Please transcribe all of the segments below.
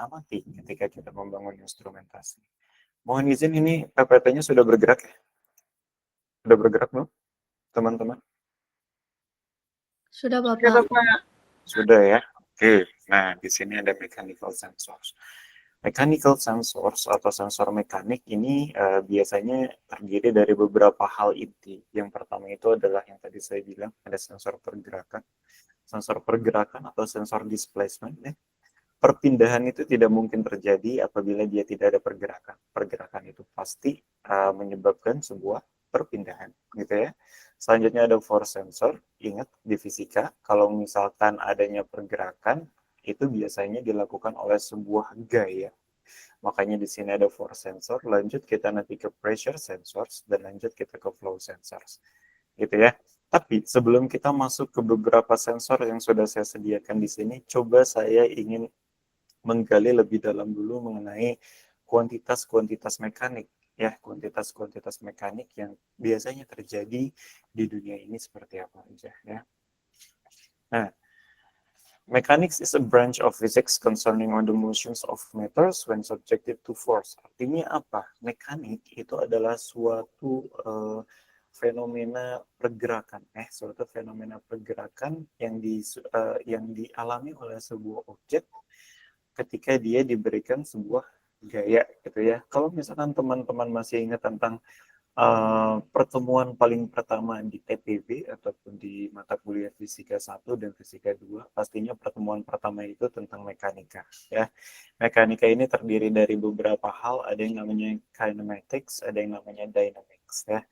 amati ketika kita membangun instrumentasi. Mohon izin, ini PPT-nya sudah bergerak ya? Sudah bergerak belum, teman-teman? Sudah, Bapak. Sudah ya. Oke. Nah, di sini ada mechanical sensors. Mechanical sensors atau sensor mekanik ini biasanya terdiri dari beberapa hal inti. Yang pertama itu adalah yang tadi saya bilang, ada sensor pergerakan. Sensor pergerakan atau sensor displacement ya. Perpindahan itu tidak mungkin terjadi apabila dia tidak ada pergerakan. Pergerakan itu pasti menyebabkan sebuah perpindahan, gitu ya. Selanjutnya ada force sensor. Ingat di fisika, kalau misalkan adanya pergerakan, itu biasanya dilakukan oleh sebuah gaya. Makanya di sini ada force sensor. Lanjut kita nanti ke pressure sensors dan lanjut kita ke flow sensors, gitu ya. Tapi sebelum kita masuk ke beberapa sensor yang sudah saya sediakan di sini, coba saya ingin menggali lebih dalam dulu mengenai kuantitas-kuantitas mekanik ya, kuantitas-kuantitas mekanik yang biasanya terjadi di dunia ini seperti apa aja ya. Nah, mechanics is a branch of physics concerning on the motions of matters when subjected to force. Artinya apa? Mekanik itu adalah suatu fenomena pergerakan, suatu fenomena pergerakan yang dialami oleh sebuah objek ketika dia diberikan sebuah gaya gitu ya. Kalau misalkan teman-teman masih ingat tentang pertemuan paling pertama di TPB ataupun di mata kuliah fisika 1 dan fisika 2, pastinya pertemuan pertama itu tentang mekanika ya. Mekanika ini terdiri dari beberapa hal, ada yang namanya kinematics, ada yang namanya dynamics ya.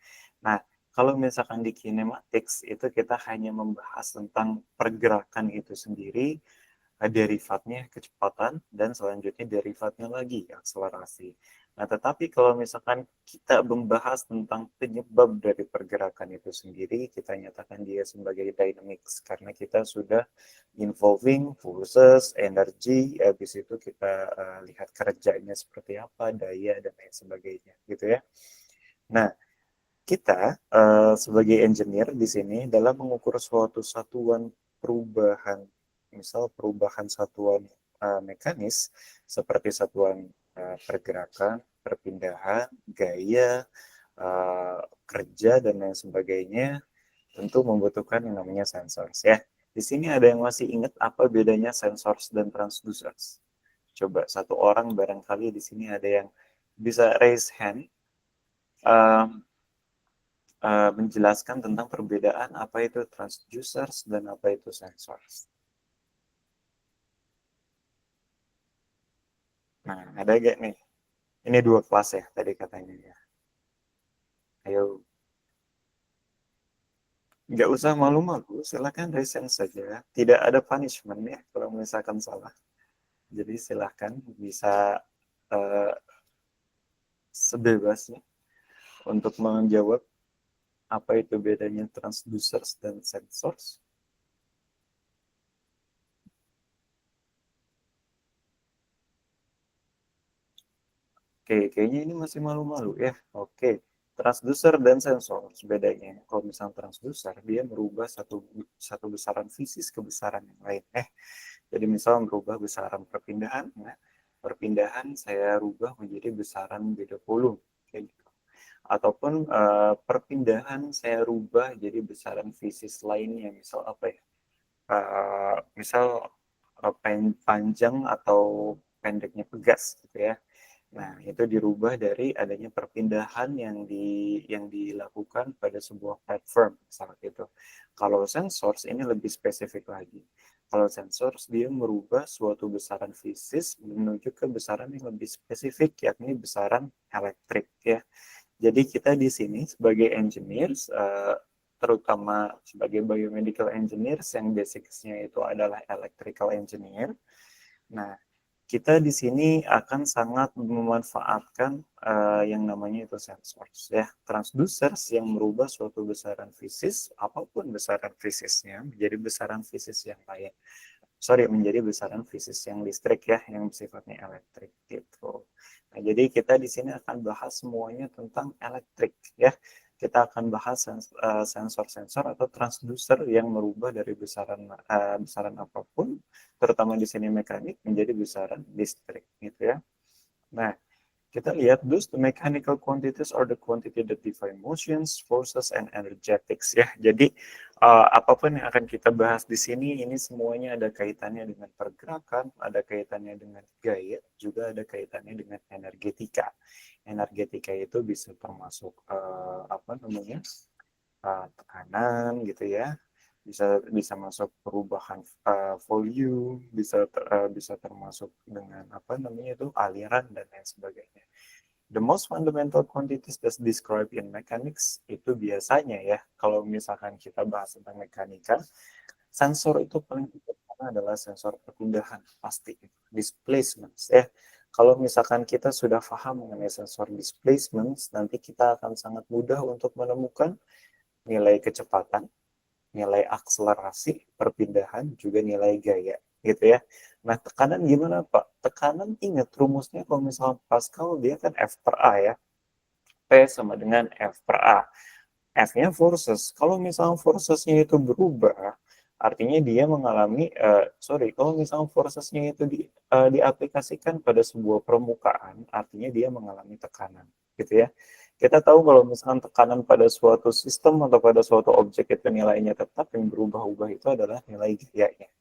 Nah, kalau misalkan di kinematics itu kita hanya membahas tentang pergerakan itu sendiri, derivatnya kecepatan, dan selanjutnya derivatnya lagi akselerasi. Nah, tetapi kalau misalkan kita membahas tentang penyebab dari pergerakan itu sendiri, kita nyatakan dia sebagai dynamics, karena kita sudah involving forces, energi, habis itu kita lihat kerjanya seperti apa, daya, dan lain sebagainya, gitu ya. Nah, kita sebagai engineer di sini dalam mengukur suatu satuan perubahan, misal perubahan satuan mekanis seperti satuan pergerakan, perpindahan, gaya, kerja, dan lain sebagainya, tentu membutuhkan yang namanya sensors ya. Di sini ada yang masih ingat apa bedanya sensors dan transducers? Coba satu orang barangkali di sini ada yang bisa raise hand menjelaskan tentang perbedaan apa itu transducers dan apa itu sensors. Nah, ada gak nih? Ini 2 kelas ya tadi katanya ya. Ayo. Nggak usah malu-malu, silakan resign saja. Tidak ada punishment ya kalau misalkan salah. Jadi silakan bisa uh, sebebasnya untuk menjawab apa itu bedanya transducers dan sensors. Oke, kayaknya ini masih malu-malu ya. Oke, transducer dan sensor bedanya. Kalau misalnya transducer, dia merubah satu besaran fisis ke besaran yang lain. Jadi misal merubah besaran perpindahan, ya. Perpindahan saya rubah menjadi besaran beda volume, kayak gitu. Ataupun perpindahan saya rubah jadi besaran fisis lainnya, misal apa ya? Misal panjang atau pendeknya pegas, gitu ya. Nah, itu dirubah dari adanya perpindahan yang dilakukan pada sebuah platform saat itu. Kalau sensors ini lebih spesifik lagi. Kalau sensors dia merubah suatu besaran fisis menuju ke besaran yang lebih spesifik, yakni besaran elektrik ya. Jadi kita di sini sebagai engineers, terutama sebagai biomedical engineers yang basicnya itu adalah electrical engineer. Nah, kita di sini akan sangat memanfaatkan yang namanya itu sensors ya, transducers yang merubah suatu besaran fisis, apapun besaran fisisnya, menjadi besaran fisis yang lain. Menjadi besaran fisis yang listrik ya, yang sifatnya elektrik gitu. Nah, jadi kita di sini akan bahas semuanya tentang elektrik ya. kita akan bahas sensor-sensor atau transducer yang merubah dari besaran apapun, terutama di sini mekanik, menjadi besaran listrik, gitu ya. Nah, kita lihat those the mechanical quantities are the quantity that define motions, forces, and energetics ya. Jadi apapun yang akan kita bahas di sini, ini semuanya ada kaitannya dengan pergerakan, ada kaitannya dengan gaya, juga ada kaitannya dengan energetika. Energetika itu bisa termasuk apa namanya tekanan gitu ya, bisa bisa masuk perubahan volume, bisa termasuk dengan apa namanya itu aliran dan lain sebagainya. The most fundamental quantities that's described in mechanics itu biasanya ya, kalau misalkan kita bahas tentang mekanika, sensor itu paling utama adalah sensor perpindahan pasti, displacement ya. Kalau misalkan kita sudah paham mengenai sensor displacement, nanti kita akan sangat mudah untuk menemukan nilai kecepatan, nilai akselerasi, perpindahan, juga nilai gaya, gitu ya. Nah, tekanan gimana, Pak? Tekanan ingat rumusnya kalau misalnya Pascal, dia kan F per A ya. P sama dengan F per A. F-nya forces. Kalau misalnya forcesnya itu berubah, artinya dia mengalami, kalau misalnya forcesnya itu diaplikasikan pada sebuah permukaan, artinya dia mengalami tekanan, gitu ya. Kita tahu kalau misalkan tekanan pada suatu sistem atau pada suatu objek itu nilainya tetap, yang berubah-ubah itu adalah nilai gayanya.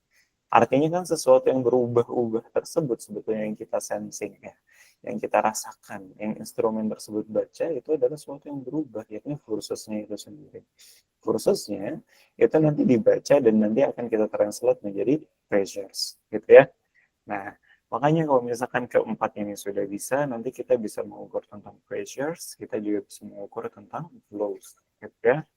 Artinya kan sesuatu yang berubah-ubah tersebut sebetulnya yang kita sensing ya, yang kita rasakan, yang instrumen tersebut baca itu adalah sesuatu yang berubah, yakni kursusnya itu sendiri. Kursusnya itu nanti dibaca dan nanti akan kita translate menjadi pressures, gitu ya. Nah, makanya kalau misalkan keempat ini sudah bisa, nanti kita bisa mengukur tentang pressures, kita juga bisa mengukur tentang flows, gitu ya.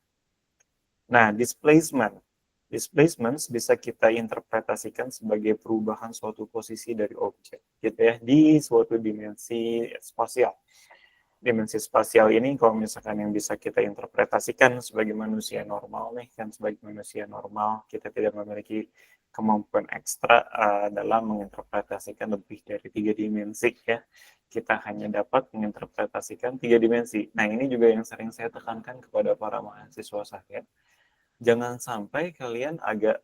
Nah, displacement. Displacement bisa kita interpretasikan sebagai perubahan suatu posisi dari objek, gitu ya, di suatu dimensi spasial. Dimensi spasial ini kalau misalkan yang bisa kita interpretasikan sebagai manusia normal nih, kan sebagai manusia normal, kita tidak memiliki kemampuan ekstra dalam menginterpretasikan lebih dari 3 dimensi ya. Kita hanya dapat menginterpretasikan 3 dimensi. Nah, ini juga yang sering saya tekankan kepada para mahasiswa saya, jangan sampai kalian agak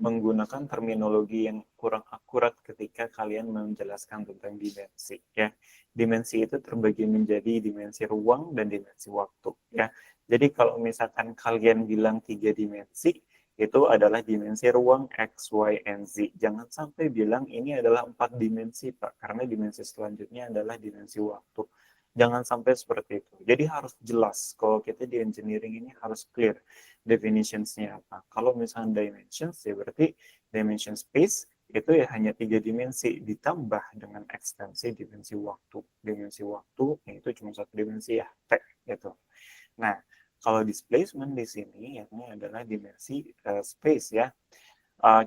menggunakan terminologi yang kurang akurat ketika kalian menjelaskan tentang dimensi ya. Dimensi itu terbagi menjadi dimensi ruang dan dimensi waktu ya. Jadi kalau misalkan kalian bilang 3 dimensi, itu adalah dimensi ruang X, Y, and Z. Jangan sampai bilang ini adalah 4 dimensi, Pak, karena dimensi selanjutnya adalah dimensi waktu. Jangan sampai seperti itu. Jadi harus jelas, kalau kita di engineering ini harus clear definitionsnya apa. Kalau misalnya dimensions, ya berarti dimension space itu ya hanya 3 dimensi ditambah dengan ekstensi dimensi waktu. Dimensi waktu itu cuma 1 dimensi ya, T gitu. Nah, kalau displacement di sini yakni adalah dimensi space ya.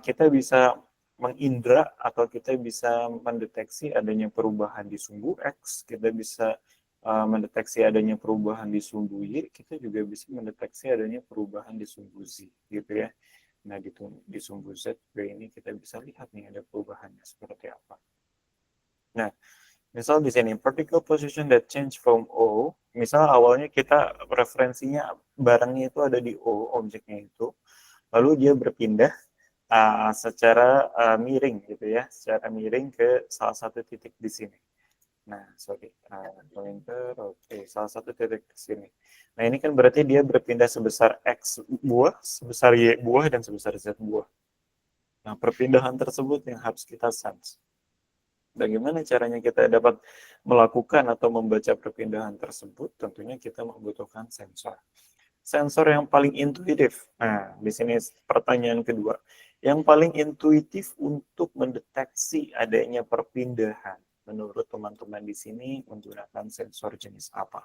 Kita bisa mengindra atau kita bisa mendeteksi adanya perubahan di sumbu X, kita bisa mendeteksi adanya perubahan di sumbu Y, kita juga bisa mendeteksi adanya perubahan di sumbu Z, gitu ya. Nah, di sumbu Z ini kita bisa lihat nih ada perubahannya seperti apa. Nah, misal di sini particle position that change from O, misal awalnya kita referensinya barangnya itu ada di O, objeknya itu, lalu dia berpindah secara miring gitu ya, secara miring ke salah satu titik di sini. Nah, sorry, pointer, oke, salah satu titik di sini. Nah, ini kan berarti dia berpindah sebesar X buah, sebesar Y buah, dan sebesar Z buah. Nah, perpindahan tersebut yang harus kita sense. Bagaimana caranya kita dapat melakukan atau membaca perpindahan tersebut? Tentunya kita membutuhkan sensor. Sensor yang paling intuitif. Nah, di sini pertanyaan kedua. Yang paling intuitif untuk mendeteksi adanya perpindahan menurut teman-teman di sini menggunakan sensor jenis apa?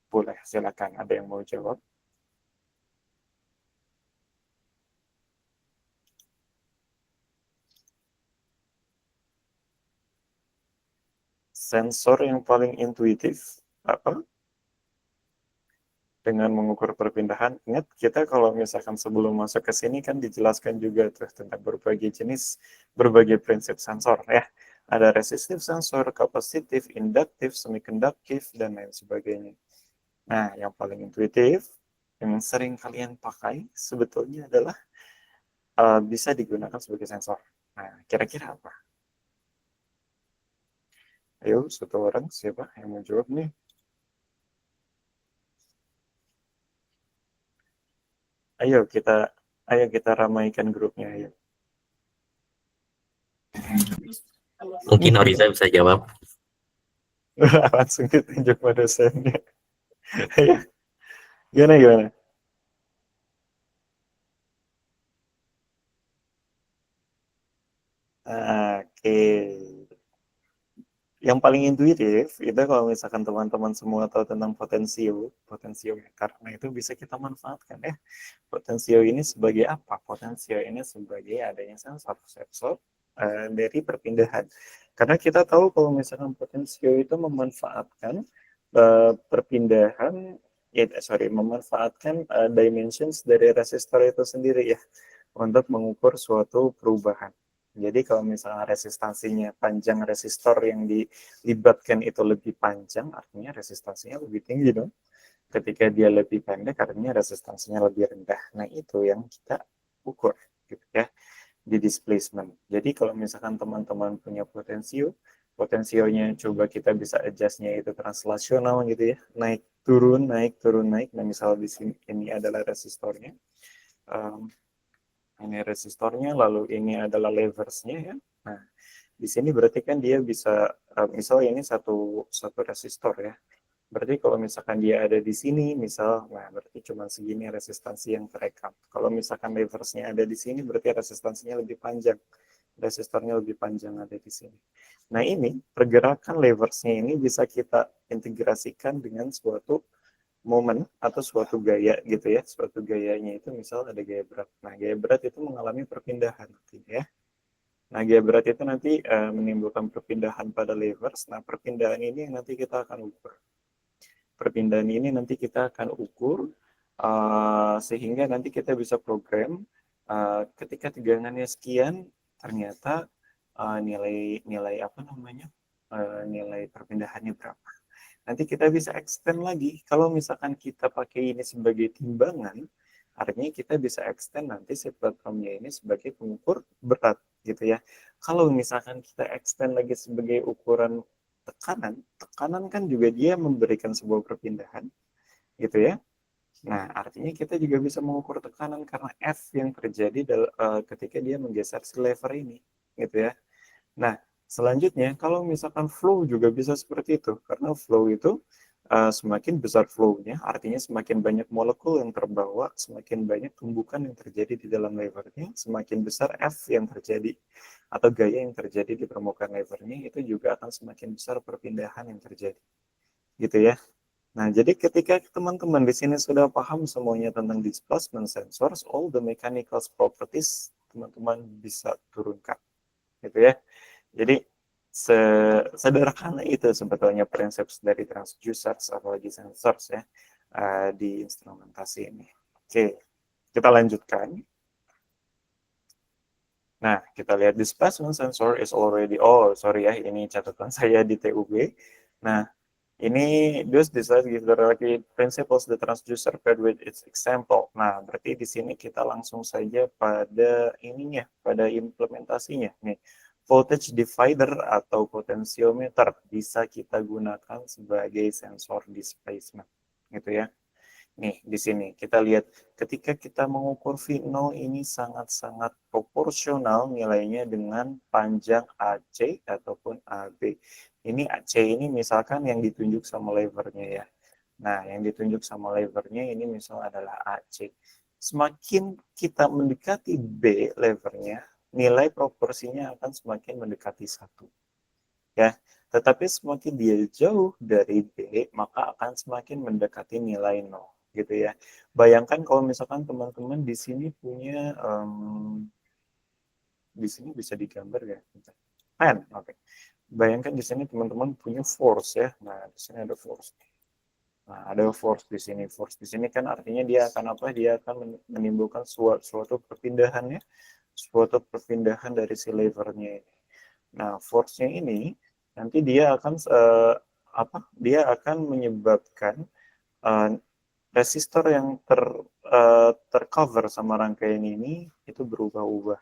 Boleh, silakan. Ada yang mau jawab? Sensor yang paling intuitif apa? Dengan mengukur perpindahan. Ingat, kita kalau misalkan sebelum masuk ke sini kan dijelaskan juga tuh tentang berbagai jenis, berbagai prinsip sensor ya. Ada resistive sensor, kapasitif, induktif, semikonduktif, dan lain sebagainya. Nah, yang paling intuitif, yang sering kalian pakai sebetulnya adalah bisa digunakan sebagai sensor. Nah, kira-kira apa? Ayo, satu orang siapa yang mau jawab nih? Ayo kita ramaikan grupnya ayo. Mungkin Oriza bisa jawab. Langsung ditunjuk pada dosennya. Ayo, gimana? Oke. Yang paling intuitif itu kalau misalkan teman-teman semua tahu tentang potensiometer, nah itu bisa kita manfaatkan ya. Potensio ini sebagai apa? Potensio ini sebagai adanya sensor dari perpindahan. Karena kita tahu kalau misalkan potensio itu memanfaatkan perpindahan, memanfaatkan dimensions dari resistor itu sendiri ya, untuk mengukur suatu perubahan. Jadi kalau misalnya resistansinya panjang resistor yang dilibatkan itu lebih panjang, artinya resistansinya lebih tinggi dong. Ketika dia lebih pendek, artinya resistansinya lebih rendah. Nah, itu yang kita ukur gitu ya di displacement. Jadi kalau misalkan teman-teman punya potensionya coba kita bisa adjustnya itu translasional gitu ya, naik turun naik. Nah, misal di sini ini adalah resistornya. Um, ini resistornya, lalu ini adalah leversnya ya. Nah, di sini berarti kan dia bisa, misalnya ini satu satu resistor ya. Berarti kalau misalkan dia ada di sini, misal, nah berarti cuma segini resistansi yang terekam. Kalau misalkan leversnya ada di sini, berarti resistansinya lebih panjang. Resistornya lebih panjang ada di sini. Nah ini, pergerakan leversnya ini bisa kita integrasikan dengan suatu momen atau suatu gaya gitu ya. Suatu gayanya itu misal ada gaya berat. Nah gaya berat itu mengalami perpindahan ya. Nah gaya berat itu nanti menimbulkan perpindahan pada levers. Nah perpindahan ini yang nanti kita akan ukur. Perpindahan ini nanti kita akan ukur sehingga nanti kita bisa program ketika tegangannya sekian ternyata nilai apa namanya nilai perpindahannya berapa. Nanti kita bisa extend lagi. Kalau misalkan kita pakai ini sebagai timbangan, artinya kita bisa extend nanti si platformnya ini sebagai pengukur berat gitu ya. Kalau misalkan kita extend lagi sebagai ukuran tekanan, tekanan kan juga dia memberikan sebuah perpindahan gitu ya. Nah, artinya kita juga bisa mengukur tekanan karena F yang terjadi ketika dia menggeser si lever ini gitu ya. Nah, selanjutnya kalau misalkan flow juga bisa seperti itu, karena flow itu semakin besar flow-nya, artinya semakin banyak molekul yang terbawa, semakin banyak tumbukan yang terjadi di dalam levernya, semakin besar F yang terjadi atau gaya yang terjadi di permukaan levernya, itu juga akan semakin besar perpindahan yang terjadi. Gitu ya. Nah, jadi ketika teman-teman di sini sudah paham semuanya tentang displacement sensors, all the mechanical properties teman-teman bisa turunkan. Gitu ya. Jadi sederhana itu sebetulnya prinsip dari transducers apalagi sensors ya di instrumentasi ini. Oke, kita lanjutkan. Nah, kita lihat displacement sensor is already, oh sorry ya, ini catatan saya di TUB. Nah, ini those design give the related principles the transducer paired with its example. Nah, berarti di sini kita langsung saja pada ininya, pada implementasinya. Nih, voltage divider atau potensiometer bisa kita gunakan sebagai sensor displacement, gitu ya. Nih, di sini kita lihat ketika kita mengukur V0 ini sangat-sangat proporsional nilainya dengan panjang AC ataupun AB. Ini AC ini misalkan yang ditunjuk sama levernya ya. Nah, yang ditunjuk sama levernya ini misal adalah AC. Semakin kita mendekati B levernya, nilai proporsinya akan semakin mendekati 1. Ya, tetapi semakin dia jauh dari B, maka akan semakin mendekati nilai 0 gitu ya. Bayangkan kalau misalkan teman-teman di sini punya di sini bisa digambar ya. Pen, oke. Bayangkan di sini teman-teman punya force ya. Nah, di sini ada force. Nah, ada force di sini. Force di sini kan artinya dia akan apa? Dia akan menimbulkan suatu perpindahan ya. Suatu perpindahan dari si levernya ini. Nah, force-nya ini nanti dia akan apa? Dia akan menyebabkan resistor yang tercover sama rangkaian ini itu berubah-ubah.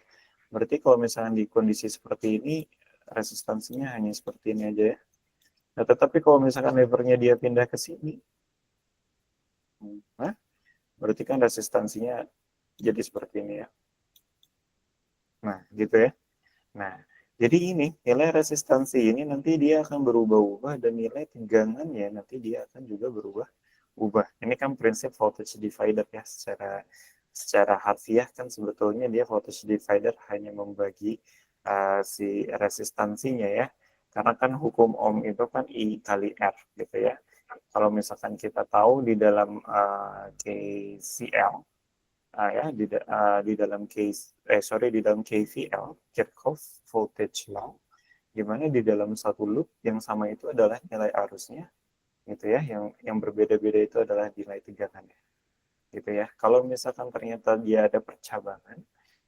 Berarti kalau misalnya di kondisi seperti ini, resistansinya hanya seperti ini aja ya. Nah, tetapi kalau misalkan levernya dia pindah ke sini, nah, berarti kan resistansinya jadi seperti ini ya. Nah, gitu ya. Nah, jadi ini nilai resistansi ini nanti dia akan berubah-ubah dan nilai tegangannya nanti dia akan juga berubah-ubah. Ini kan prinsip voltage divider ya, secara harfiah kan sebetulnya dia voltage divider hanya membagi si resistansinya ya. Karena kan hukum Ohm itu kan I kali R gitu ya. Kalau misalkan kita tahu di dalam KCL ya di dalam di dalam KVL, Kirchhoff voltage law, di mana di dalam satu loop yang sama itu adalah nilai arusnya gitu ya, yang berbeda-beda itu adalah nilai tegangannya gitu ya. Kalau misalkan ternyata dia ada percabangan,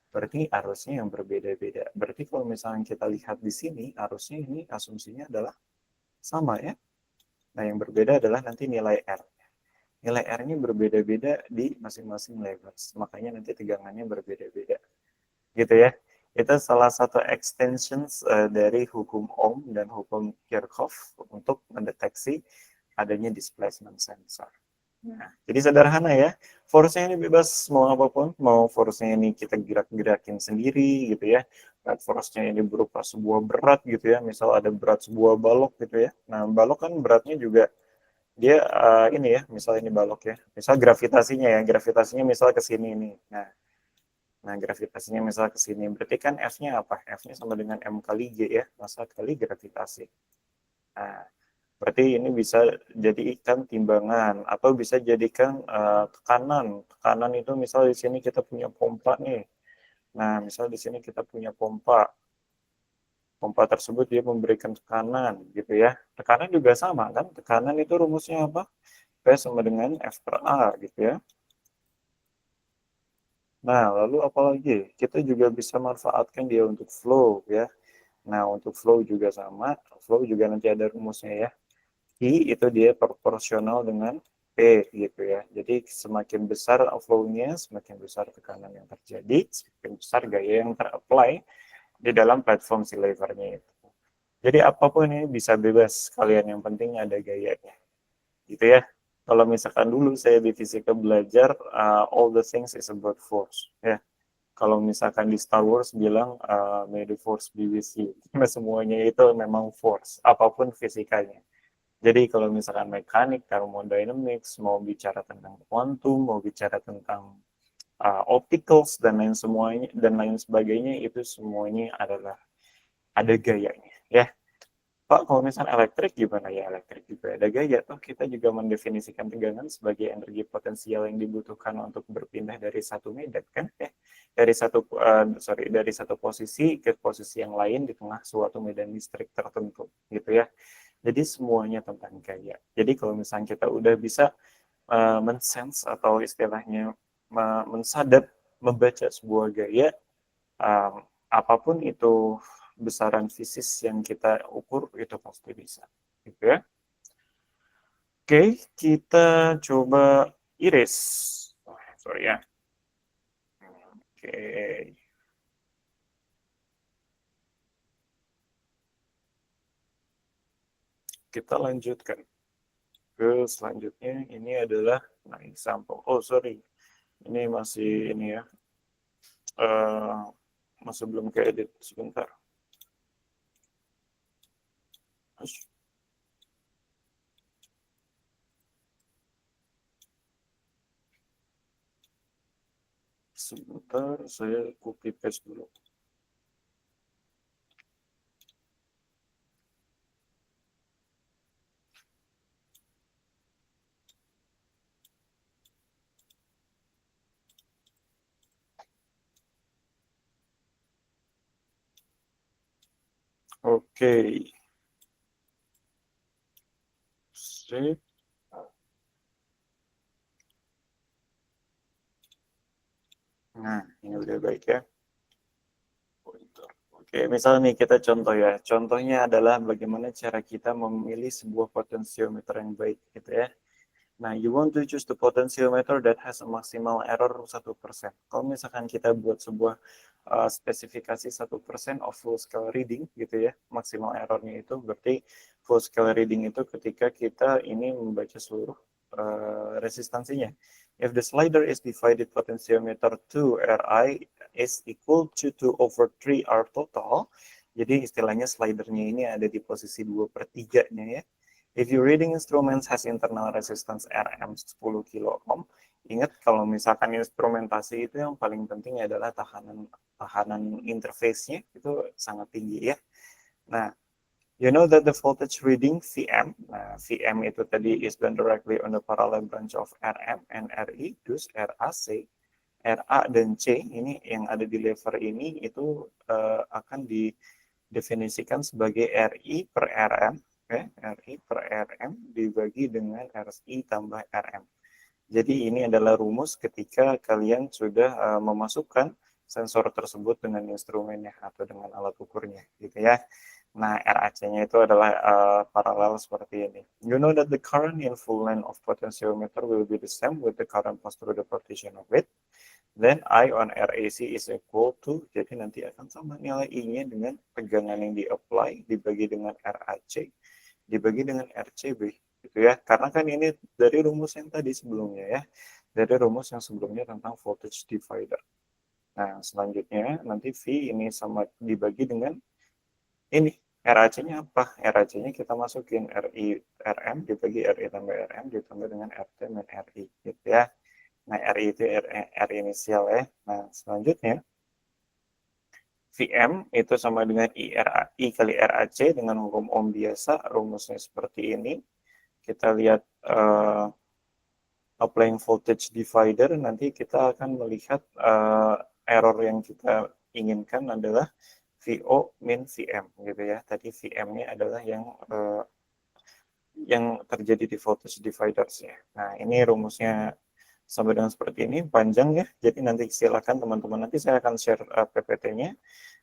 berarti arusnya yang berbeda-beda. Berarti kalau misalkan kita lihat di sini, arusnya ini asumsinya adalah sama ya. Nah, yang berbeda adalah nanti nilai R. Nilai R-nya berbeda-beda di masing-masing levels. Makanya nanti tegangannya berbeda-beda. Gitu ya. Itu salah satu extensions dari hukum Ohm dan hukum Kirchhoff untuk mendeteksi adanya displacement sensor. Nah, jadi sederhana ya. Force-nya ini bebas mau apapun, mau force-nya ini kita gerak-gerakin sendiri gitu ya. Force-nya ini berupa sebuah berat gitu ya. Misal ada berat sebuah balok gitu ya. Nah, balok kan beratnya juga dia ini ya, misal ini balok ya. Misal gravitasinya ya, gravitasinya misal ke sini nih. Nah, gravitasinya misal ke sini. Berarti kan F-nya apa? F-nya sama dengan M kali G ya, massa kali gravitasi. Nah, berarti ini bisa jadikan timbangan atau bisa jadikan tekanan. Tekanan itu misal di sini kita punya pompa nih. Nah, misal di sini kita punya pompa. Pompa tersebut dia memberikan tekanan gitu ya. Tekanan juga sama kan? Tekanan itu rumusnya apa? P sama dengan F per A gitu ya. Nah, lalu apalagi? Kita juga bisa manfaatkan dia untuk flow ya. Nah, untuk flow juga sama. Flow juga nanti ada rumusnya ya. I itu dia proporsional dengan P gitu ya. Jadi semakin besar flow-nya, semakin besar tekanan yang terjadi, semakin besar gaya yang ter-apply di dalam platform si levernya itu. Jadi apapun ini bisa bebas, kalian yang penting ada gayanya. Gitu ya. Kalau misalkan dulu saya di fisika belajar all the things is about force ya. Kalau misalkan di Star Wars bilang may the force be with you. Nah, semuanya itu memang force, apapun fisikanya. Jadi kalau misalkan mekanik, thermodynamics, mau bicara tentang quantum, mau bicara tentang opticals dan lain semuanya dan lain sebagainya itu semuanya adalah ada gayanya ya. Pak, kalau misalnya elektrik gimana ya? Elektrik juga ada gaya. Toh kita juga mendefinisikan tegangan sebagai energi potensial yang dibutuhkan untuk berpindah dari satu medan kan? Dari satu posisi ke posisi yang lain di tengah suatu medan listrik tertentu, gitu ya. Jadi semuanya tentang gaya. Jadi kalau misalnya kita udah bisa mensense atau istilahnya mensadap, membaca sebuah gaya, apapun itu besaran fisis yang kita ukur itu pasti bisa gitu ya. Oke, kita coba iris. Sorry ya. Oke, kita lanjutkan ke selanjutnya. Ini adalah example. Oh sorry, ini masih ini ya, masih belum ke edit sebentar. Sebentar, saya copy paste dulu. Oke. Sip. Nah, ini udah baik ya. Oke, misalnya nih kita contoh ya. Contohnya adalah bagaimana cara kita memilih sebuah potensiometer yang baik gitu ya. Nah, you want to choose the potentiometer that has a maximal error 1%. Kalau misalkan kita buat sebuah spesifikasi 1% of full scale reading gitu ya, maksimal errornya itu berarti full scale reading itu ketika kita ini membaca seluruh resistansinya. If the slider is divided potentiometer 2 Ri is equal to 2 over 3 R total, jadi istilahnya slidernya ini ada di posisi 2/3-nya ya. If your reading instruments has internal resistance Rm 10 kilo ohm, ingat kalau misalkan instrumentasi itu yang paling penting adalah tahanan interface-nya itu sangat tinggi ya. Nah, you know that the voltage reading Vm, nah Vm itu tadi is done directly on the parallel branch of Rm and Ri, dus RAC, Ra dan C ini yang ada di lever ini itu akan didefinisikan sebagai Ri per Rm. Ri per Rm dibagi dengan Ri tambah Rm. Jadi ini adalah rumus ketika kalian sudah memasukkan sensor tersebut dengan instrumennya atau dengan alat ukurnya gitu ya. Nah, RAC-nya itu adalah paralel seperti ini. You know that the current in full line of potentiometer will be the same with the current passed through the partition of it. Then I on RAC is equal to, jadi nanti akan sama nilai I-nya dengan tegangan yang di-apply dibagi dengan RAC dibagi dengan RCB gitu ya. Karena kan ini dari rumus yang tadi sebelumnya ya. Dari rumus yang sebelumnya tentang voltage divider. Nah, selanjutnya nanti V ini sama dibagi dengan ini. RAC-nya apa? RAC-nya kita masukin RM dibagi RI tambah RM ditambah dengan RT dan RI gitu ya. Nah, RI itu R inisial ya. Nah, selanjutnya Vm itu sama dengan I kali RAC dengan hukum Ohm biasa, rumusnya seperti ini. Kita lihat applying voltage divider, nanti kita akan melihat error yang kita inginkan adalah VO min Vm gitu ya. Tadi Vm-nya adalah yang terjadi di voltage dividers ya. Nah, ini rumusnya sama dengan seperti ini, panjang ya. Jadi nanti silakan teman-teman, nanti saya akan share PPT-nya.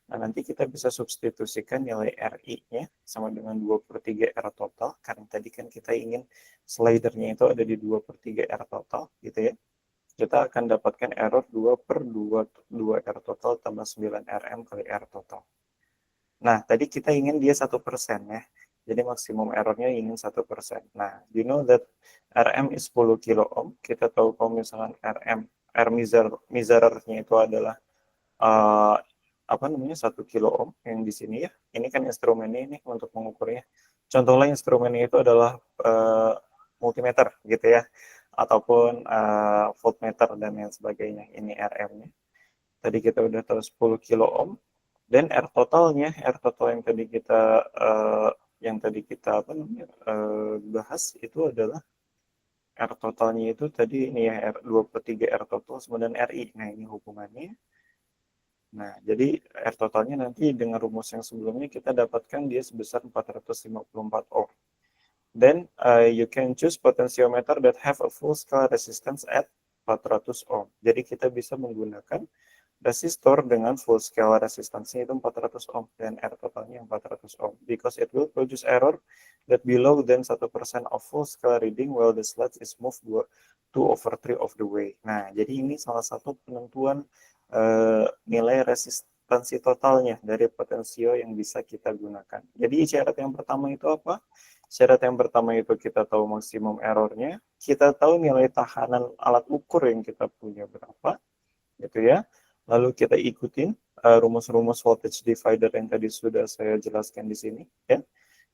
Nah, nanti kita bisa substitusikan nilai RI-nya sama dengan 2/3 R total, karena tadi kan kita ingin slidernya itu ada di 2/3 R total, gitu ya. Kita akan dapatkan error 2/2 R total tambah 9 RM kali R total. Nah, tadi kita ingin dia 1% ya. Jadi maksimum errornya ingin 1%. Nah, you know that RM is 10 kilo ohm. Kita tahu kalau misalkan R measurernya itu adalah apa namanya 1 kilo ohm yang di sini ya. Ini kan instrumennya ini untuk mengukurnya. Contohnya instrumennya itu adalah multimeter gitu ya, ataupun voltmeter dan lain sebagainya. Ini RM-nya. Tadi kita udah tahu 10 kilo ohm. Dan R totalnya, R total yang tadi kita bahas itu adalah R totalnya itu tadi ini ya 2/3 R total sama dengan RI. Nah, ini hubungannya. Nah, jadi R totalnya nanti dengan rumus yang sebelumnya kita dapatkan dia sebesar 454 ohm. Then you can choose potentiometer that have a full scale resistance at 400 ohm. Jadi kita bisa menggunakan resistor dengan full scale resistansinya itu 400 ohm dan R totalnya 400 ohm because it will produce error that below than 1% of full scale reading while the sludge is moved 2/3 of the way. Nah, jadi ini salah satu penentuan nilai resistansi totalnya dari potensio yang bisa kita gunakan. Jadi syarat yang pertama itu apa? Syarat yang pertama itu kita tahu maksimum errornya, kita tahu nilai tahanan alat ukur yang kita punya berapa, gitu ya. Lalu kita ikutin rumus-rumus voltage divider yang tadi sudah saya jelaskan di sini ya.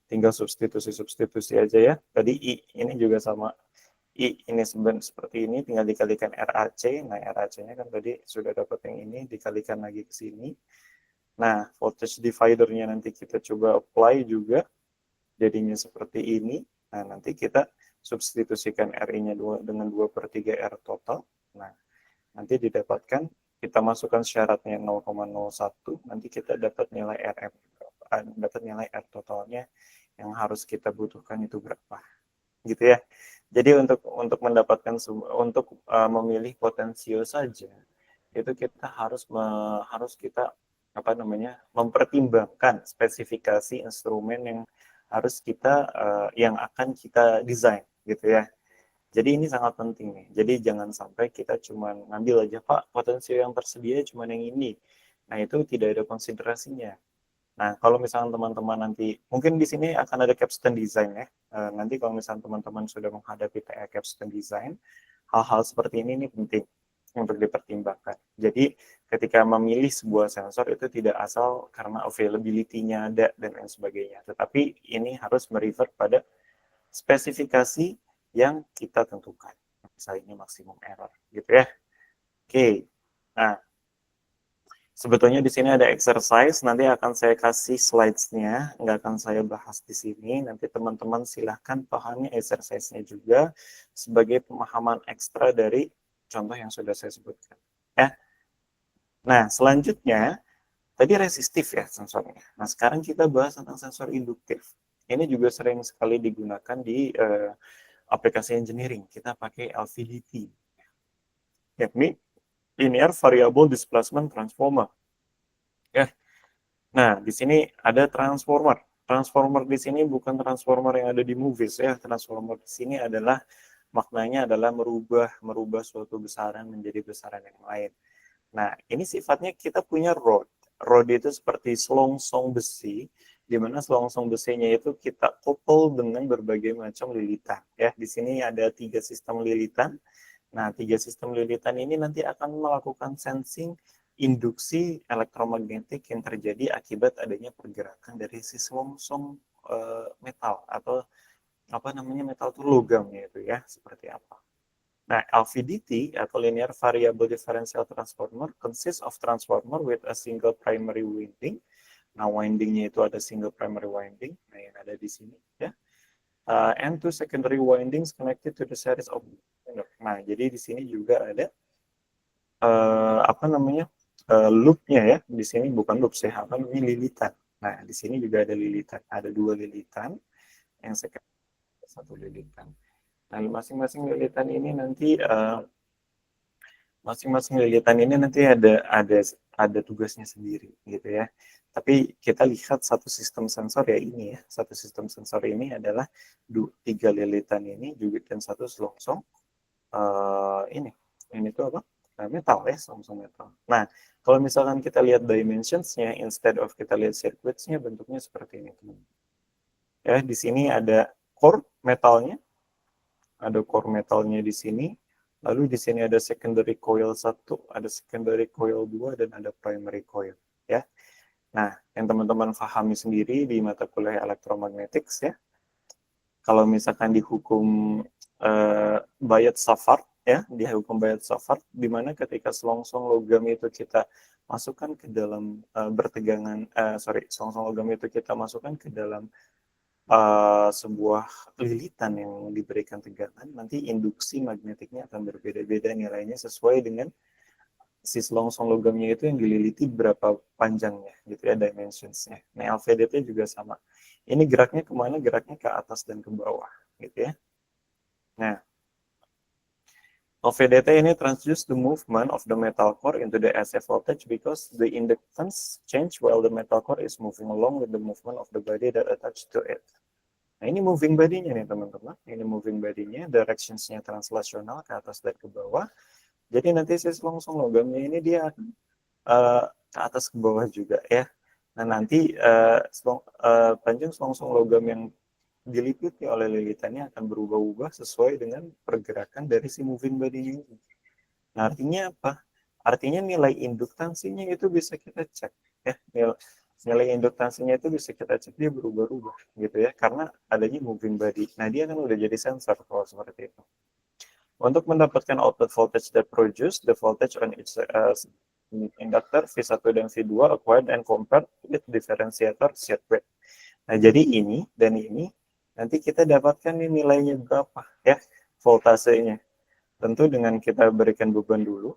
Tinggal substitusi aja ya. Tadi I ini juga sama. I ini seperti ini tinggal dikalikan RAC. Nah, RAC-nya kan tadi sudah dapat yang ini dikalikan lagi ke sini. Nah, voltage dividernya nanti kita coba apply juga. Jadinya seperti ini. Nah, nanti kita substitusikan RI-nya dengan 2/3 R total. Nah, nanti didapatkan kita masukkan syaratnya 0,01, nanti kita dapat nilai RM, dapat nilai R totalnya yang harus kita butuhkan itu berapa, gitu ya. Jadi untuk mendapatkan untuk memilih potensio saja, itu kita harus kita mempertimbangkan spesifikasi instrumen yang harus kita yang akan kita desain, gitu ya. Jadi ini sangat penting nih. Jadi jangan sampai kita cuma ngambil aja, Pak, potensi yang tersedia cuma yang ini. Nah, itu tidak ada konsiderasinya. Nah, kalau misalnya teman-teman nanti, mungkin di sini akan ada capstone design ya. Nanti kalau misalnya teman-teman sudah menghadapi TA capstone design, hal-hal seperti ini penting untuk dipertimbangkan. Jadi, ketika memilih sebuah sensor itu tidak asal karena availability-nya ada dan lain sebagainya. Tetapi ini harus merefer pada spesifikasi yang kita tentukan. Misalnya ini maksimum error gitu ya. Oke. Nah, sebetulnya di sini ada exercise, nanti akan saya kasih slides-nya, nggak akan saya bahas di sini. Nanti teman-teman silahkan pahami exercise-nya juga sebagai pemahaman ekstra dari contoh yang sudah saya sebutkan. Ya. Nah, selanjutnya, tadi resistif ya sensornya. Nah, sekarang kita bahas tentang sensor induktif. Ini juga sering sekali digunakan di aplikasi engineering. Kita pakai LVDT, yakni Linear Variable Displacement Transformer. Ya. Nah, di sini ada transformer. Transformer di sini bukan transformer yang ada di movies ya. Transformer di sini adalah maknanya adalah merubah suatu besaran menjadi besaran yang lain. Nah, ini sifatnya kita punya rod. Rod itu seperti selongsong besi, di mana selongsong besinya itu kita couple dengan berbagai macam lilitan. Ya, di sini ada 3 sistem lilitan. Nah, 3 sistem lilitan ini nanti akan melakukan sensing induksi elektromagnetik yang terjadi akibat adanya pergerakan dari si selongsong metal atau apa namanya metal itu logamnya itu ya seperti apa. Nah, LVDT atau Linear Variable Differential Transformer consists of transformer with a single primary winding. Nah, windingnya itu ada single primary winding. Nah, yang ada di sini ya. And two secondary windings connected to the series of. Nah, jadi di sini juga ada apa namanya loopnya ya. Di sini bukan loop sih, apa namanya lilitan. Nah, di sini juga ada lilitan. Ada 2 lilitan yang satu lilitan. Nah, masing-masing lilitan ini nanti masing-masing lilitan ini nanti ada tugasnya sendiri gitu ya. Tapi kita lihat satu sistem sensor ya ini ya. Satu sistem sensor ini adalah 3 lilitan ini juga dan satu selongsong ini. Ini tuh apa? Metal ya, selongsong metal. Nah, kalau misalkan kita lihat dimensions-nya instead of kita lihat circuits-nya bentuknya seperti ini, teman. Ya, di sini ada core metalnya, ada core metalnya di sini. Lalu di sini ada secondary coil 1, ada secondary coil 2, dan ada primary coil. Ya. Nah, yang teman-teman pahami sendiri di mata kuliah electromagnetics ya. Kalau misalkan dihukum Bayat-Savart ya, dihukum Bayat-Savart, di mana ketika selongsong logam itu kita masukkan ke dalam selongsong logam itu kita masukkan ke dalam sebuah lilitan yang diberikan tegangan, nanti induksi magnetiknya akan berbeda-beda nilainya sesuai dengan si selongsong logamnya itu yang dililiti berapa panjangnya, gitu ya, dimensionsnya. Nah, LVDT juga sama. Ini geraknya kemana? Geraknya ke atas dan ke bawah, gitu ya. Nah, LVDT ini transduce the movement of the metal core into the AC voltage because the inductance change while the metal core is moving along with the movement of the body that attached to it. Nah, ini moving body-nya nih, teman-teman. Ini moving body-nya, directions-nya translasional ke atas dan ke bawah. Jadi nanti si selongsong logamnya ini dia ke atas ke bawah juga ya. Nah, nanti panjang selongsong logam yang diliputi oleh lilitannya akan berubah-ubah sesuai dengan pergerakan dari si moving body-nya ini. Nah, artinya apa? Artinya nilai induktansinya itu bisa kita cek ya. Nilai induktansinya itu bisa kita cek dia berubah-ubah gitu ya karena adanya moving body. Nah, dia kan udah jadi sensor kalau seperti itu. Untuk mendapatkan output voltage that produce the voltage on its inductor V1 dan V2 acquired and compared with differentiator circuit. Nah, jadi ini dan ini nanti kita dapatkan nih nilainya berapa ya voltasenya. Tentu dengan kita berikan beban dulu.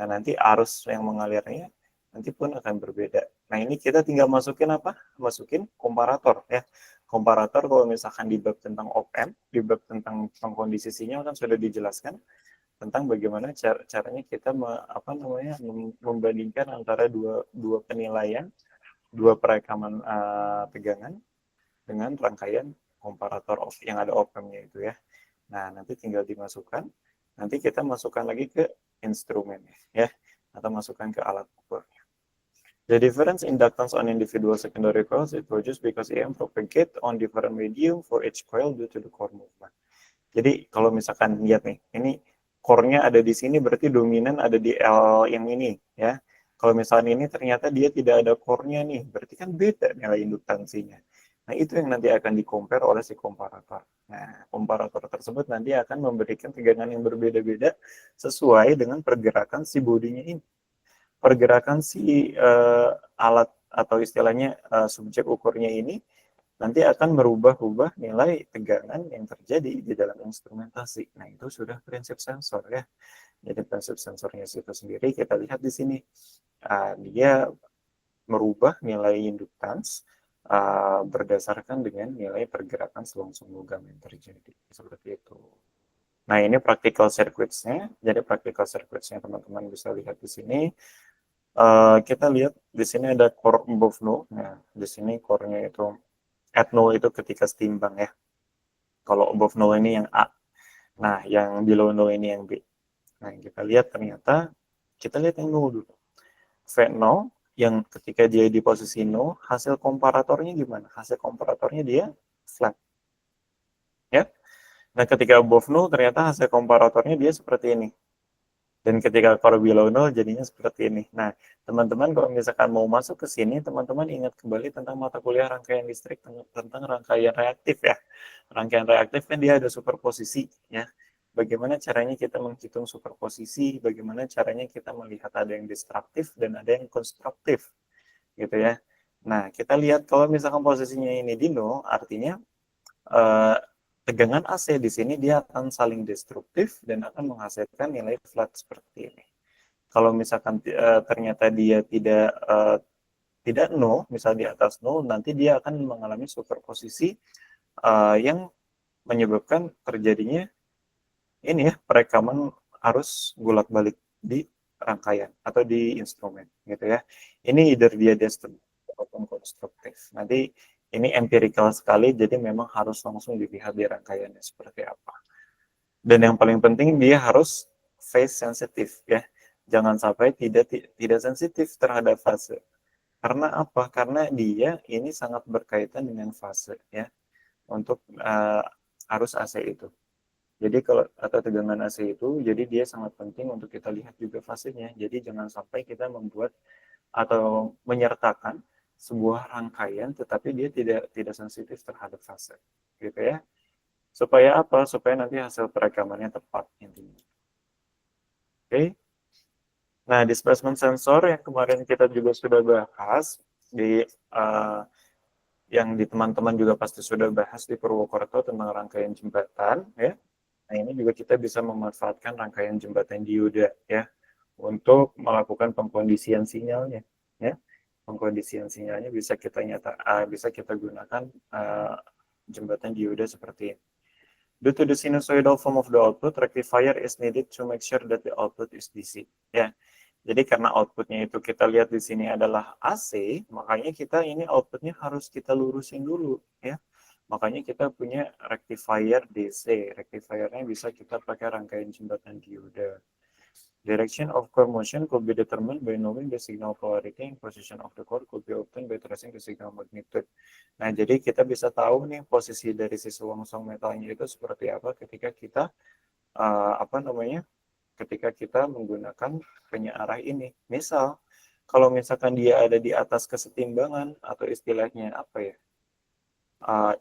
Nah, nanti arus yang mengalirnya nanti pun akan berbeda. Nah, ini kita tinggal masukin apa? Masukin komparator ya. Komparator kalau misalkan di bab tentang op-amp, di bab tentang kondisi sinyal kan sudah dijelaskan tentang bagaimana caranya kita membandingkan antara dua penilaian, dua perekaman tegangan dengan rangkaian komparator yang ada op-ampnya itu ya. Nah, nanti tinggal dimasukkan, nanti kita masukkan lagi ke instrumennya, ya, atau masukkan ke alat ukurnya. The difference inductance on individual secondary coils is produced because EM propagate on different medium for each coil due to the core movement. Jadi kalau misalkan lihat nih, ini core-nya ada di sini berarti dominan ada di L yang ini, ya. Kalau misalnya ini ternyata dia tidak ada core-nya nih, berarti kan beda nilai induktansinya. Nah, itu yang nanti akan di-compare oleh si komparator. Nah, komparator tersebut nanti akan memberikan tegangan yang berbeda-beda sesuai dengan pergerakan si bodinya ini. Pergerakan si alat atau istilahnya subjek ukurnya ini nanti akan merubah-ubah nilai tegangan yang terjadi di dalam instrumentasi. Nah, itu sudah prinsip sensor ya. Jadi prinsip sensornya itu sendiri kita lihat di sini. Dia merubah nilai induktans berdasarkan dengan nilai pergerakan selongsong logam yang terjadi. Seperti itu. Nah, ini practical circuits-nya. Jadi practical circuits-nya teman-teman bisa lihat di sini. Kita lihat di sini ada core above null. Nah, di sini core-nya itu at null itu ketika setimbang ya. Kalau above null ini yang A. Nah, yang below null ini yang B. Nah, kita lihat ternyata kita lihat yang null dulu. V0 yang ketika dia di posisi null, hasil komparatornya gimana? Hasil komparatornya dia flat. Ya. Nah, ketika above null ternyata hasil komparatornya dia seperti ini. Dan ketika core below null jadinya seperti ini. Nah, teman-teman kalau misalkan mau masuk ke sini, teman-teman ingat kembali tentang mata kuliah rangkaian listrik tentang rangkaian reaktif ya. Rangkaian reaktif kan dia ada superposisi ya. Bagaimana caranya kita menghitung superposisi, bagaimana caranya kita melihat ada yang destruktif dan ada yang konstruktif gitu ya. Nah, kita lihat kalau misalkan posisinya ini di nol, artinya tegangan AC di sini dia akan saling destruktif dan akan menghasilkan nilai flat seperti ini. Kalau misalkan ternyata dia tidak nol, misal di atas nol, nanti dia akan mengalami superposisi yang menyebabkan terjadinya ini ya perekaman arus bolak-balik di rangkaian atau di instrumen gitu ya. Ini either dia destruktif ataupun konstruktif. Nanti ini empirical sekali, jadi memang harus langsung dilihat di rangkaiannya seperti apa. Dan yang paling penting dia harus phase sensitif ya. Jangan sampai tidak sensitif terhadap fase. Karena apa? Karena dia ini sangat berkaitan dengan fase ya untuk arus AC itu. Jadi kalau atau tegangan AC itu, jadi dia sangat penting untuk kita lihat juga fasenya. Jadi jangan sampai kita membuat atau menyertakan sebuah rangkaian tetapi dia tidak sensitif terhadap fase gitu ya, supaya apa, supaya nanti hasil perekamannya tepat intinya. Oke. Nah, displacement sensor yang kemarin kita juga sudah bahas di yang di teman-teman juga pasti sudah bahas di Purwokerto tentang rangkaian jembatan ya. Nah, ini juga kita bisa memanfaatkan rangkaian jembatan dioda ya untuk melakukan pengkondisian sinyalnya ya. Pengkondisian sinyalnya bisa kita gunakan jembatan dioda seperti ini. Due to the sinusoidal form of the output, rectifier is needed to make sure that the output is DC. Ya, jadi karena outputnya itu kita lihat di sini adalah AC, makanya kita ini outputnya harus kita lurusin dulu ya. Makanya kita punya rectifier DC. Rectifiernya bisa kita pakai rangkaian jembatan dioda. Direction of core motion could be determined by knowing the signal polarity and position of the core could be obtained by tracing the signal magnitude. Nah, jadi kita bisa tahu nih posisi dari si selongsong metalnya itu seperti apa ketika kita ketika kita menggunakan penyearah ini. Misal, kalau misalkan dia ada di atas kesetimbangan atau istilahnya apa ya?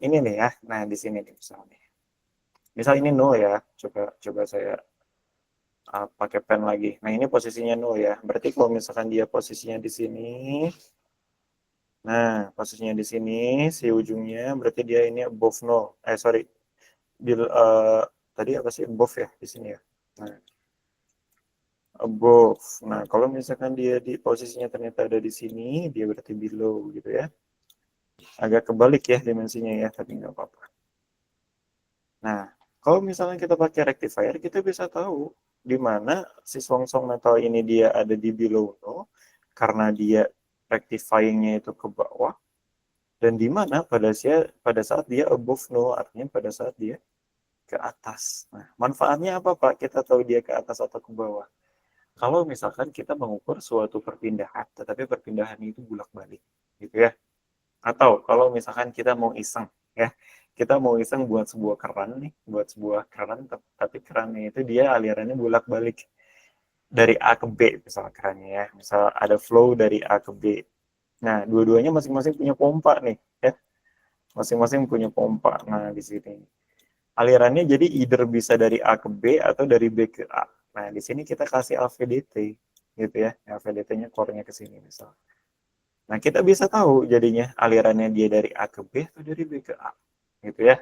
Ini nih ya. Nah, di sini nih misalnya. Misal ini 0 ya. Coba saya pakai pen lagi. Nah, ini posisinya 0 ya. Berarti kalau misalkan dia posisinya di sini, nah, posisinya di sini, si ujungnya, berarti dia ini above 0. Sorry. Tadi apa sih above ya, di sini ya. Nah, above. Nah, kalau misalkan dia di posisinya ternyata ada di sini, dia berarti below gitu ya. Agak kebalik ya dimensinya ya, tapi nggak apa-apa. Nah, kalau misalnya kita pakai rectifier, kita bisa tahu di mana si selongsong metal ini dia ada di below 0 karena dia rectifying-nya itu ke bawah, dan di mana pada saat dia above 0 artinya pada saat dia ke atas. Nah, manfaatnya apa Pak? Kita tahu dia ke atas atau ke bawah. Kalau misalkan kita mengukur suatu perpindahan, tetapi perpindahan itu bolak-balik, gitu ya. Atau kalau misalkan kita mau iseng, ya, kita mau iseng buat sebuah keran nih, buat sebuah keran, tapi kerannya itu dia alirannya bolak-balik dari A ke B, misal kerannya ya. Misal ada flow dari A ke B. Nah, dua-duanya masing-masing punya pompa nih, ya. Masing-masing punya pompa. Nah, di sini alirannya jadi either bisa dari A ke B atau dari B ke A. Nah, di sini kita kasih AVDT gitu ya. AVDT-nya core-nya ke sini misal. Nah, kita bisa tahu jadinya alirannya dia dari A ke B atau dari B ke A. Gitu ya.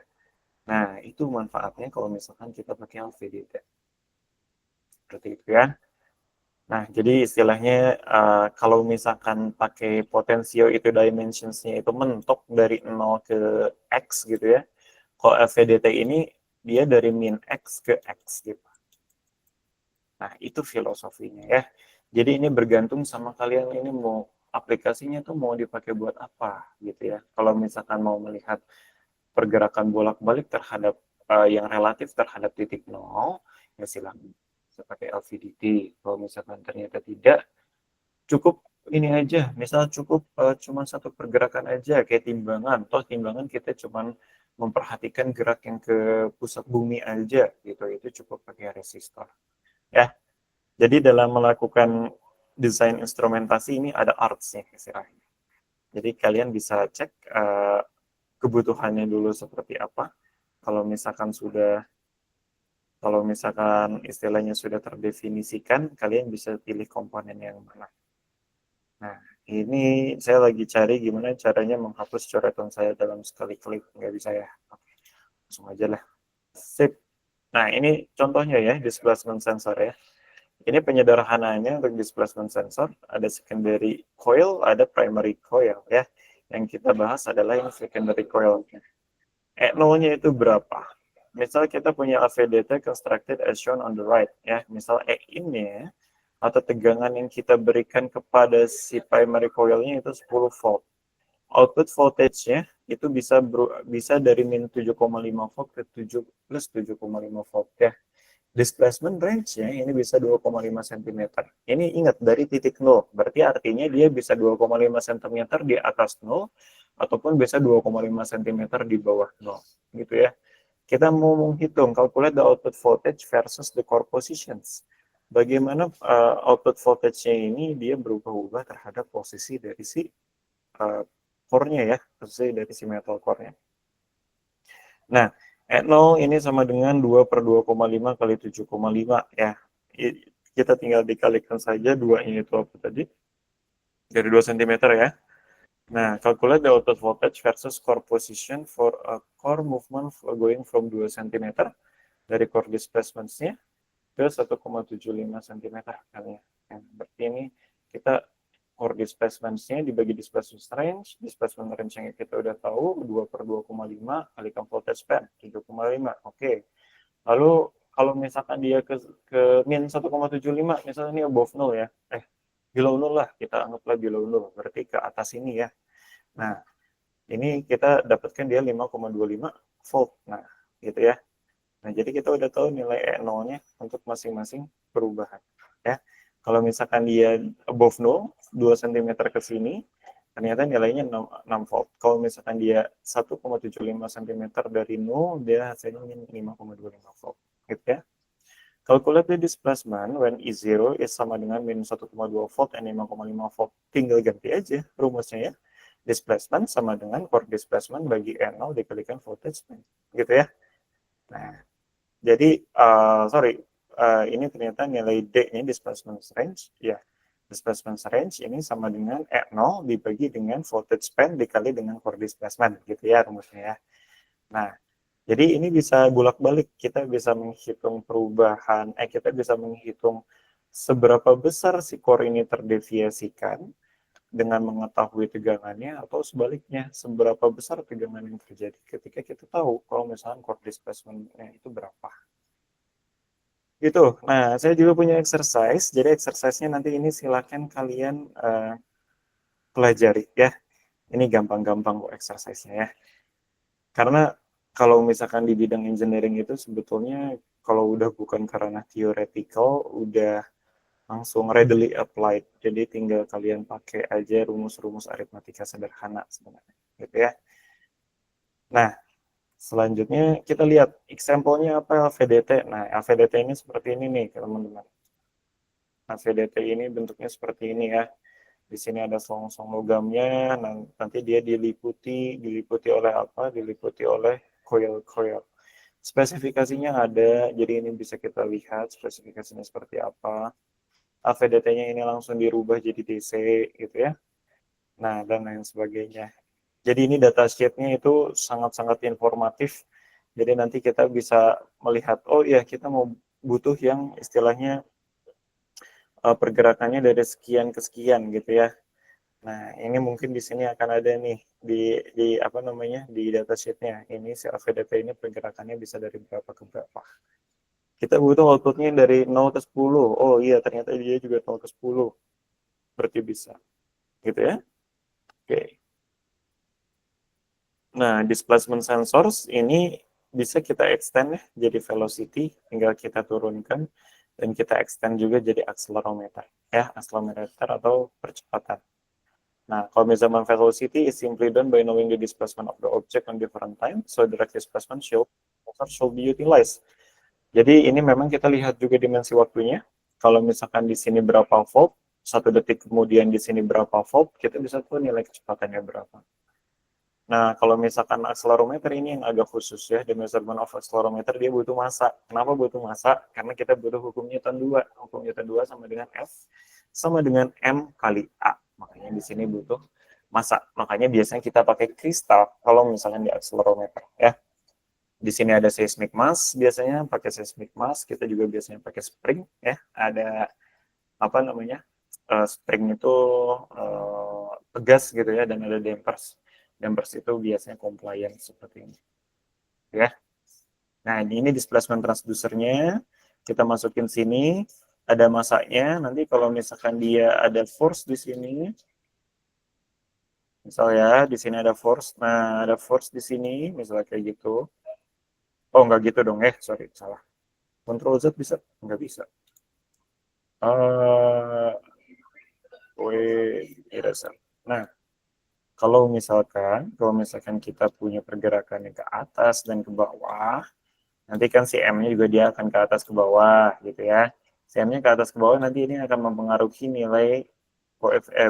Nah, itu manfaatnya kalau misalkan kita pakai AVDT. Seperti itu ya. Nah, jadi istilahnya kalau misalkan pakai potensio itu dimensionsnya itu mentok dari 0 ke X gitu ya. Kalau FVDT ini dia dari min X ke X gitu. Nah, itu filosofinya ya. Jadi ini bergantung sama kalian ini mau aplikasinya tuh mau dipakai buat apa gitu ya. Kalau misalkan mau melihat pergerakan bolak-balik terhadap yang relatif terhadap titik nol, ya silakan bisa pakai LVDT. Kalau misalkan ternyata tidak, cukup ini aja. Misal cukup cuma satu pergerakan aja kayak timbangan. Toh timbangan kita cuma memperhatikan gerak yang ke pusat bumi aja gitu. Itu cukup pakai resistor. Ya. Jadi dalam melakukan desain instrumentasi ini ada arts-nya istilahnya. Jadi kalian bisa cek kebutuhannya dulu seperti apa. Kalau misalkan sudah kalau misalkan istilahnya sudah terdefinisikan, kalian bisa pilih komponen yang mana. Nah, ini saya lagi cari gimana caranya menghapus coretan saya dalam sekali klik. Nggak bisa ya. Oke, langsung aja lah. Sip. Nah, ini contohnya ya, displacement sensor ya. Ini penyederhanaannya untuk displacement sensor, ada secondary coil, ada primary coil ya. Yang kita bahas adalah yang secondary coil. E0-nya itu berapa? Misal kita punya AVDT constructed as shown on the right ya. Misal E ini atau tegangan yang kita berikan kepada si primary coil-nya itu 10 volt. Output voltage-nya itu bisa dari min 7,5 volt ke 7 plus 7,5 volt ya. Displacement range-nya ini bisa 2,5 cm. Ini ingat dari titik 0, berarti artinya dia bisa 2,5 cm di atas 0 ataupun bisa 2,5 cm di bawah 0. Gitu ya. Kita mau menghitung calculate the output voltage versus the core positions. Bagaimana output voltage-nya ini dia berubah-ubah terhadap posisi dari si core-nya ya, posisi dari si metal core-nya. Nah, E0 ini sama dengan 2 per 2,5 kali 7,5 ya. Kita tinggal dikalikan saja 2-nya itu apa tadi? Dari 2 cm ya. Nah, calculate the output voltage versus core position for a core movement going from 2 cm dari core displacement-nya ke 1,75 cm kan ya. Berarti ini kita core displacement-nya dibagi displacement range yang kita udah tahu 2 per 2,5 kalikan voltage span 7,5. Oke. Lalu kalau misalkan dia ke min 1,75, misalnya ini above 0 ya. Below 0 lah, kita anggaplah below 0, berarti ke atas ini ya. Nah, ini kita dapatkan dia 5,25 volt. Nah, gitu ya. Nah, jadi kita udah tahu nilai E0-nya untuk masing-masing perubahan. Ya. Kalau misalkan dia above 0, 2 cm ke sini, ternyata nilainya 6 volt. Kalau misalkan dia 1,75 cm dari 0, dia hasilnya 5,25 volt. Gitu ya. Calculate the displacement when E0 is sama dengan minus 1,2 volt dan 5,5 volt. Tinggal ganti aja rumusnya ya. Displacement sama dengan core displacement bagi E0 dikalikan voltage. Gitu ya. Nah, jadi, ini ternyata nilai D-nya displacement range. Ya, displacement range ini sama dengan E0 dibagi dengan voltage span dikali dengan core displacement. Gitu ya rumusnya ya. Nah, jadi ini bisa bolak-balik, kita bisa menghitung perubahan, kita bisa menghitung seberapa besar si core ini terdeviasikan dengan mengetahui tegangannya, atau sebaliknya, seberapa besar tegangan yang terjadi ketika kita tahu kalau misalnya core displacement-nya itu berapa. Gitu. Nah, saya juga punya exercise, jadi exercise-nya nanti ini silakan kalian pelajari ya. Ini gampang-gampang kok exercise-nya ya. Karena kalau misalkan di bidang engineering itu sebetulnya kalau udah bukan karena theoretical, udah langsung readily applied. Jadi tinggal kalian pakai aja rumus-rumus aritmatika sederhana sebenarnya, gitu ya. Nah, selanjutnya kita lihat example-nya apa LVDT. Nah, LVDT ini seperti ini nih, teman-teman. LVDT ini bentuknya seperti ini ya. Di sini ada selongsong logamnya, nanti dia diliputi oleh apa? Diliputi oleh coil-coil. Spesifikasinya ada, jadi ini bisa kita lihat spesifikasinya seperti apa. AVDT-nya ini langsung dirubah jadi DC gitu ya. Nah, dan lain sebagainya. Jadi ini data sheet-nya itu sangat-sangat informatif. Jadi nanti kita bisa melihat, oh ya kita mau butuh yang istilahnya pergerakannya dari sekian ke sekian gitu ya. Nah, ini mungkin di sini akan ada nih di apa namanya di data sheet-nya. Ini si AVDT ini pergerakannya bisa dari berapa ke berapa. Kita butuh output-nya dari 0 ke 10. Oh iya, ternyata dia juga 0 ke 10. Berarti bisa. Gitu ya. Oke. Nah, displacement sensors ini bisa kita extend ya jadi velocity, tinggal kita turunkan dan kita extend juga jadi accelerometer ya, accelerometer atau percepatan. Nah, kalau measurement velocity is simply done by knowing the displacement of the object on different time, so direct displacement should be utilized. Jadi ini memang kita lihat juga dimensi waktunya. Kalau misalkan di sini berapa volt, 1 detik kemudian di sini berapa volt, kita bisa tahu nilai kecepatannya berapa. Nah, kalau misalkan accelerometer ini yang agak khusus ya, the measurement of accelerometer dia butuh massa. Kenapa butuh massa? Karena kita butuh hukum Newton 2. Hukum Newton 2 sama dengan F sama dengan M kali A. Makanya di sini butuh massa. Makanya biasanya kita pakai kristal kalau misalkan di accelerometer ya. Di sini ada seismic mass, biasanya pakai seismic mass, kita juga biasanya pakai spring ya. Ada apa namanya? Spring itu tegas gitu ya, dan ada dampers. Dampers itu biasanya compliant seperti ini. Ya. Nah, ini displacement transducernya. Kita masukin sini, ada masanya. Nanti kalau misalkan dia ada force di sini, misal ya, di sini ada force. Nah, ada force di sini, misalnya kayak gitu. Oh, enggak gitu dong, sorry, salah. Control Z bisa? Enggak bisa. Nah, kalau misalkan kita punya pergerakannya ke atas dan ke bawah, nanti kan si M-nya juga dia akan ke atas ke bawah gitu ya. Si M-nya ke atas ke bawah nanti ini akan mempengaruhi nilai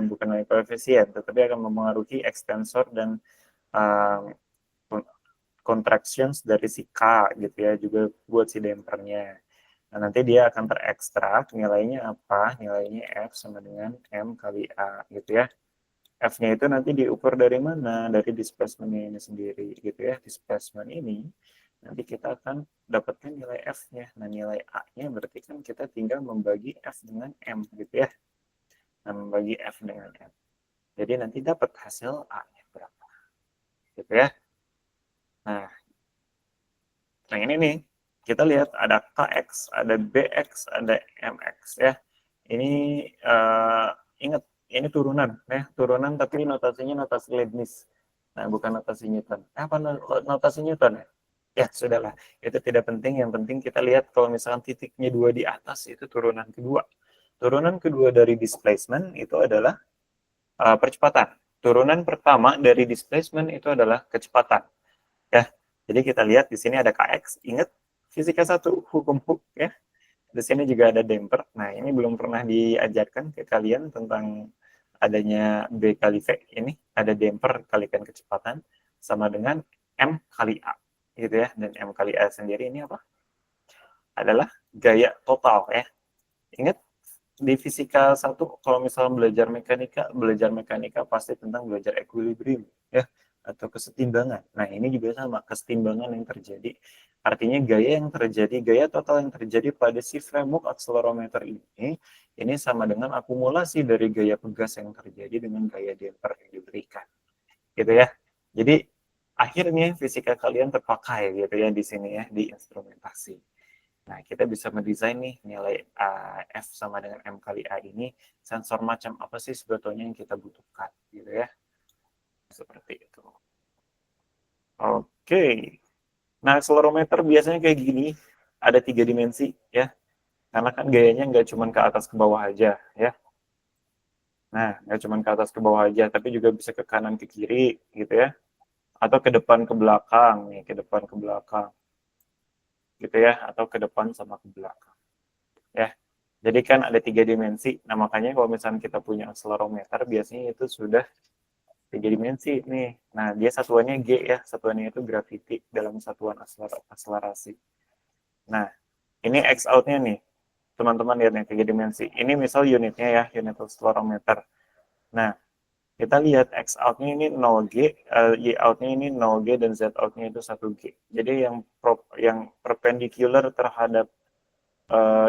bukan nilai koefisien, tetapi akan mempengaruhi extensor dan uh, contractions dari si K gitu ya, juga buat si dampernya. Nah, nanti dia akan terekstrak nilainya apa? Nilainya F sama dengan M kali A gitu ya. F-nya itu nanti diukur dari mana? Dari displacement-nya ini sendiri gitu ya. Displacement ini nanti kita akan dapatkan nilai F-nya. Nah, nilai A-nya berarti kan kita tinggal membagi F dengan M gitu ya. Nah, membagi F dengan M. Jadi nanti dapat hasil A-nya berapa. Gitu ya. Nah ini nih, kita lihat ada KX, ada BX, ada MX ya. Ini ingat, ini turunan ya, turunan tapi notasinya notasi Leibniz. Nah, bukan notasi Newton. Apa notasi Newton ya? Ya, sudahlah. Itu tidak penting. Yang penting kita lihat kalau misalkan titiknya 2 di atas, itu turunan kedua. Turunan kedua dari displacement itu adalah percepatan. Turunan pertama dari displacement itu adalah kecepatan. Ya, jadi kita lihat di sini ada KX. Ingat fisika 1 hukum Hooke ya. Di sini juga ada damper. Nah, ini belum pernah diajarkan ke kalian tentang adanya B kali V ini. Ada damper kalikan kecepatan sama dengan M kali A. Gitu ya. Dan M kali A sendiri ini apa? Adalah gaya total ya. Ingat di fisika 1 kalau misalnya belajar mekanika pasti tentang belajar equilibrium ya, atau kesetimbangan. Nah, ini juga sama, kesetimbangan yang terjadi. Artinya gaya total yang terjadi pada si framework accelerometer ini sama dengan akumulasi dari gaya pegas yang terjadi dengan gaya damper yang diberikan. Gitu ya. Jadi akhirnya fisika kalian terpakai gitu ya di sini ya, di instrumentasi. Nah, kita bisa mendesain nih nilai F sama dengan M kali A ini, sensor macam apa sih sebetulnya yang kita butuhkan, gitu ya. Seperti itu. Oke. Nah, accelerometer biasanya kayak gini, ada 3 dimensi ya. Karena kan gayanya nggak cuma ke atas ke bawah aja ya. Nah, nggak cuma ke atas ke bawah aja, tapi juga bisa ke kanan ke kiri gitu ya. Atau ke depan ke belakang nih, ke depan ke belakang gitu ya, atau ke depan sama ke belakang ya. Jadi kan ada 3 dimensi. Nah, makanya kalau misalnya kita punya accelerometer, biasanya itu sudah 3 dimensi nih. Nah, dia satuannya G ya, satuannya itu gravity dalam satuan akselerasi. Nah, ini X out-nya nih. Teman-teman lihat nih 3 dimensi. Ini misal unitnya ya, unit accelerometer. Nah, kita lihat X out-nya ini 0G, Y out-nya ini 0G, dan Z out-nya itu 1G. Jadi yang perpendicular terhadap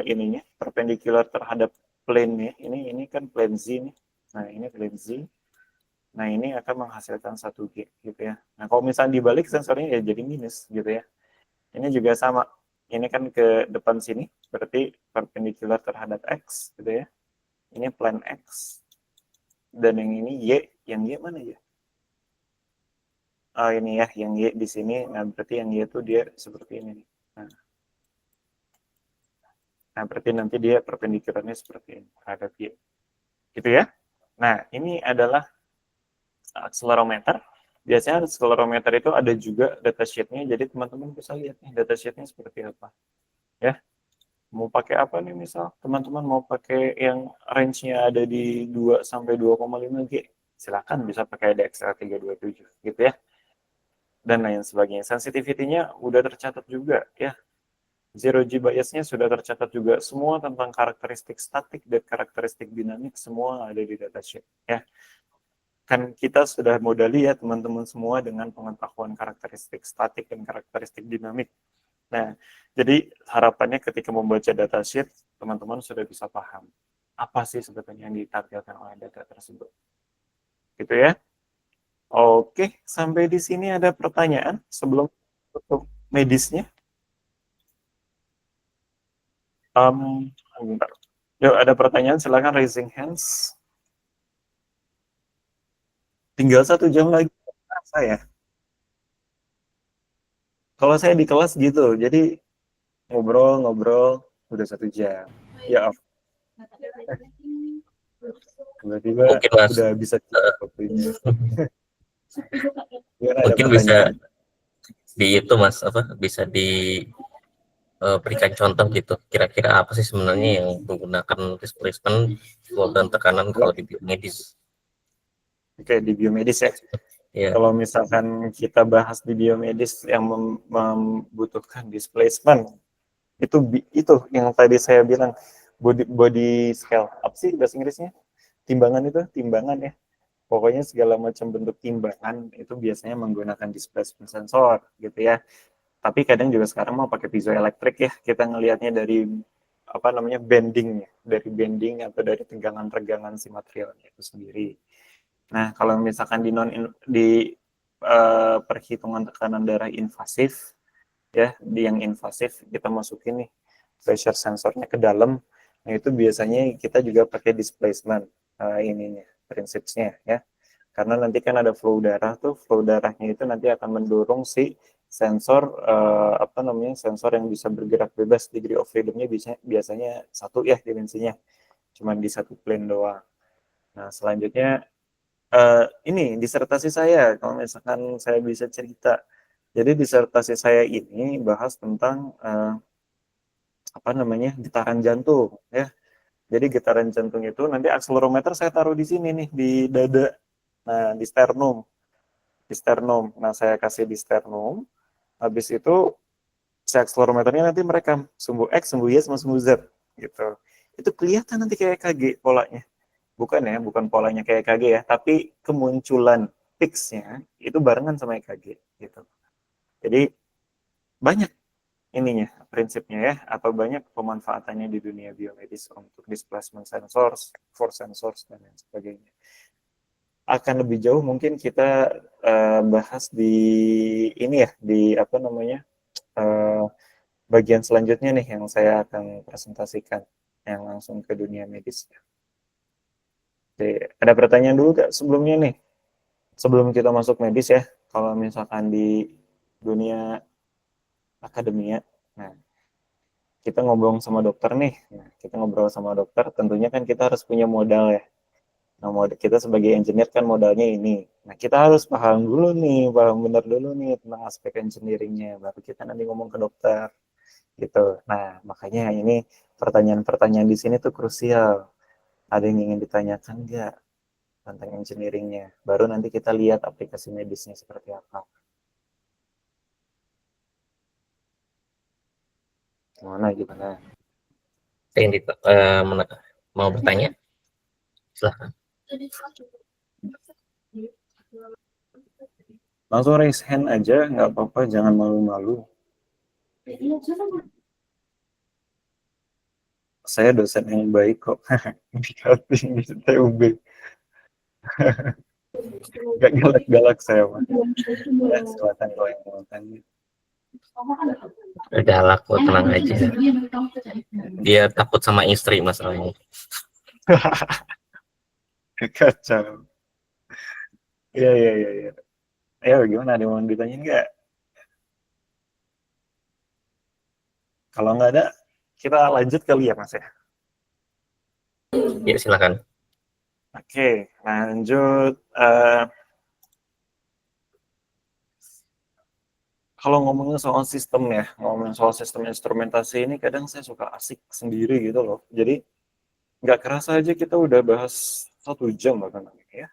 ininya, perpendicular terhadap plane-nya, ini kan plane Z nih. Nah, ini plane Z. Nah, ini akan menghasilkan 1G gitu ya. Nah, kalau misalnya dibalik sensornya ya jadi minus gitu ya. Ini juga sama. Ini kan ke depan sini, berarti perpendicular terhadap X gitu ya. Ini plane X. Dan yang ini Y, yang Y mana ya? Ini ya, yang Y di sini. Nah, berarti yang Y itu dia seperti ini nih. Nah, berarti nanti dia perpendikularnya seperti ini terhadap Y. Gitu ya. Nah, ini adalah accelerometer. Biasanya accelerometer itu ada juga datasheet-nya, jadi teman-teman bisa lihat nih datasheet-nya seperti apa. Ya, mau pakai apa nih misal? Teman-teman mau pakai yang range-nya ada di 2 sampai 2,5G, silakan bisa pakai DXL 327 gitu ya. Dan lain sebagainya. Sensitivity-nya udah tercatat juga ya. Zero G bias-nya sudah tercatat juga. Semua tentang karakteristik statik dan karakteristik dinamik semua ada di datasheet ya. Kan kita sudah modali ya teman-teman semua dengan pengetahuan karakteristik statik dan karakteristik dinamik. Nah, jadi harapannya ketika membaca datasheet, teman-teman sudah bisa paham apa sih sebetulnya yang ditampilkan oleh data tersebut. Gitu ya. Oke, sampai di sini ada pertanyaan sebelum tutup medisnya. Bentar. Yuk, ada pertanyaan, silakan raising hands. Tinggal 1 jam lagi. Saya, kalau saya di kelas gitu, jadi ngobrol-ngobrol udah 1 jam. Ya, tiba-tiba Mungkin Mas, udah bisa eh, waktunya. Gimana, ada mungkin bisa pertanyaan? di itu Mas apa bisa diberikan contoh gitu. Kira-kira apa sih sebenarnya yang menggunakan displacement flow dan tekanan Ya, kalau di biomedis? oke, di biomedis ya. Ya, Kalau misalkan kita bahas di biomedis yang membutuhkan displacement, itu yang tadi saya bilang body scale. Apa sih bahasa Inggrisnya? Timbangan itu, timbangan ya. Pokoknya segala macam bentuk timbangan itu biasanya menggunakan displacement sensor gitu ya. Tapi kadang juga sekarang mau pakai piezoelektrik ya. Kita ngelihatnya dari apa namanya bendingnya, dari bending atau dari tegangan-tegangan si materialnya itu sendiri. Nah, kalau misalkan di perhitungan tekanan darah invasif ya, di yang invasif kita masukin nih pressure sensornya ke dalam. Nah, itu biasanya kita juga pakai displacement ininya, prinsipnya ya. Karena nanti kan ada flow darah tuh, flow darahnya itu nanti akan mendorong si sensor apa namanya sensor yang bisa bergerak bebas, degree of freedomnya biasanya satu ya dimensinya, cuma di satu plane doang. Nah, selanjutnya ini disertasi saya, kalau misalkan saya bisa cerita. Jadi disertasi saya ini bahas tentang apa namanya getaran jantung ya. Jadi getaran jantung itu nanti akselerometer saya taruh di sini nih di dada, nah di sternum, di sternum. Nah saya kasih di sternum. Habis itu si akselerometernya nanti merekam sumbu X, sumbu Y, sama sumbu Z gitu. Itu kelihatan nanti kayak EKG polanya. Bukan ya, bukan polanya kayak EKG ya, tapi kemunculan peaks-nya itu barengan sama EKG gitu. Jadi banyak ininya prinsipnya ya, atau banyak pemanfaatannya di dunia biomedis untuk displacement sensors, force sensors dan lain sebagainya. Akan lebih jauh mungkin kita bahas di ini ya, di apa namanya uh, bagian selanjutnya nih yang saya akan presentasikan yang langsung ke dunia medis. Oke, ada pertanyaan dulu Kak sebelumnya nih? Sebelum kita masuk medis ya, kalau misalkan di dunia akademia. Nah, kita ngobrol sama dokter nih. Nah, kita ngobrol sama dokter, tentunya kan kita harus punya modal ya. Nah, modal kita sebagai engineer kan modalnya ini. Nah, kita harus paham dulu nih, paham benar dulu nih tentang aspek engineeringnya. Baru kita nanti ngomong ke dokter, gitu. Nah, makanya ini pertanyaan-pertanyaan di sini tuh krusial. Ada yang ingin ditanyakan nggak tentang engineeringnya? Baru nanti kita lihat aplikasi medisnya seperti apa. Gimana? Yang mau bertanya, silahkan. Langsung raise hand aja, nggak apa-apa, jangan malu-malu. Saya dosen yang baik kok, di Kaltim, di TUB. Gak galak-galak saya, Pak. Ya, silakan kalau yang mau tanya. Galak kok, tenang aja. Dia takut sama istri masalahnya. Kacau. Iya. Ayo, gimana? Ada yang mau ditanya nggak? Kalau nggak ada, kita lanjut kali ya, Mas ya? Ya, silakan. Oke, lanjut. Kalau ngomongin soal sistem ya, ngomongin soal sistem instrumentasi ini kadang saya suka asik sendiri gitu loh. Jadi nggak kerasa aja kita udah bahas 1 jam bahkan ya.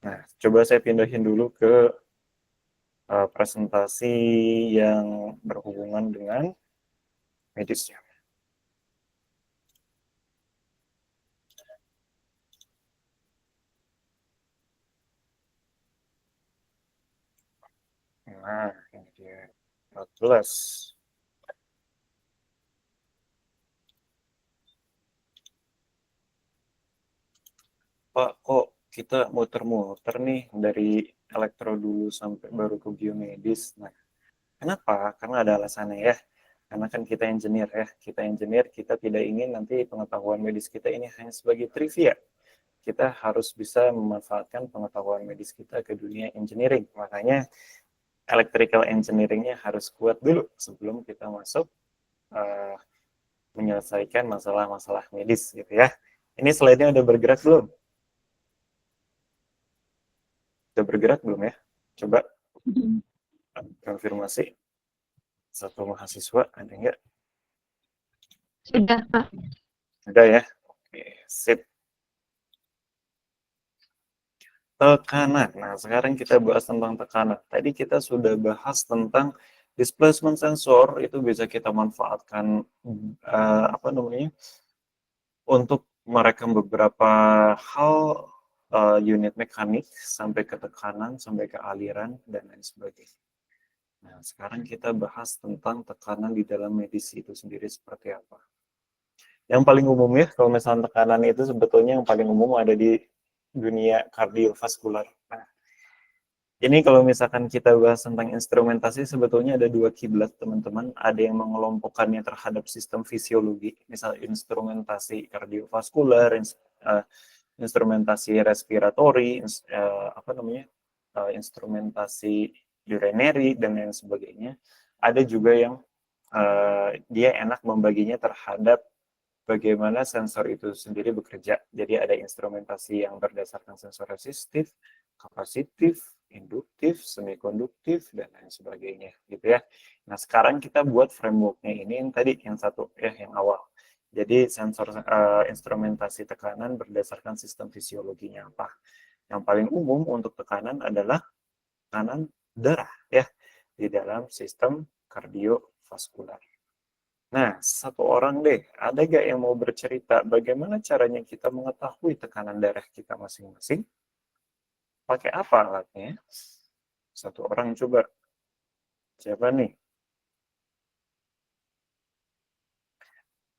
Nah, coba saya pindahin dulu ke presentasi yang berhubungan dengan medisnya. Nah, ini dia 14. Pak, kok kita muter-muter nih dari elektro dulu sampai baru ke biomedis. Nah, kenapa? Karena ada alasannya ya. Karena kan kita engineer ya. Kita tidak ingin nanti pengetahuan medis kita ini hanya sebagai trivia. Kita harus bisa memanfaatkan pengetahuan medis kita ke dunia engineering. Makanya electrical engineering-nya harus kuat dulu sebelum kita masuk uh, menyelesaikan masalah-masalah medis gitu ya. Ini slide-nya udah bergerak belum? Udah bergerak belum ya? Coba konfirmasi. Satu mahasiswa, ada nggak? Sudah, Pak. Udah ya? Oke, sip. Tekanan. Nah, sekarang kita bahas tentang tekanan. Tadi kita sudah bahas tentang displacement sensor, itu bisa kita manfaatkan apa namanya? Untuk merekam beberapa hal unit mekanik sampai ke tekanan, sampai ke aliran dan lain sebagainya. Nah, sekarang kita bahas tentang tekanan di dalam medis itu sendiri seperti apa. Yang paling umum ya, kalau misalnya tekanan itu sebetulnya yang paling umum ada di dunia kardiovaskular. Nah, ini kalau misalkan kita bahas tentang instrumentasi, sebetulnya ada 2 kiblat teman-teman. Ada yang mengelompokkannya terhadap sistem fisiologi, misal instrumentasi kardiovaskular, instrumentasi respiratori, instrumentasi urinary dan lain sebagainya. Ada juga yang dia enak membaginya terhadap bagaimana sensor itu sendiri bekerja. Jadi ada instrumentasi yang berdasarkan sensor resistif, kapasitif, induktif, semikonduktif, dan lain sebagainya. Gitu ya. Nah, sekarang kita buat frameworknya ini yang tadi, yang satu, ya, yang awal. Jadi sensor instrumentasi tekanan berdasarkan sistem fisiologinya apa. Yang paling umum untuk tekanan adalah tekanan darah ya di dalam sistem kardiovaskular. Nah, satu orang deh, ada gak yang mau bercerita bagaimana caranya kita mengetahui tekanan darah kita masing-masing? Pakai apa alatnya? Satu orang coba. Siapa nih?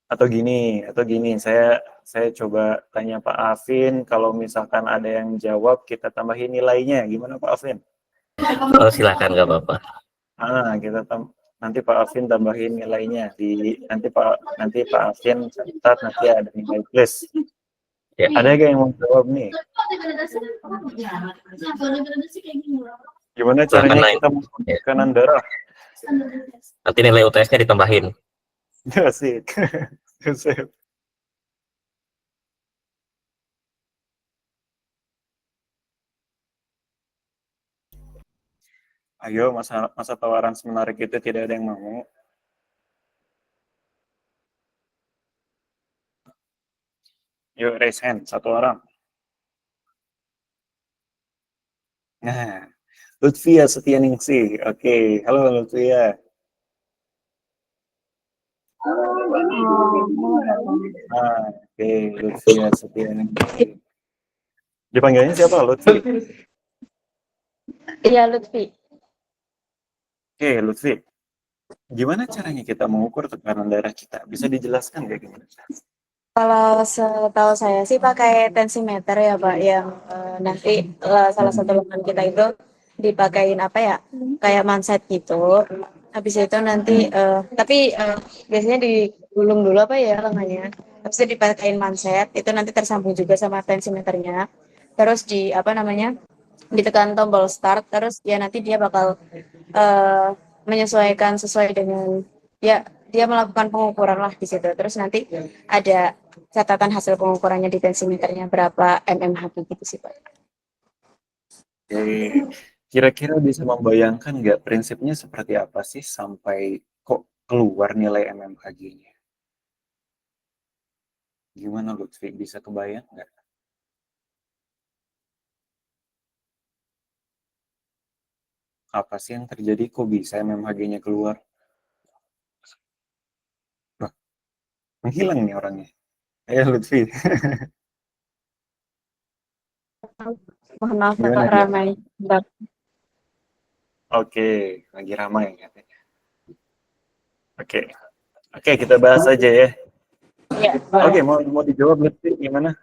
Atau gini, saya coba tanya Pak Afin, kalau misalkan ada yang jawab, kita tambahin nilainya. Gimana Pak Afin? Oh, silakan, nggak apa-apa. Nanti Pak Afin tambahin nilainya nanti Pak Afin catat nanti ada nilai plus. Ya. Ada gak yang mau jawab nih? Gimana silahkan caranya naik kita mengukur ya. tekanan darah? Nanti nilai UTS-nya ditambahin. Asik. Sip. Ayo, masa masa tawaran semenarik itu tidak ada yang mau. Yuk, raise hand, satu orang. Nah, Lutfia Setianingsih. Oke, halo Lutfia. Ah, oke, Lutfia Setianingsih. Dipanggilnya siapa, Lutfi? Iya, Lutfi. Oke, Lutfi. Gimana caranya kita mengukur tekanan darah kita? Bisa dijelaskan nggak gimana? Kalau setahu saya sih pakai tensimeter ya, Pak, yang nanti salah satu lengan kita itu dipakein apa ya, kayak manset gitu. Habis itu nanti, tapi biasanya digulung dulu apa ya lengannya. Habis itu dipakein manset, itu nanti tersambung juga sama tensimeternya. Terus di apa namanya, ditekan tombol start, terus ya nanti dia bakal eh, menyesuaikan sesuai dengan ya dia melakukan pengukuran lah di situ. Terus nanti ada catatan hasil pengukurannya di tensimeternya berapa mmHg gitu sih Pak. Oke, kira-kira bisa membayangkan nggak prinsipnya seperti apa sih sampai kok keluar nilai mmHg-nya? Gimana Lutfi, bisa kebayang nggak? Apa sih yang terjadi? Kok bisa mmHg-nya keluar? Wah, menghilang nih orangnya. Ayo Lutfi, Mohon maaf gimana Pak dia? ramai. Bentar. Oke, lagi ramai katanya. Oke, oke kita bahas aja ya. Ya, Oke, boleh. mau dijawab Lutfi gimana?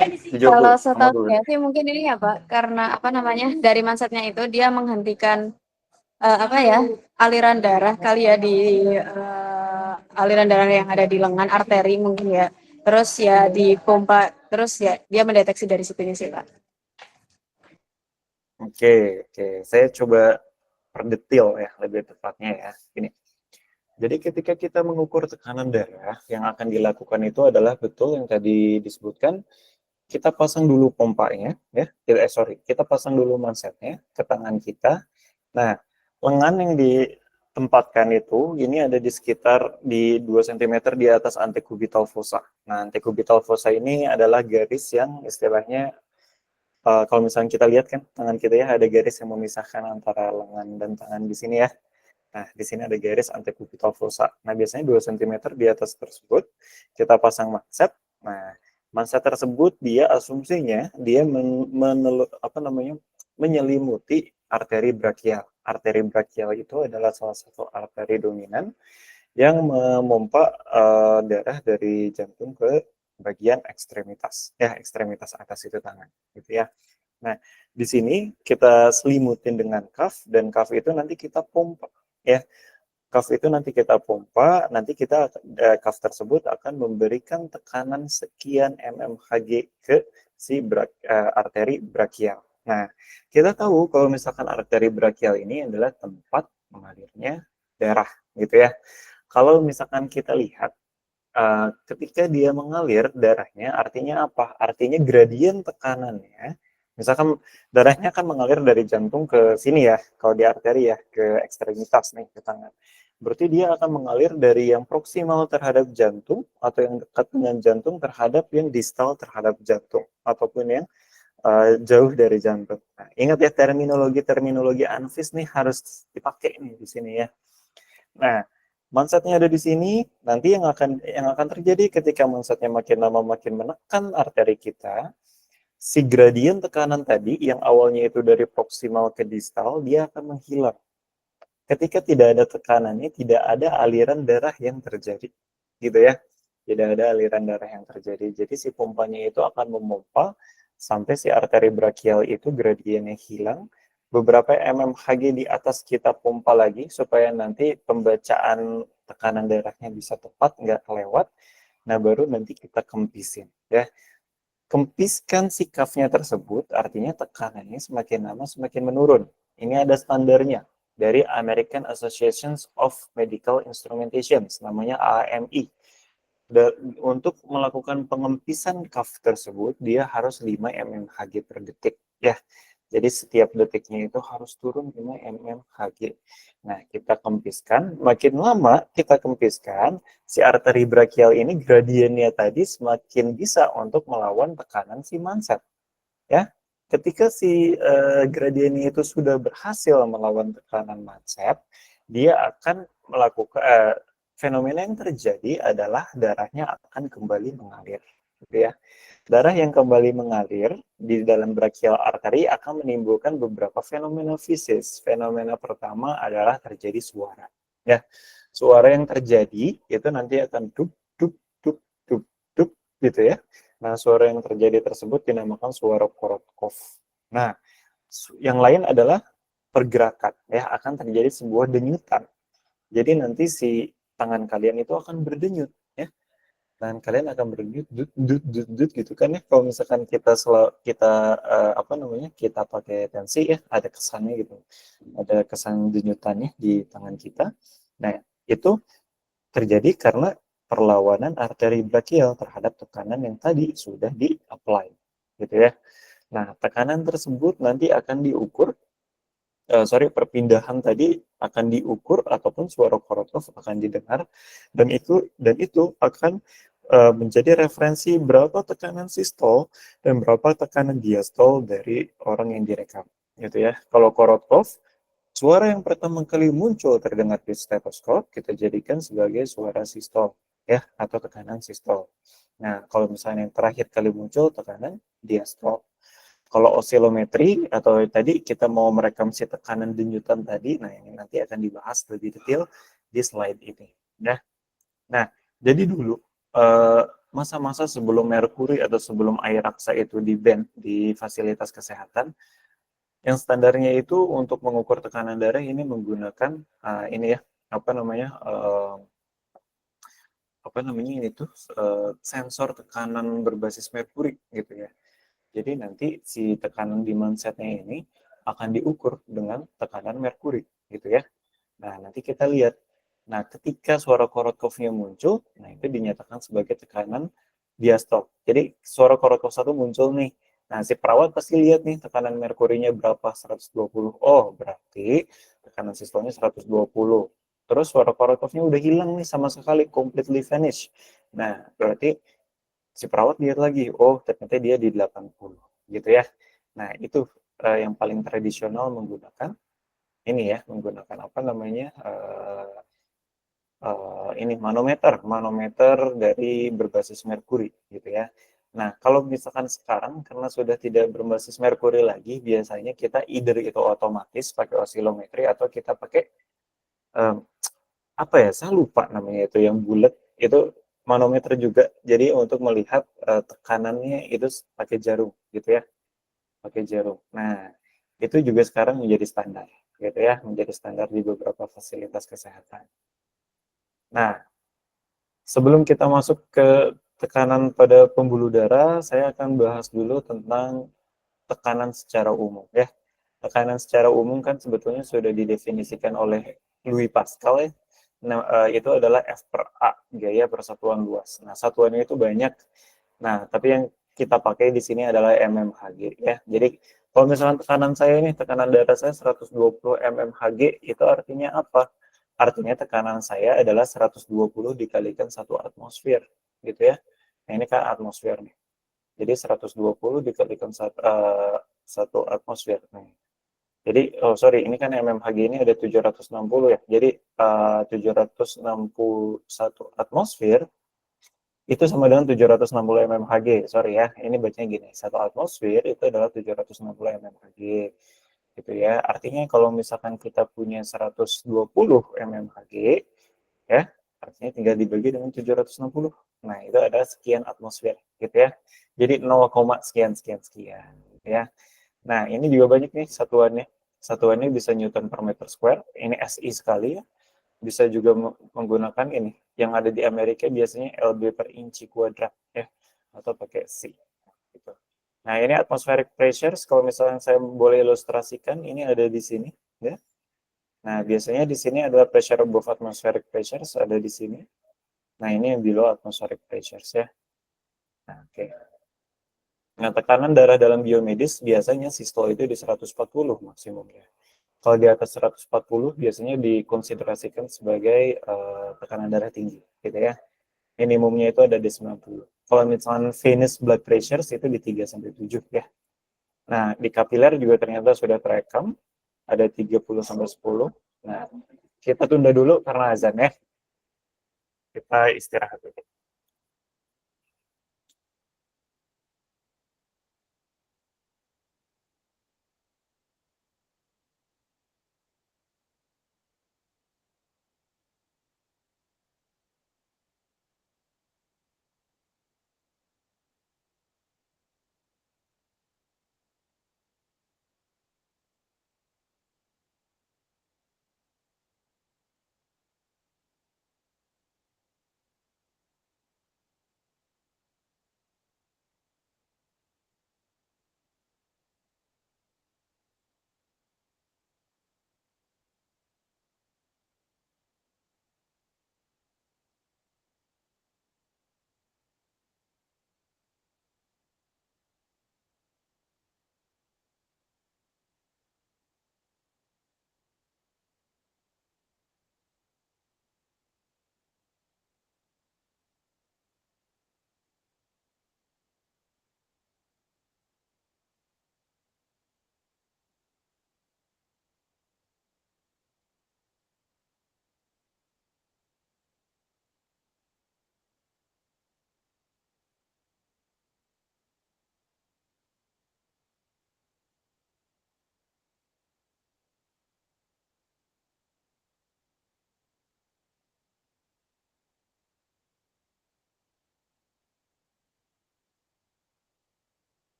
Dijawab Kalau dulu, kamu setahu dulu saya deh. sih mungkin ini ya Pak, karena apa namanya dari mansetnya itu dia menghentikan apa ya aliran darah kali ya di aliran darah yang ada di lengan arteri mungkin ya. Terus ya dipompa, terus ya dia mendeteksi dari situnya sih Pak. Oke, oke. Saya coba perdetil ya, lebih tepatnya ya. Ini. Jadi ketika kita mengukur tekanan darah, yang akan dilakukan itu adalah betul yang tadi disebutkan, kita pasang dulu pompanya, ya. Sorry, kita pasang dulu mansetnya ke tangan kita. Nah, lengan yang ditempatkan itu, ini ada di sekitar di 2 cm di atas antekubital fossa. Nah, antekubital fossa ini adalah garis yang istilahnya kalau misalnya kita lihat kan tangan kita ya ada garis yang memisahkan antara lengan dan tangan di sini ya. Nah, di sini ada garis antekubital fossa. Nah, biasanya 2 cm di atas tersebut kita pasang manset. Nah, manset tersebut dia asumsinya dia apa namanya? Menyelimuti arteri brachial. Arteri brachial itu adalah salah satu arteri dominan yang memompa darah dari jantung ke bagian ekstremitas. Ya, ekstremitas atas itu tangan, gitu ya. Nah, di sini kita selimutin dengan cuff dan cuff itu nanti kita pompa ya. Cuff itu nanti kita pompa, nanti kita cuff tersebut akan memberikan tekanan sekian mmHg ke si arteri brachial. Nah, kita tahu kalau misalkan arteri brachial ini adalah tempat mengalirnya darah, gitu ya. Kalau misalkan kita lihat ketika dia mengalir darahnya artinya apa? Artinya gradien tekanannya, misalkan darahnya akan mengalir dari jantung ke sini ya, kalau di arteri ya, ke ekstremitas nih, ke tangan. Berarti dia akan mengalir dari yang proksimal terhadap jantung atau yang dekat dengan jantung terhadap yang distal terhadap jantung ataupun yang jauh dari jantung. Nah, ingat ya terminologi anfis nih harus dipakai nih di sini ya. Nah, mansetnya ada di sini, nanti yang akan terjadi ketika mansetnya makin lama makin menekan arteri kita, si gradien tekanan tadi yang awalnya itu dari proksimal ke distal, dia akan menghilang. Ketika tidak ada tekanannya, tidak ada aliran darah yang terjadi. Gitu ya. Tidak ada aliran darah yang terjadi. Jadi si pompanya itu akan memompa sampai si arteri brachial itu gradiennya hilang. Beberapa mmHg di atas kita pompa lagi supaya nanti pembacaan tekanan darahnya bisa tepat, nggak kelewat. Nah, baru nanti kita kempisin. Ya. Kempiskan si cuff-nya tersebut, artinya tekanannya semakin lama semakin menurun. Ini ada standarnya dari American Association of Medical Instrumentation, namanya AMI. Untuk melakukan pengempisan cuff tersebut, dia harus 5 mmHg per detik. Ya, jadi setiap detiknya itu harus turun 5 mmHg. Nah, kita kempiskan, makin lama kita kempiskan, si arteri brachial ini gradiennya tadi semakin bisa untuk melawan tekanan si manset. Ya, ketika si gradiennya itu sudah berhasil melawan tekanan manset, dia akan melakukan fenomena yang terjadi adalah darahnya akan kembali mengalir, gitu ya. Darah yang kembali mengalir di dalam brachial artery akan menimbulkan beberapa fenomena fisik. Fenomena pertama adalah terjadi suara. Ya, suara yang terjadi itu nanti akan dup dup dup dup dup gitu ya. Nah, suara yang terjadi tersebut dinamakan suara Korotkov. Nah, yang lain adalah pergerakan ya, akan terjadi sebuah denyutan. Jadi nanti si tangan kalian itu akan berdenyut ya. Tangan kalian akan berdenyut dut dut dut dut gitu kan ya. Kalau misalkan kita pakai tensi ya, ada kesannya gitu. Ada kesan denyutannya di tangan kita. Nah, itu terjadi karena perlawanan arteri brachial terhadap tekanan yang tadi sudah di-apply gitu ya. Nah, tekanan tersebut nanti akan diukur perpindahan tadi akan diukur ataupun suara Korotkov akan didengar dan itu akan menjadi referensi berapa tekanan sistol dan berapa tekanan diastol dari orang yang direkam gitu ya. Kalau Korotkov, suara yang pertama kali muncul terdengar di stetoskop kita jadikan sebagai suara sistol ya atau tekanan sistol. Nah, kalau misalnya yang terakhir kali muncul tekanan diastol. Kalau osilometri atau tadi kita mau merekam si tekanan denyutan tadi, nah ini nanti akan dibahas lebih detail di slide ini. Nah, jadi dulu masa-masa sebelum merkuri atau sebelum air raksa itu di-ban di fasilitas kesehatan, yang standarnya itu untuk mengukur tekanan darah ini menggunakan ini ya sensor tekanan berbasis merkuri gitu ya. Jadi nanti si tekanan di mansetnya ini akan diukur dengan tekanan merkuri gitu ya. Nah, nanti kita lihat. Nah, ketika suara Korotkovnya muncul, nah itu dinyatakan sebagai tekanan diastol. Jadi suara Korotkov 1 muncul nih. Nah, si perawat pasti lihat nih tekanan merkurinya berapa, 120. Oh, berarti tekanan sistolnya 120. Terus suara Korotkovnya udah hilang nih sama sekali, completely vanish. Nah, berarti si perawat lihat lagi, oh ternyata dia di 80 gitu ya. Nah, itu yang paling tradisional menggunakan ini ya, menggunakan ini manometer dari berbasis merkuri gitu ya. Nah, kalau misalkan sekarang karena sudah tidak berbasis merkuri lagi, biasanya kita either itu otomatis pakai osilometri atau kita pakai saya lupa namanya itu yang bulat itu manometer juga. Jadi untuk melihat tekanannya itu pakai jarum gitu ya. Pakai jarum. Nah, itu juga sekarang menjadi standar gitu ya, menjadi standar di beberapa fasilitas kesehatan. Nah, sebelum kita masuk ke tekanan pada pembuluh darah, saya akan bahas dulu tentang tekanan secara umum ya. Tekanan secara umum kan sebetulnya sudah didefinisikan oleh Louis Pascal ya. Nah, itu adalah F per A, gaya persatuan luas. Nah, satuannya itu banyak. Nah, tapi yang kita pakai di sini adalah mmHg ya. Jadi, kalau misalkan tekanan saya ini, tekanan darah saya 120 mmHg, itu artinya apa? Artinya tekanan saya adalah 120 dikalikan 1 atmosfer, gitu ya. Nah, ini kan atmosfer nih. Jadi 120 dikalikan 1 atmosfer. Nah, jadi, ini kan mmHg ini ada 760 ya. Jadi 761 atmosfer itu sama dengan 760 mmHg. Sorry ya, ini bacanya gini. 1 atmosfer itu adalah 760 mmHg. Gitu ya. Artinya kalau misalkan kita punya 120 mmHg, ya, artinya tinggal dibagi dengan 760. Nah, itu ada sekian atmosfer, gitu ya. Jadi 0, sekian, sekian, sekian. Ya. Nah, ini juga banyak nih satuannya. Satuannya bisa Newton per meter square. Ini SI sekali ya. Bisa juga menggunakan ini. Yang ada di Amerika biasanya LB per inci kuadrat ya. Atau pakai C. gitu. Nah, ini atmospheric pressures, kalau misalnya saya boleh ilustrasikan, ini ada di sini, ya. Nah, biasanya di sini adalah pressure above atmospheric pressures, ada di sini. Nah, ini yang below atmospheric pressures, ya. Nah, oke. Nah, tekanan darah dalam biomedis biasanya sistol itu di 140 maksimum, ya. Kalau di atas 140 biasanya dikonsiderasikan sebagai tekanan darah tinggi, gitu ya. Minimumnya itu ada di 90. Kalau misalnya venous blood pressure itu di 3 sampai 7, ya. Nah, di kapiler juga ternyata sudah terekam ada 30 sampai 10. Nah, kita tunda dulu karena azan, ya. Kita istirahat dulu.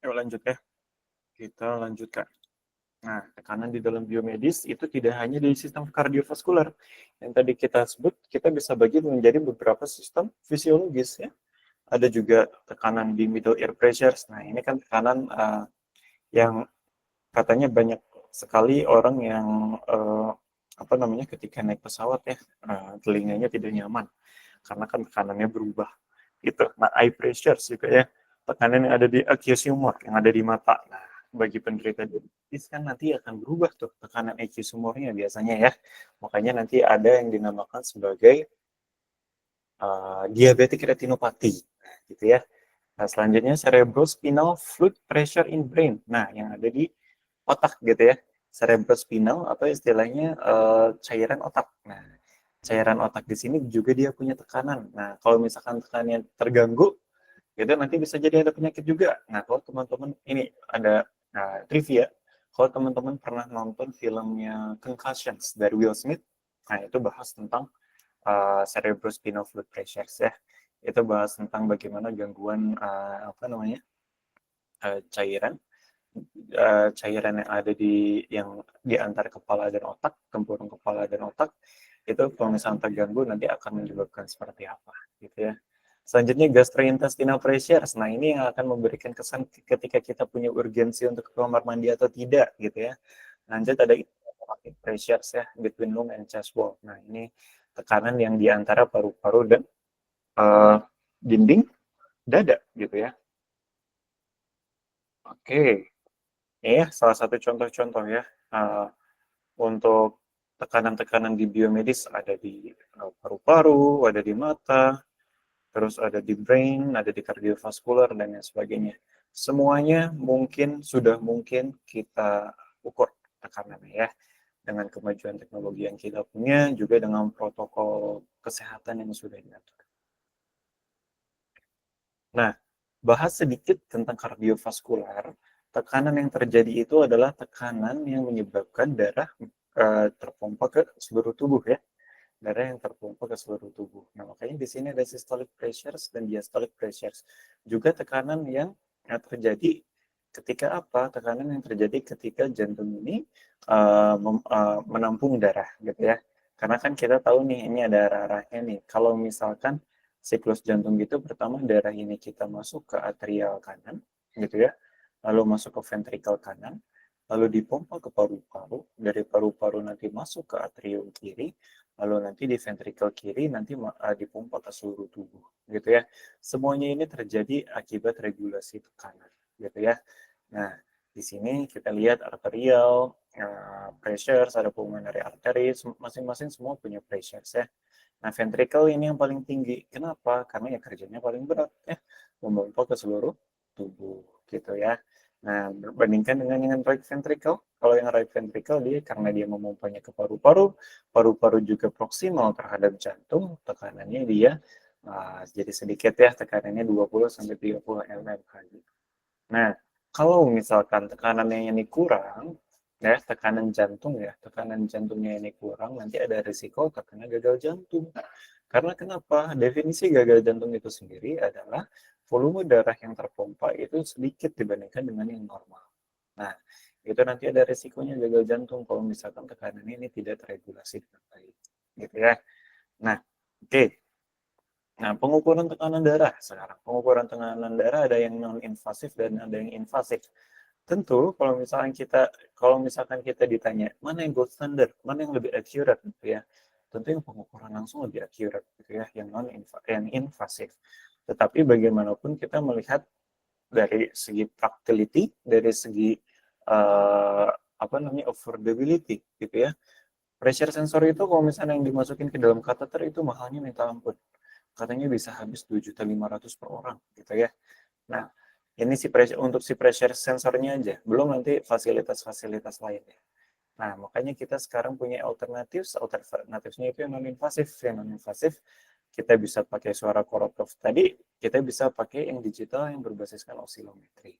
Yuk lanjut, ya. Kita lanjutkan. Nah, tekanan di dalam biomedis itu tidak hanya di sistem kardiovaskular. Yang tadi kita sebut, kita bisa bagi menjadi beberapa sistem fisiologis, ya. Ada juga tekanan di middle ear pressures. Nah, ini kan tekanan yang katanya banyak sekali orang yang apa namanya, ketika naik pesawat, ya, telinganya tidak nyaman karena kan tekanannya berubah gitu. Nah, eye pressures juga, ya. tekanan yang ada di acute humor, yang ada di mata. Nah, bagi penderita diabetes kan nanti akan berubah tuh tekanan acute humornya biasanya ya. Makanya nanti ada yang dinamakan sebagai diabetic retinopathy. Nah, gitu ya. Nah, selanjutnya cerebrospinal fluid pressure in brain. Nah, yang ada di otak gitu ya. Cerebrospinal atau istilahnya cairan otak. Nah, cairan otak di sini juga dia punya tekanan. Nah, kalau misalkan tekanannya terganggu, itu nanti bisa jadi ada penyakit juga. Nah, kalau teman-teman ini ada trivia, kalau teman-teman pernah nonton filmnya Concussions dari Will Smith, nah itu bahas tentang cerebrospinal fluid pressure ya. Itu bahas tentang bagaimana gangguan apa namanya cairan cairan yang ada di antara kepala dan otak, tempurung kepala dan otak, itu kalau misalnya terganggu nanti akan menyebabkan seperti apa, gitu ya. Selanjutnya gastrointestinal pressures. Nah, ini yang akan memberikan kesan ketika kita punya urgensi untuk ke kamar mandi atau tidak, gitu ya. Lanjut ada pressures ya, between lung and chest wall. Nah, ini tekanan yang di antara paru-paru dan dinding dada, gitu ya. Oke. Ini ya salah satu contoh-contoh ya untuk tekanan-tekanan di biomedis ada di paru-paru, ada di mata, terus ada di brain, ada di kardiovaskular dan lain sebagainya. Semuanya sudah mungkin kita ukur tekanannya ya dengan kemajuan teknologi yang kita punya juga dengan protokol kesehatan yang sudah diatur. Nah, bahas sedikit tentang kardiovaskular. Tekanan yang terjadi itu adalah tekanan yang menyebabkan darah terpompa ke seluruh tubuh ya. Darah yang terpompa ke seluruh tubuh. Nah, makanya di sini ada systolic pressures dan diastolic pressures. Juga tekanan yang terjadi ketika apa? Tekanan yang terjadi ketika jantung ini menampung darah gitu ya. Karena kan kita tahu nih ini ada arah-arahnya nih. Kalau misalkan siklus jantung gitu pertama darah ini kita masuk ke atrial kanan gitu ya. Lalu masuk ke ventrikel kanan, lalu dipompa ke paru-paru, dari paru-paru nanti masuk ke atrium kiri, lalu nanti di ventrikel kiri nanti dipompa ke seluruh tubuh gitu ya. Semuanya ini terjadi akibat regulasi tekanan gitu ya. Nah, di sini kita lihat arterial pressure, ada pulmonary artery, masing-masing semua punya pressure ya. Nah, ventricle ini yang paling tinggi. Kenapa? Karena ya kerjanya paling berat ya, memompa ke seluruh tubuh gitu ya. Nah, berbandingkan dengan right ventricle, kalau yang right ventricle dia karena dia memompanya ke paru-paru, paru-paru juga proksimal terhadap jantung, tekanannya dia jadi sedikit ya, tekanannya 20 sampai 30 mm. Nah, kalau misalkan tekanannya ini kurang, ya tekanan jantungnya ini kurang, nanti ada risiko terkena gagal jantung. Karena kenapa? Definisi gagal jantung itu sendiri adalah volume darah yang terpompa itu sedikit dibandingkan dengan yang normal. Nah, itu nanti ada risikonya gagal jantung kalau misalkan tekanannya ini tidak terregulasi dengan baik. Gitu ya. Nah, oke. Nah, pengukuran tekanan darah sekarang. Pengukuran tekanan darah ada yang non-invasif dan ada yang invasif. Tentu kalau misalkan kita ditanya mana yang gold standard, mana yang lebih accurate gitu ya. Tentu yang pengukuran langsung lebih accurate gitu ya, yang invasif. Tetapi bagaimanapun kita melihat dari segi practicality, dari segi affordability gitu ya. Pressure sensor itu kalau misalnya yang dimasukin ke dalam kateter itu mahalnya minta ampun. Katanya bisa habis 2.500.000 per orang gitu ya. Nah, ini untuk si pressure sensornya aja, belum nanti fasilitas-fasilitas lainnya. Nah, makanya kita sekarang punya alternatifnya itu yang non-invasif. Yang non-invasif kita bisa pakai suara Korotov tadi, kita bisa pakai yang digital yang berbasiskan osilometri.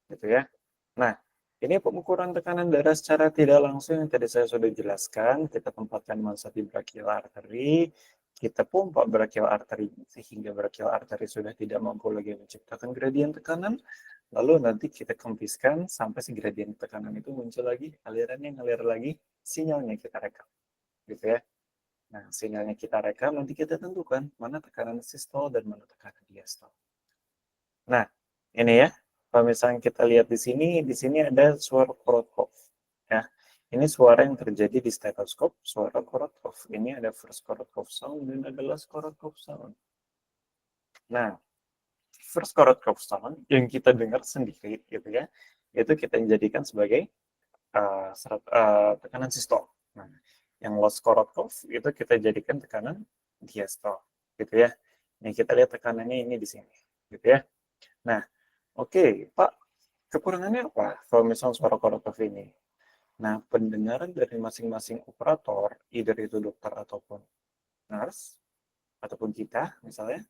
Gitu ya. Nah, ini pengukuran tekanan darah secara tidak langsung yang tadi saya sudah jelaskan. Kita tempatkan mansat di brachial artery, kita pompa brachial artery sehingga brachial artery sudah tidak mampu lagi menciptakan gradien tekanan. Lalu nanti kita kempiskan sampai si gradien tekanan itu muncul lagi, alirannya ngalir lagi, sinyalnya kita rekam. Gitu ya. Nah, sinyalnya kita rekam, nanti kita tentukan mana tekanan sistol dan mana tekanan diastol. Nah, ini ya. Kalau misalnya kita lihat di sini ada suara Korotov. Ya, ini suara yang terjadi di stetoskop, suara Korotov. Ini ada first Korotov sound dan ada last Korotov sound. Nah, first Korotkoff sound yang kita dengar sendiri gitu ya, itu kita jadikan sebagai tekanan sistole. Nah, yang lost Korotkoff itu kita jadikan tekanan diastole gitu ya. Yang kita lihat tekanannya ini di sini gitu ya. Nah, oke, Pak, kekurangannya apa kalau misalnya suara Korotkoff ini? Nah, pendengaran dari masing-masing operator, either itu dokter ataupun nurse, ataupun kita misalnya,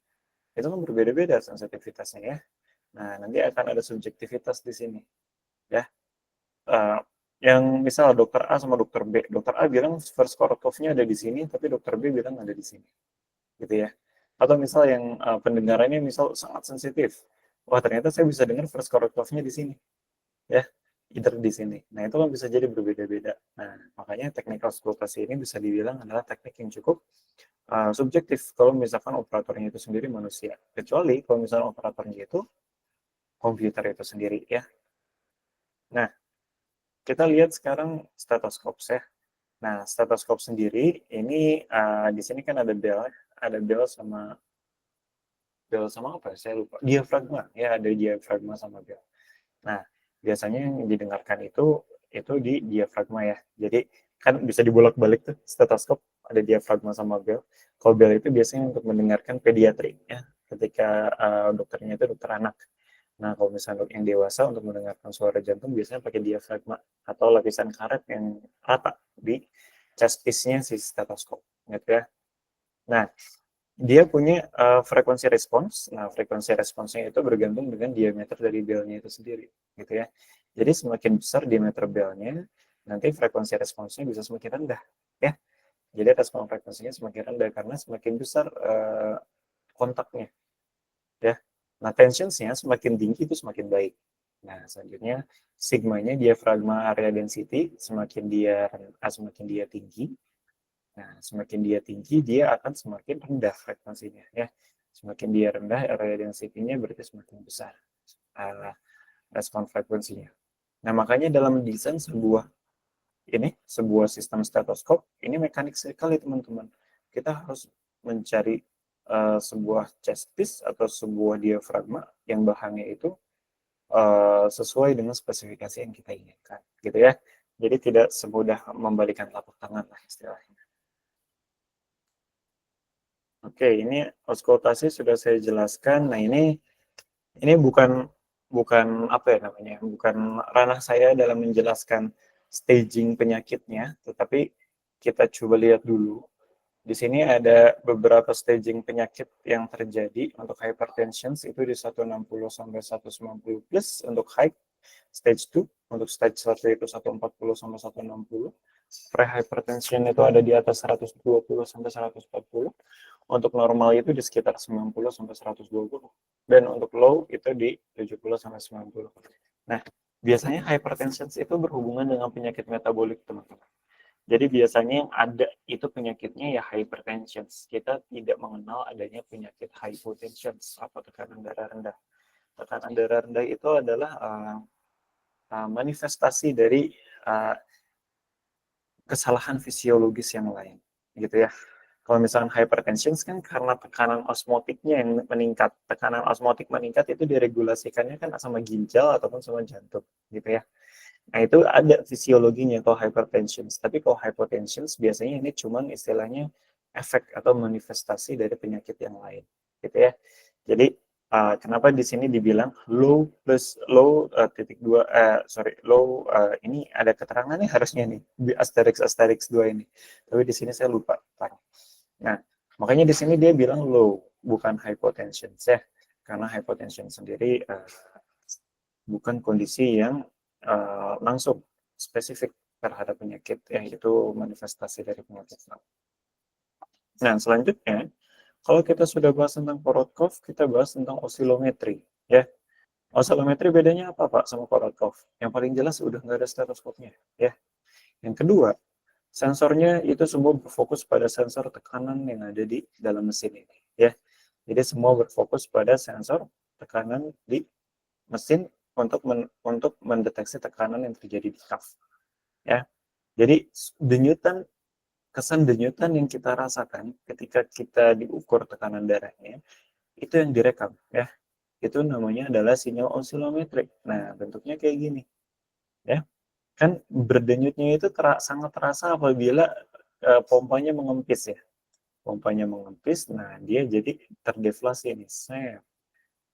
itu kan berbeda-beda sensitivitasnya ya. Nah, nanti akan ada subjektivitas di sini. Ya, yang misal dokter A sama dokter B. Dokter A bilang first Korotkoffnya ada di sini, tapi dokter B bilang ada di sini. Gitu ya. Atau misal yang pendengarannya misal sangat sensitif. Wah, ternyata saya bisa dengar first Korotkoffnya di sini. Ya, either di sini. Nah, itu kan bisa jadi berbeda-beda. Nah, makanya teknik auskultasi ini bisa dibilang adalah teknik yang cukup subjektif kalau misalkan operatornya itu sendiri manusia. Kecuali kalau misalnya operatornya itu komputer itu sendiri ya. Nah, kita lihat sekarang stetoskop ya. Nah, stetoskop sendiri ini di sini kan ada bel sama apa? Saya lupa. Diafragma ya, ada diafragma sama bel. Nah, biasanya yang didengarkan itu di diafragma ya. Jadi kan bisa dibolak-balik tuh stetoskop, ada diafragma sama bel. Kalau bel itu biasanya untuk mendengarkan pediatri ya, ketika dokternya itu dokter anak. Nah, kalau misalnya yang dewasa untuk mendengarkan suara jantung biasanya pakai diafragma atau lapisan karet yang rata di chest piece-nya si stetoskop gitu ya. Nah, dia punya frekuensi respons. Nah, frekuensi responsnya itu bergantung dengan diameter dari belnya itu sendiri, gitu ya. Jadi semakin besar diameter belnya, nanti frekuensi responsnya bisa semakin rendah, ya. Jadi respon frekuensinya semakin rendah karena semakin besar kontaknya, ya. Nah, tensionsnya semakin tinggi itu semakin baik. Nah, selanjutnya sigmanya diafragma area density semakin dia tinggi. Nah, semakin dia tinggi, dia akan semakin rendah frekuensinya ya. Semakin dia rendah, area density-nya berarti semakin besar respon frekuensinya. Nah, makanya dalam desain sebuah sistem stetoskop, ini mekanik sekali teman-teman. Kita harus mencari sebuah chest piece atau sebuah diafragma yang bahannya itu sesuai dengan spesifikasi yang kita inginkan, gitu ya. Jadi tidak semudah membalikan telapak tangan lah istilahnya. Oke, ini auskultasi sudah saya jelaskan. Nah, ini bukan apa ya namanya, bukan ranah saya dalam menjelaskan staging penyakitnya, tetapi kita coba lihat dulu. Di sini ada beberapa staging penyakit yang terjadi untuk hypertension itu di 160 sampai 190 plus untuk high, stage 2 untuk stage 1 itu 140 sampai 160. Prehypertension itu ada di atas 120 sampai 140. Untuk normal itu di sekitar 90 sampai 120. Dan untuk low itu di 70 sampai 90. Nah, biasanya hypertension itu berhubungan dengan penyakit metabolik, teman-teman. Jadi biasanya yang ada itu penyakitnya ya hypertension. Kita tidak mengenal adanya penyakit hypotension atau tekanan darah rendah. Tekanan darah rendah itu adalah manifestasi dari kesalahan fisiologis yang lain, gitu ya. Kalau misalkan hypertension kan karena tekanan osmotiknya yang meningkat. Tekanan osmotik meningkat itu diregulasikannya kan sama ginjal ataupun sama jantung, gitu ya. Nah, itu ada fisiologinya kalau hypertension. Tapi kalau hypotension biasanya ini cuman istilahnya efek atau manifestasi dari penyakit yang lain, gitu ya. Jadi kenapa di sini dibilang low titik 2 low ini ada keterangannya harusnya nih di asterisk 2 ini. Tapi di sini saya lupa. Nah, makanya di sini dia bilang low, bukan hypotension ya. Karena hypotension sendiri bukan kondisi yang langsung spesifik terhadap penyakit yang itu manifestasi dari penyakit. Nah, selanjutnya kalau kita sudah bahas tentang Korotkoff, kita bahas tentang osilometri ya. Osilometri bedanya apa Pak sama Korotkoff? Yang paling jelas udah nggak ada stetoskopnya ya. Yang kedua, sensornya itu semua berfokus pada sensor tekanan yang ada di dalam mesin ini ya. Jadi semua berfokus pada sensor tekanan di mesin untuk mendeteksi tekanan yang terjadi di cuff ya. Jadi kesan denyutan yang kita rasakan ketika kita diukur tekanan darahnya itu yang direkam ya. itu namanya adalah sinyal osilometrik. Nah, bentuknya kayak gini, ya. Kan berdenyutnya itu sangat terasa apabila pompanya mengempis ya. Pompanya mengempis, nah dia jadi terdeflasi nih, set.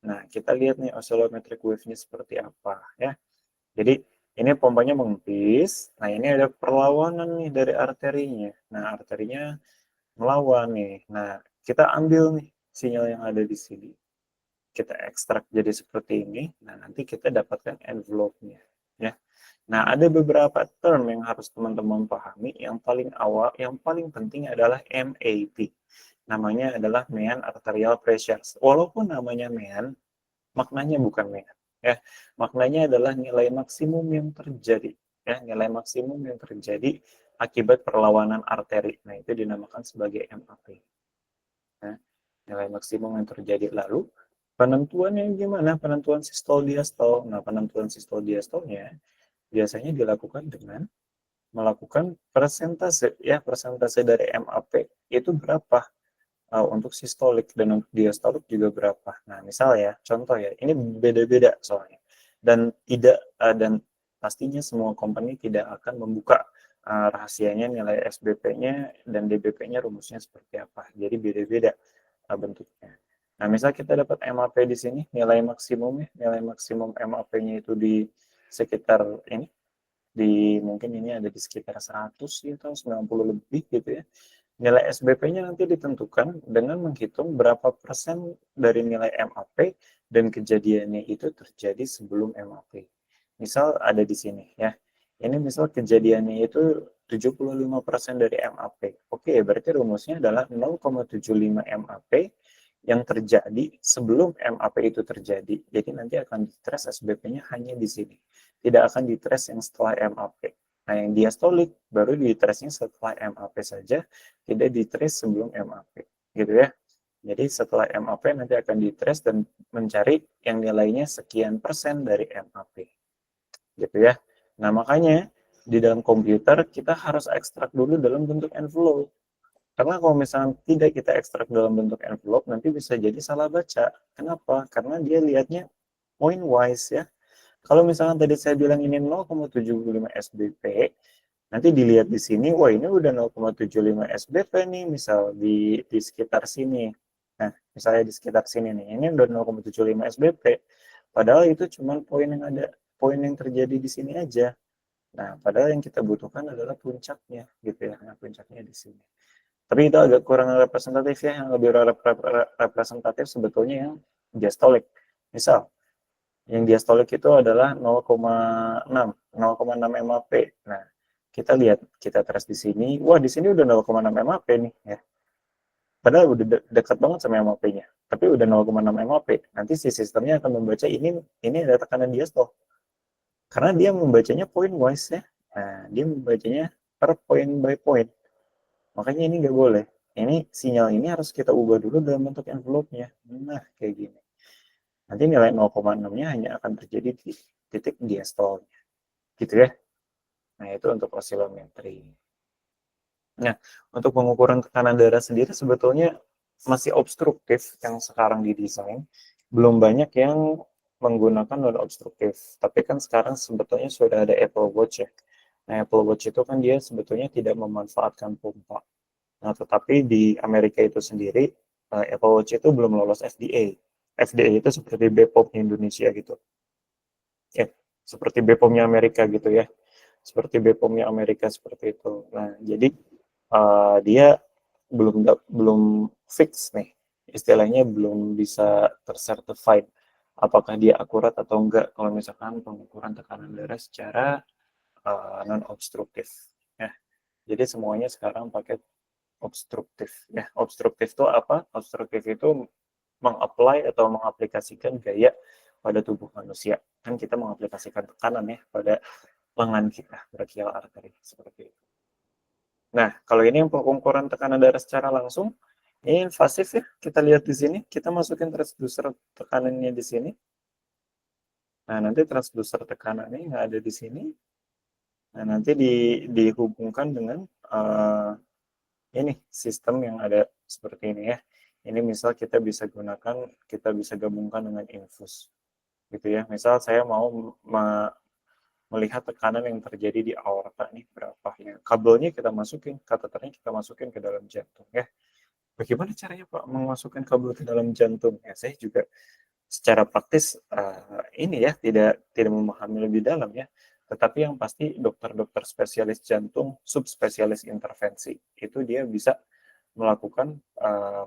Nah, kita lihat nih oscillometric wave-nya seperti apa ya. Jadi ini pompanya mengempis. Nah, ini ada perlawanan nih dari arterinya. Nah, arterinya melawan nih. Nah, kita ambil nih sinyal yang ada di sini. Kita ekstrak jadi seperti ini. Nah, nanti kita dapatkan envelope-nya ya. Nah, ada beberapa term yang harus teman-teman pahami. Yang paling awal, yang paling penting adalah MAP. Namanya adalah mean arterial pressure. Walaupun namanya mean, maknanya bukan mean. Ya, maknanya adalah nilai maksimum yang terjadi. Ya, nilai maksimum yang terjadi akibat perlawanan arteri. Nah, itu dinamakan sebagai MAP. Nah, nilai maksimum yang terjadi. Lalu, penentuannya gimana? Penentuan sistol diastol. Nah, penentuan sistol diastolnya biasanya dilakukan dengan melakukan persentase, ya, persentase dari MAP itu berapa untuk sistolik, dan untuk diastolik juga berapa. Nah, misal ya, contoh ya, ini beda-beda soalnya. Dan dan pastinya semua company tidak akan membuka rahasianya nilai SBP-nya dan DBP-nya rumusnya seperti apa. Jadi beda-beda bentuknya. Nah, misal kita dapat MAP di sini, nilai maksimum MAP-nya itu di sekitar ini, mungkin ini ada di sekitar 100 gitu, 90 lebih gitu ya. Nilai SBP-nya nanti ditentukan dengan menghitung berapa persen dari nilai MAP dan kejadiannya itu terjadi sebelum MAP. Misal ada di sini ya. Ini misal kejadiannya itu 75% dari MAP. Oke, berarti rumusnya adalah 0,75 MAP yang terjadi sebelum MAP itu terjadi. Jadi nanti akan ditres SBP-nya hanya di sini. Tidak akan ditres yang setelah MAP. Nah, yang diastolik baru ditresnya setelah MAP saja, tidak ditres sebelum MAP, gitu ya. Jadi setelah MAP nanti akan ditres dan mencari yang nilainya sekian persen dari MAP, gitu ya. Nah, makanya di dalam komputer kita harus ekstrak dulu dalam bentuk envelope. Karena kalau misalnya tidak kita ekstrak dalam bentuk envelope, nanti bisa jadi salah baca. Kenapa? Karena dia lihatnya point wise ya. Kalau misalnya tadi saya bilang ini 0,75 SBP, nanti dilihat di sini, wah ini udah 0,75 SBP nih, misal di sekitar sini. Nah, misalnya di sekitar sini nih, ini udah 0,75 SBP. Padahal itu cuma poin yang ada, poin yang terjadi di sini aja. Nah, padahal yang kita butuhkan adalah puncaknya, gitu ya. Nah, puncaknya di sini. Tapi itu agak kurang representatif ya, yang lebih representatif sebetulnya yang diastolik. Misal, yang diastolik itu adalah 0,6 MAP. Nah, kita lihat, kita trace di sini. Wah, di sini udah 0,6 MAP nih ya. Padahal udah dekat banget sama MAP-nya. Tapi udah 0,6 MAP. Nanti si sistemnya akan membaca ini ada tekanan diastol. Karena dia membacanya point wise ya. Nah, dia membacanya per point by point. Makanya ini nggak boleh. Ini sinyal ini harus kita ubah dulu dalam bentuk envelope-nya. Nah, kayak gini. Nanti nilai 0,6-nya hanya akan terjadi di titik diastolnya. Gitu ya. Nah, itu untuk osilometri. Nah, untuk pengukuran tekanan darah sendiri sebetulnya masih obstruktif yang sekarang didesain. Belum banyak yang menggunakan non-obstruktif. Tapi kan sekarang sebetulnya sudah ada Apple Watch ya. Nah, Apple Watch itu kan dia sebetulnya tidak memanfaatkan pompa. Nah, tetapi di Amerika itu sendiri, Apple Watch itu belum lolos FDA. FDA itu seperti BPOM Indonesia gitu. Ya, seperti BPOM-nya Amerika gitu ya. Seperti BPOM-nya Amerika seperti itu. Nah, jadi dia belum fix nih. Istilahnya belum bisa tercertified apakah dia akurat atau enggak kalau misalkan pengukuran tekanan darah secara non-obstruktif. Ya. Jadi semuanya sekarang pakai obstruktif. Ya, obstruktif itu apa? Obstruktif itu mengapply atau mengaplikasikan gaya pada tubuh manusia. Kan kita mengaplikasikan tekanan ya pada lengan kita, brachial artery seperti itu. Nah, kalau ini yang pengukuran tekanan darah secara langsung, ini invasif ya. Kita lihat di sini, kita masukin transducer tekanannya di sini. Nah, nanti transducer tekanannya yang ada di sini. Nah, nanti dihubungkan dengan ini sistem yang ada seperti ini ya. Ini misal kita bisa gunakan, kita bisa gabungkan dengan infus, gitu ya. Misal saya mau melihat tekanan yang terjadi di aorta nih berapa ya. Kabelnya kita masukin, kateternya kita masukin ke dalam jantung ya. Bagaimana caranya Pak memasukkan kabel ke dalam jantung? Ya, saya juga secara praktis ini ya tidak memahami lebih dalam ya. Tetapi yang pasti dokter-dokter spesialis jantung, subspesialis intervensi itu dia bisa melakukan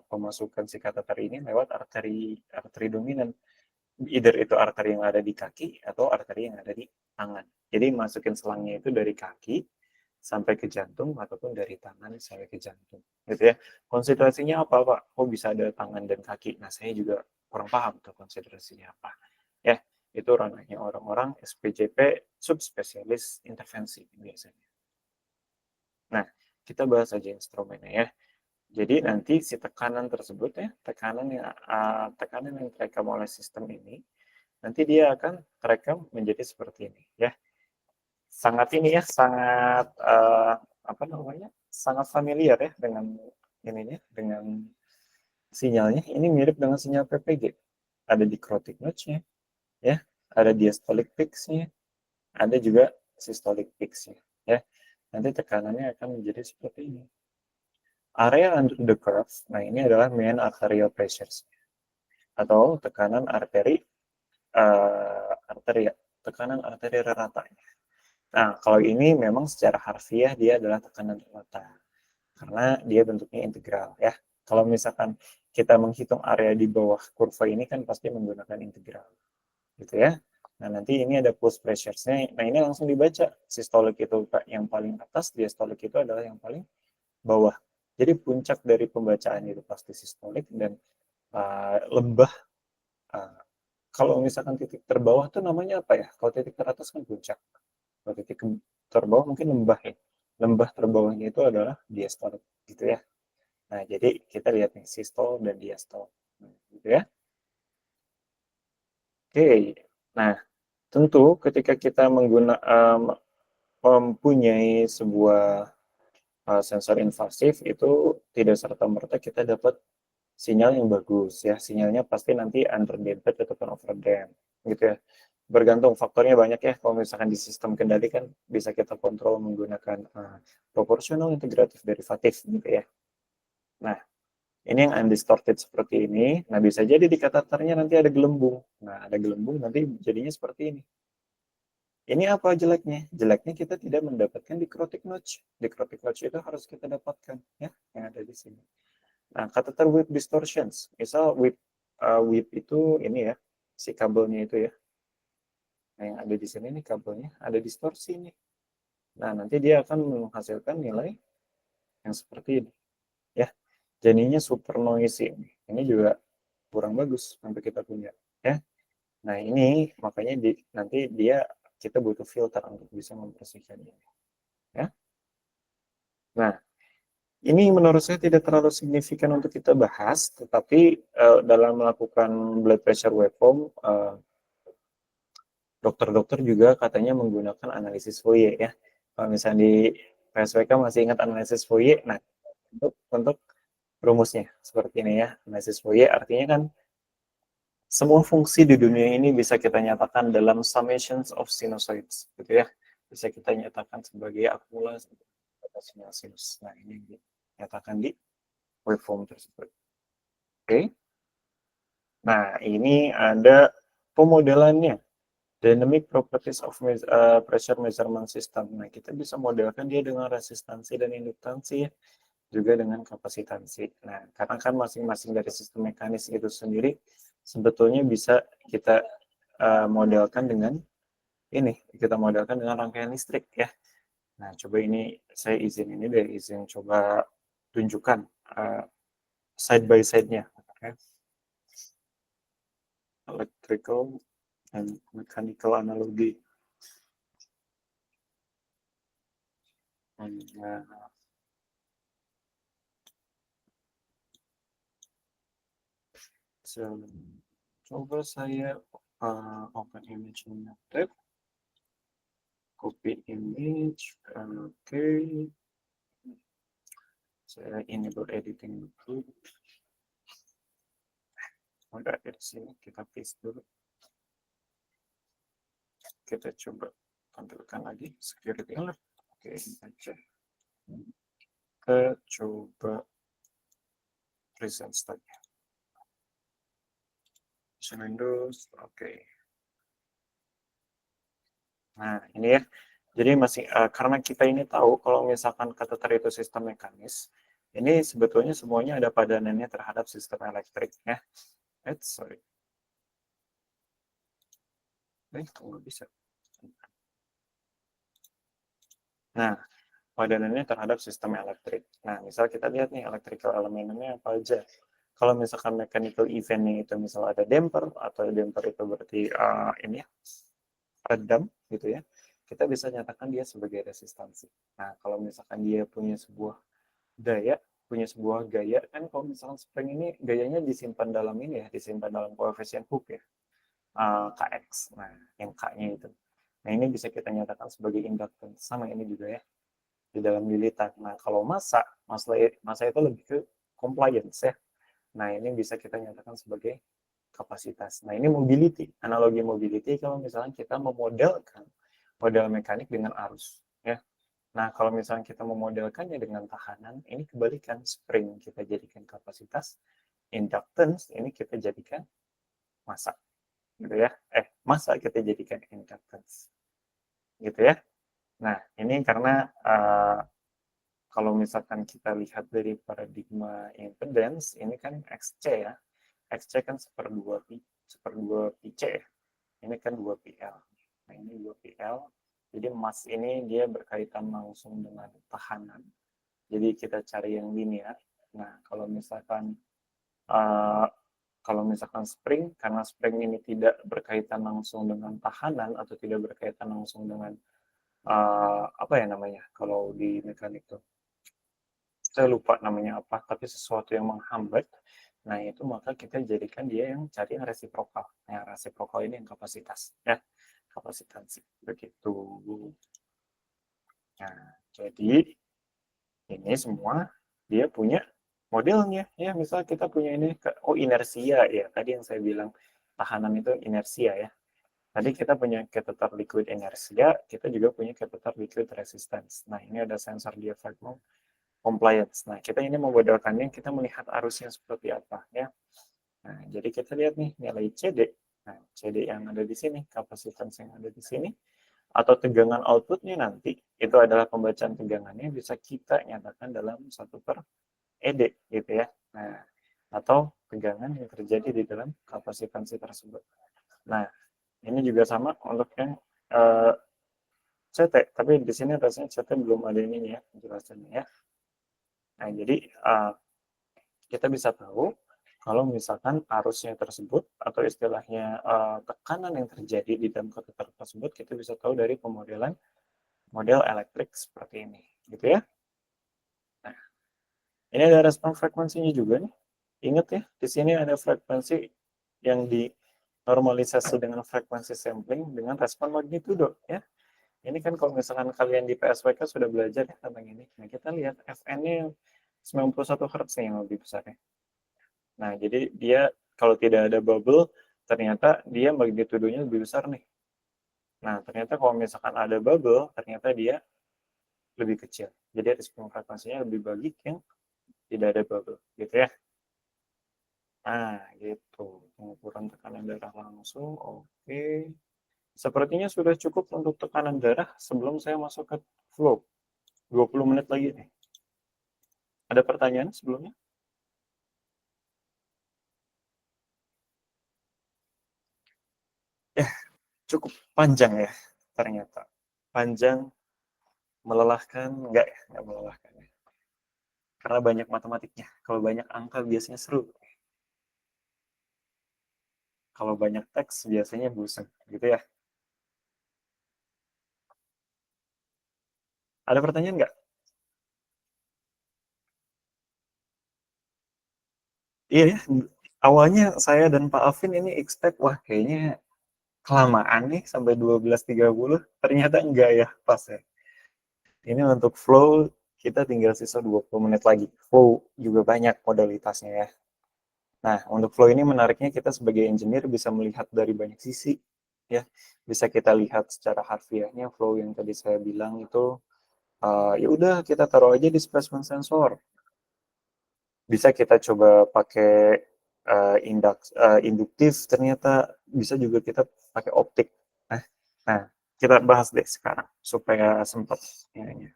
pemasukan si kateter ini lewat arteri dominan. Either itu arteri yang ada di kaki atau arteri yang ada di tangan. Jadi masukin selangnya itu dari kaki sampai ke jantung ataupun dari tangan sampai ke jantung. Gitu ya. Konsentrasinya apa Pak? Kok bisa ada tangan dan kaki? Nah saya juga kurang paham tuh konsentrasinya apa. Ya, itu ranahnya orang-orang SPJP subspesialis intervensi biasanya. Nah, kita bahas aja instrumennya ya. Jadi nanti si tekanan tersebut ya, tekanan yang terekam oleh sistem ini, nanti dia akan terekam menjadi seperti ini ya. Sangat ini ya, sangat apa namanya? Sangat familiar ya dengan ininya, dengan sinyalnya. Ini mirip dengan sinyal PPG. Ada dikrotic notch-nya ya, ada diastolic peaks-nya, ada juga systolic peaks-nya ya. Nanti tekanannya akan menjadi seperti ini. Area under the curve, nah ini adalah main arterial pressures atau tekanan arteri tekanan arteri reratanya. Nah, kalau ini memang secara harfiah dia adalah tekanan rata karena dia bentuknya integral ya. Kalau misalkan kita menghitung area di bawah kurva ini kan pasti menggunakan integral, gitu ya. Nah, nanti ini ada pulse pressures-nya. Nah, ini langsung dibaca. Systolic itu yang paling atas, diastolic itu adalah yang paling bawah. Jadi puncak dari pembacaan itu pasti sistolik dan lembah. Kalau misalkan titik terbawah tuh namanya apa ya? Kalau titik teratas kan puncak. Kalau titik terbawah mungkin lembah ya. Lembah terbawahnya itu adalah diastolik gitu ya. Nah, jadi kita lihat nih sistol dan diastol. Gitu ya. Oke. Nah, tentu ketika kita mempunyai sebuah sensor invasif itu tidak serta-merta kita dapat sinyal yang bagus ya. Sinyalnya pasti nanti underdamped ataupun overdamp gitu ya. Bergantung faktornya banyak ya. Kalau misalkan di sistem kendali kan bisa kita kontrol menggunakan proporsional integratif derivatif gitu ya. Nah, ini yang undistorted seperti ini. Nah, bisa jadi di kateternya nanti ada gelembung. Nah, ada gelembung nanti jadinya seperti ini. Ini apa jeleknya? Jeleknya kita tidak mendapatkan dikrotic notch. Dikrotic notch itu harus kita dapatkan ya, yang ada di sini. Nah, catheter whip distortions. Misal whip itu ini ya, si kabelnya itu ya. Nah, yang ada di sini nih kabelnya, ada distorsi nih. Nah, nanti dia akan menghasilkan nilai yang seperti ini. Ya, jadinya super noisy. Ini juga kurang bagus sampai kita punya. Ya. Nah, ini makanya nanti kita butuh filter untuk bisa membersihkan ini. Ya. Nah, ini menurut saya tidak terlalu signifikan untuk kita bahas, tetapi dalam melakukan blood pressure waveform, dokter-dokter juga katanya menggunakan analisis Fourier ya. Kalau misalnya di PSWK masih ingat analisis Fourier, nah untuk rumusnya seperti ini ya. Analisis Fourier artinya kan semua fungsi di dunia ini bisa kita nyatakan dalam summations of sinusoids, gitu ya. Bisa kita nyatakan sebagai akumulasi sinus. Nah, ini dinyatakan di waveform tersebut. Oke. Nah, ini ada pemodelannya. Dynamic properties of pressure measurement system. Nah, kita bisa modelkan dia dengan resistansi dan induktansi, juga dengan kapasitansi. Nah, karena kan masing-masing dari sistem mekanis itu sendiri sebetulnya bisa kita modelkan dengan ini, kita modelkan dengan rangkaian listrik ya. Nah, coba ini saya izin coba tunjukkan side by side-nya. Okay. Electrical and mechanical analogy. Nah, so, coba saya open image tab, copy image, oke. Saya enable editing dulu. udah ada di sini, kita paste dulu. Kita coba tampilkan lagi security alert. Oke, ini aja. Kita coba present lagi. Windows, oke. Nah, ini ya. Jadi masih karena kita ini tahu kalau misalkan catheter itu sistem mekanis, ini sebetulnya semuanya ada padanannya terhadap sistem elektrik ya. Sorry. Kok nggak bisa? Nah, padanannya terhadap sistem elektrik. Nah, misal kita lihat nih electrical elemennya apa aja. Kalau misalkan mechanical eventnya itu misal ada damper, atau damper itu berarti ini ya, redam gitu ya, kita bisa nyatakan dia sebagai resistansi. Nah, kalau misalkan dia punya sebuah gaya, kan kalau misalkan spring ini gayanya disimpan dalam ini ya, disimpan dalam koefisien Hooke ya, Kx. Nah, yang K-nya itu. Nah, ini bisa kita nyatakan sebagai inductance. Sama ini juga ya, di dalam lilitan. Nah, kalau massa itu lebih ke compliance ya. Nah, ini bisa kita nyatakan sebagai kapasitas. Nah, ini mobility. Analogi mobility kalau misalnya kita memodelkan model mekanik dengan arus ya. Nah, kalau misalnya kita memodelkannya dengan tahanan, ini kebalikan, spring kita jadikan kapasitas, inductance ini kita jadikan massa. Gitu ya. Massa kita jadikan inductance. Gitu ya. Nah, ini karena kalau misalkan kita lihat dari paradigma impedance, ini kan XC ya. XC kan seperdua PC ya. Ini kan 2PL. Nah, ini 2PL. Jadi mass ini dia berkaitan langsung dengan tahanan. Jadi kita cari yang linear. Nah, kalau misalkan spring, karena spring ini tidak berkaitan langsung dengan tahanan atau tidak berkaitan langsung dengan apa ya namanya kalau di mekanik tuh, saya lupa namanya apa, tapi sesuatu yang menghambat. Nah, itu maka kita jadikan dia yang cari yang resiprokal. Nah, resiprokal ini yang kapasitas ya, kapasitansi begitu. Nah, jadi ini semua dia punya modelnya ya. Misal kita punya ini, inersia ya, tadi yang saya bilang tahanan itu inersia ya. Tadi kita punya catheter liquid inersia, kita juga punya catheter liquid resistance. Nah, ini ada sensor diaphragm compliance. Nah, kita ini memodelkannya, kita melihat arusnya seperti apa ya. Nah, jadi kita lihat nih nilai CD. Nah, CD yang ada di sini, kapasitas yang ada di sini, atau tegangan outputnya nanti, itu adalah pembacaan tegangannya bisa kita nyatakan dalam 1/ED gitu ya. Nah, atau tegangan yang terjadi di dalam kapasitansi tersebut. Nah, ini juga sama untuk yang CT, tapi di sini rasanya CT belum ada ini ya penjelasannya ya. Nah, jadi kita bisa tahu kalau misalkan arusnya tersebut atau istilahnya tekanan yang terjadi di dalam catheter tersebut, kita bisa tahu dari pemodelan model elektrik seperti ini, gitu ya. Nah, ini ada respon frekuensinya juga nih. Ingat ya, di sini ada frekuensi yang dinormalisasi dengan frekuensi sampling dengan respon magnitudo ya. Ini kan kalau misalkan kalian di PSWK sudah belajar ya tentang ini. Nah, kita lihat FN-nya 91 Hz nih yang lebih besar ya. Nah, jadi dia kalau tidak ada bubble, ternyata dia magnitudonya lebih besar nih. Nah, ternyata kalau misalkan ada bubble, ternyata dia lebih kecil. Jadi respon frekuensinya lebih bagus yang tidak ada bubble, gitu ya. Nah, gitu. Pengukuran tekanan darah langsung, oke. Sepertinya sudah cukup untuk tekanan darah sebelum saya masuk ke flow. 20 menit lagi nih. Ada pertanyaan sebelumnya? Ya, cukup panjang ya ternyata. Panjang, melelahkan, enggak ya? Enggak melelahkan ya. Karena banyak matematiknya. Kalau banyak angka biasanya seru. Kalau banyak teks biasanya bosan, gitu ya. Ada pertanyaan nggak? Iya ya, awalnya saya dan Pak Alvin ini expect, wah kayaknya kelamaan nih sampai 12.30. Ternyata enggak ya, pas ya. Ini untuk flow, kita tinggal sisa 20 menit lagi. Flow juga banyak modalitasnya ya. Nah, untuk flow ini menariknya kita sebagai engineer bisa melihat dari banyak sisi, ya. Bisa kita lihat secara harfiahnya flow yang tadi saya bilang itu, ya udah kita taruh aja displacement sensor. Bisa kita coba pakai induktif, ternyata bisa juga kita pakai optik. Nah, nah, kita bahas deh sekarang supaya sempat ininya.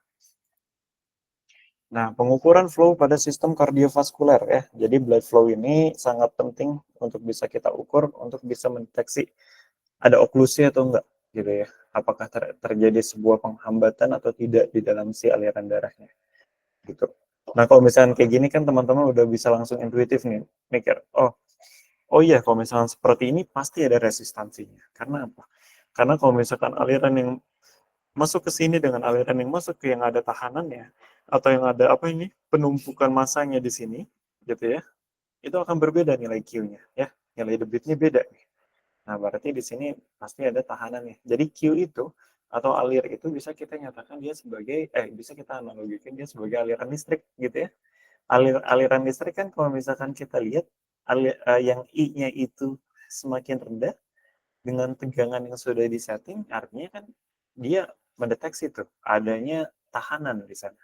Nah, pengukuran flow pada sistem kardiovaskuler ya. Jadi blood flow ini sangat penting untuk bisa kita ukur untuk bisa mendeteksi ada oklusi atau enggak gitu ya. Apakah terjadi sebuah penghambatan atau tidak di dalam si aliran darahnya gitu. Nah, kalau misalnya kayak gini kan teman-teman udah bisa langsung intuitif nih mikir, oh iya kalau misalnya seperti ini pasti ada resistansinya. Karena apa? Karena kalau misalkan aliran yang masuk ke sini dengan aliran yang masuk ke yang ada tahanannya atau yang ada apa ini penumpukan masanya di sini gitu ya, itu akan berbeda nilai Q-nya ya, nilai debitnya beda nih. Nah, berarti di sini pasti ada tahanannya. Jadi Q itu atau alir itu bisa kita nyatakan dia sebagai bisa kita analogikan dia sebagai aliran listrik gitu ya. Aliran listrik kan kalau misalkan kita lihat yang I-nya itu semakin rendah dengan tegangan yang sudah disetting, artinya kan dia mendeteksi tuh adanya tahanan di sana.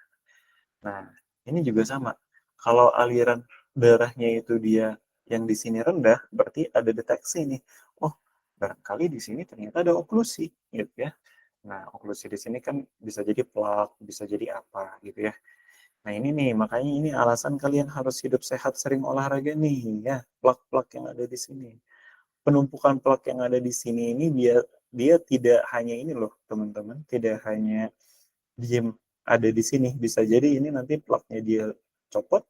Nah, ini juga sama. Kalau aliran darahnya itu dia yang di sini rendah, berarti ada deteksi nih. Oh, barangkali di sini ternyata ada oklusi, gitu ya. Nah, oklusi di sini kan bisa jadi plak, bisa jadi apa, gitu ya. Nah, ini nih, makanya ini alasan kalian harus hidup sehat, sering olahraga nih, ya. Plak-plak yang ada di sini. Penumpukan plak yang ada di sini ini dia tidak hanya ini loh, teman-teman, tidak hanya diem ada di sini, bisa jadi ini nanti plaknya dia copot,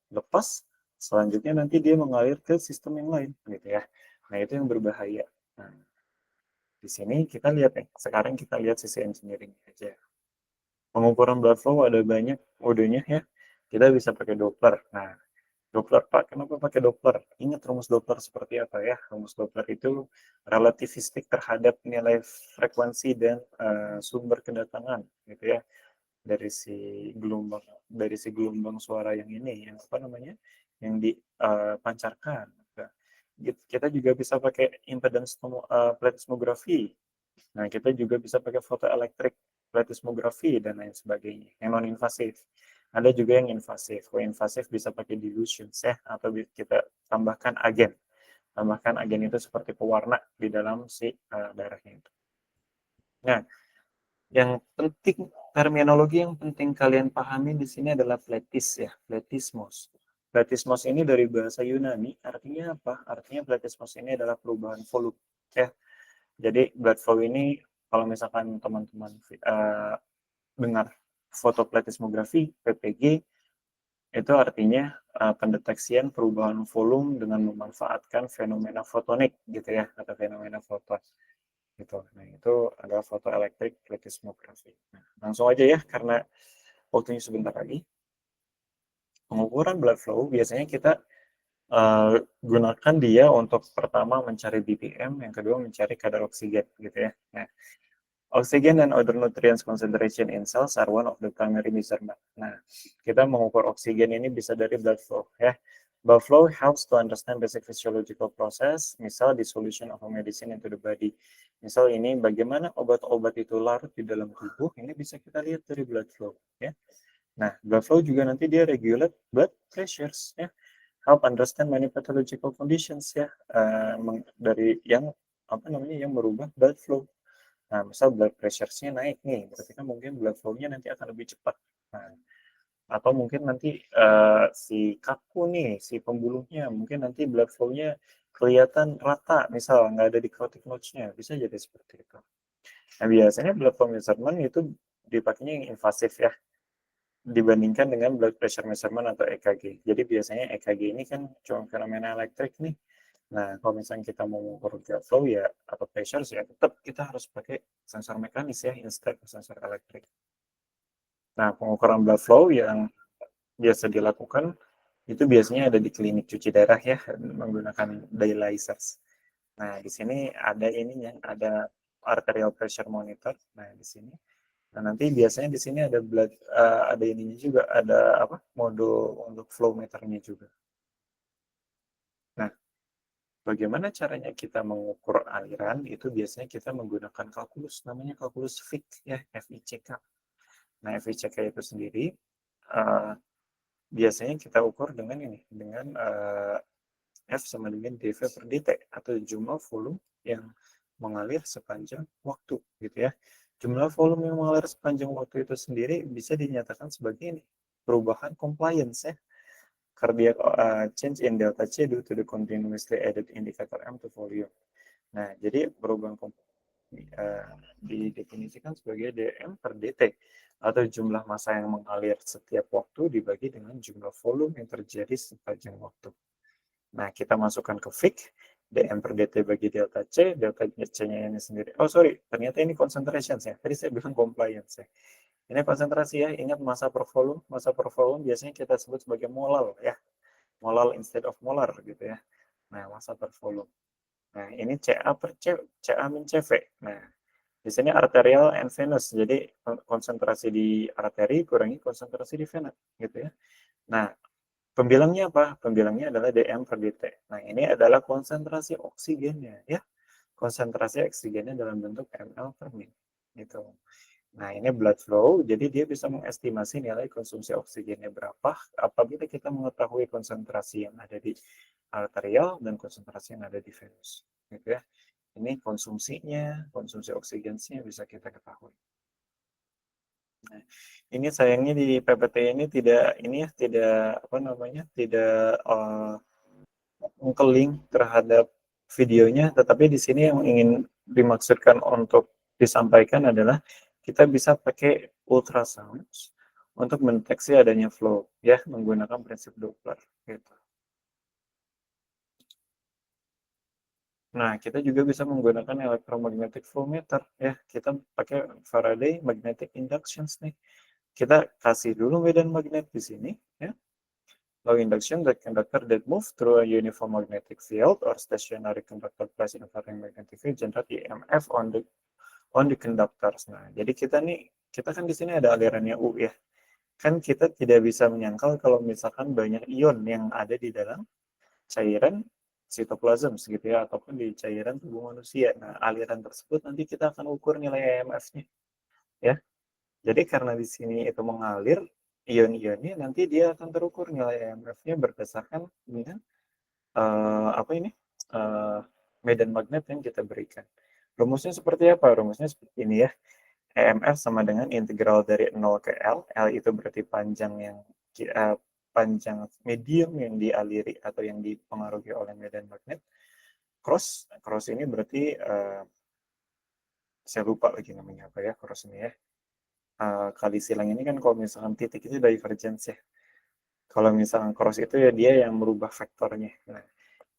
lepas, selanjutnya nanti dia mengalir ke sistem yang lain gitu ya. Nah, itu yang berbahaya. Nah, di sini kita lihat nih, sekarang kita lihat sisi engineering aja. Pengukuran blood flow ada banyak modenya ya. Kita bisa pakai Doppler. Nah, Doppler, Pak, kenapa pakai Doppler? Ingat rumus Doppler seperti apa ya? Rumus Doppler itu relativistik terhadap nilai frekuensi dan sumber kedatangan gitu ya. Dari si gelombang suara yang ini yang apa namanya yang dipancarkan. Kita juga bisa pakai impedance plethysmography. Nah, kita juga bisa pakai photoelectric plethysmography dan lain sebagainya yang non invasif. Ada juga yang invasif. Kalau invasif bisa pakai dilutions ya, atau kita tambahkan agen itu seperti pewarna di dalam si darahnya itu. Nah, yang penting, terminologi yang penting kalian pahami di sini adalah pletis ya, pletismos. Pletismos ini dari bahasa Yunani, artinya apa? Artinya pletismos ini adalah perubahan volume ya. Jadi blood flow ini kalau misalkan teman-teman dengar fotopletismografi PPG itu artinya pendeteksian perubahan volume dengan memanfaatkan fenomena fotonik gitu ya, atau fenomena foton gitu. Nah, itu adalah photoelectric plethysmography. Nah, langsung aja ya, karena waktunya sebentar lagi. Pengukuran blood flow biasanya kita gunakan dia untuk pertama mencari BPM, yang kedua mencari kadar oksigen gitu ya. Nah, oksigen dan other nutrients concentration in cells are one of the primary measurement. Nah, kita mengukur oksigen ini bisa dari blood flow ya. Blood flow helps to understand basic physiological process, misal dissolution of a medicine into the body. Misal ini bagaimana obat-obat itu larut di dalam tubuh, ini bisa kita lihat dari blood flow ya. Nah, blood flow juga nanti dia regulate blood pressures ya. Help understand many pathological conditions ya, dari yang apa namanya yang merubah blood flow. Nah, misal blood pressure-nya naik nih, berarti kan mungkin blood flow-nya nanti akan lebih cepat. Nah, atau mungkin nanti si kaku nih, si pembuluhnya, mungkin nanti blood flow-nya kelihatan rata, misal nggak ada di carotid notch-nya, bisa jadi seperti itu. Nah, biasanya blood flow measurement itu dipakainya yang invasif ya, dibandingkan dengan blood pressure measurement atau EKG. Jadi biasanya EKG ini kan cuma fenomena elektrik nih. Nah, kalau misalnya kita mau mengukur blood flow ya atau pressure ya tetap kita harus pakai sensor mekanis ya instead of sensor elektrik. Nah, pengukuran blood flow yang biasa dilakukan itu biasanya ada di klinik cuci darah ya menggunakan dialyzers. Nah, di sini ada ininya, ada arterial pressure monitor. Nah, di sini. Nah, nanti biasanya di sini ada ada ininya juga, ada apa? Mode untuk flow meternya juga. Bagaimana caranya kita mengukur aliran? Itu biasanya kita menggunakan kalkulus, namanya kalkulus Fick ya, FICK. Nah, FICK itu sendiri biasanya kita ukur dengan ini, dengan F sama dengan dV per dt atau jumlah volume yang mengalir sepanjang waktu gitu ya. Jumlah volume yang mengalir sepanjang waktu itu sendiri bisa dinyatakan sebagai ini, perubahan compliance ya. Cardiac change in delta C due to the continuously added indicator M to volume. Nah, jadi perubahan didefinisikan sebagai dm per dt atau jumlah massa yang mengalir setiap waktu dibagi dengan jumlah volume yang terjadi sepanjang waktu. Nah, kita masukkan ke Fick, dm per dt bagi delta C-nya ini sendiri. Oh, sorry, ternyata ini concentration ya. Tadi saya bilang compliance ya. Ini konsentrasi ya, ingat massa per volume biasanya kita sebut sebagai molal ya. Molal instead of molar gitu ya. Nah, massa per volume. Nah, ini Ca per Ca min Cv. Nah, di sini arterial and venous. Jadi konsentrasi di arteri kurangi konsentrasi di vena gitu ya. Nah, pembilangnya apa? Pembilangnya adalah dm per dt. Nah, ini adalah konsentrasi oksigennya ya. Konsentrasi oksigennya dalam bentuk ml per min. Gitu. Nah, ini blood flow, jadi dia bisa mengestimasi nilai konsumsi oksigennya berapa apabila kita mengetahui konsentrasi yang ada di arterial dan konsentrasi yang ada di venous. Gitu ya. Ini konsumsinya, konsumsi oksigennya bisa kita ketahui. Nah, ini sayangnya di PPT ini tidak tidak link terhadap videonya, tetapi di sini yang ingin dimaksudkan untuk disampaikan adalah kita bisa pakai ultrasound untuk mendeteksi adanya flow ya menggunakan prinsip Doppler gitu. Nah, kita juga bisa menggunakan electromagnetic flow meter ya. Kita pakai Faraday magnetic inductions nih. Kita kasih dulu medan magnet di sini ya. Low induction, the conductor that move through a uniform magnetic field or stationary conductor placed in a varying magnetic field generate EMF on the conductors. Nah, jadi kita kan di sini ada alirannya U ya. Kan kita tidak bisa menyangkal kalau misalkan banyak ion yang ada di dalam cairan sitoplasm gitu ya, ataupun di cairan tubuh manusia. Nah, aliran tersebut nanti kita akan ukur nilai EMF-nya ya. Jadi karena di sini itu mengalir, ion-ionnya nanti dia akan terukur nilai EMF-nya berdasarkan dengan medan magnet yang kita berikan. Rumusnya seperti apa? Rumusnya seperti ini ya. EMF sama dengan integral dari 0 ke L. L itu berarti panjang medium yang dialiri atau yang dipengaruhi oleh medan magnet. Cross ini berarti saya lupa lagi namanya apa ya cross ini ya. Kali silang ini kan kalau misalkan titik itu divergence ya. Kalau misalkan cross itu ya dia yang merubah vektornya. Nah,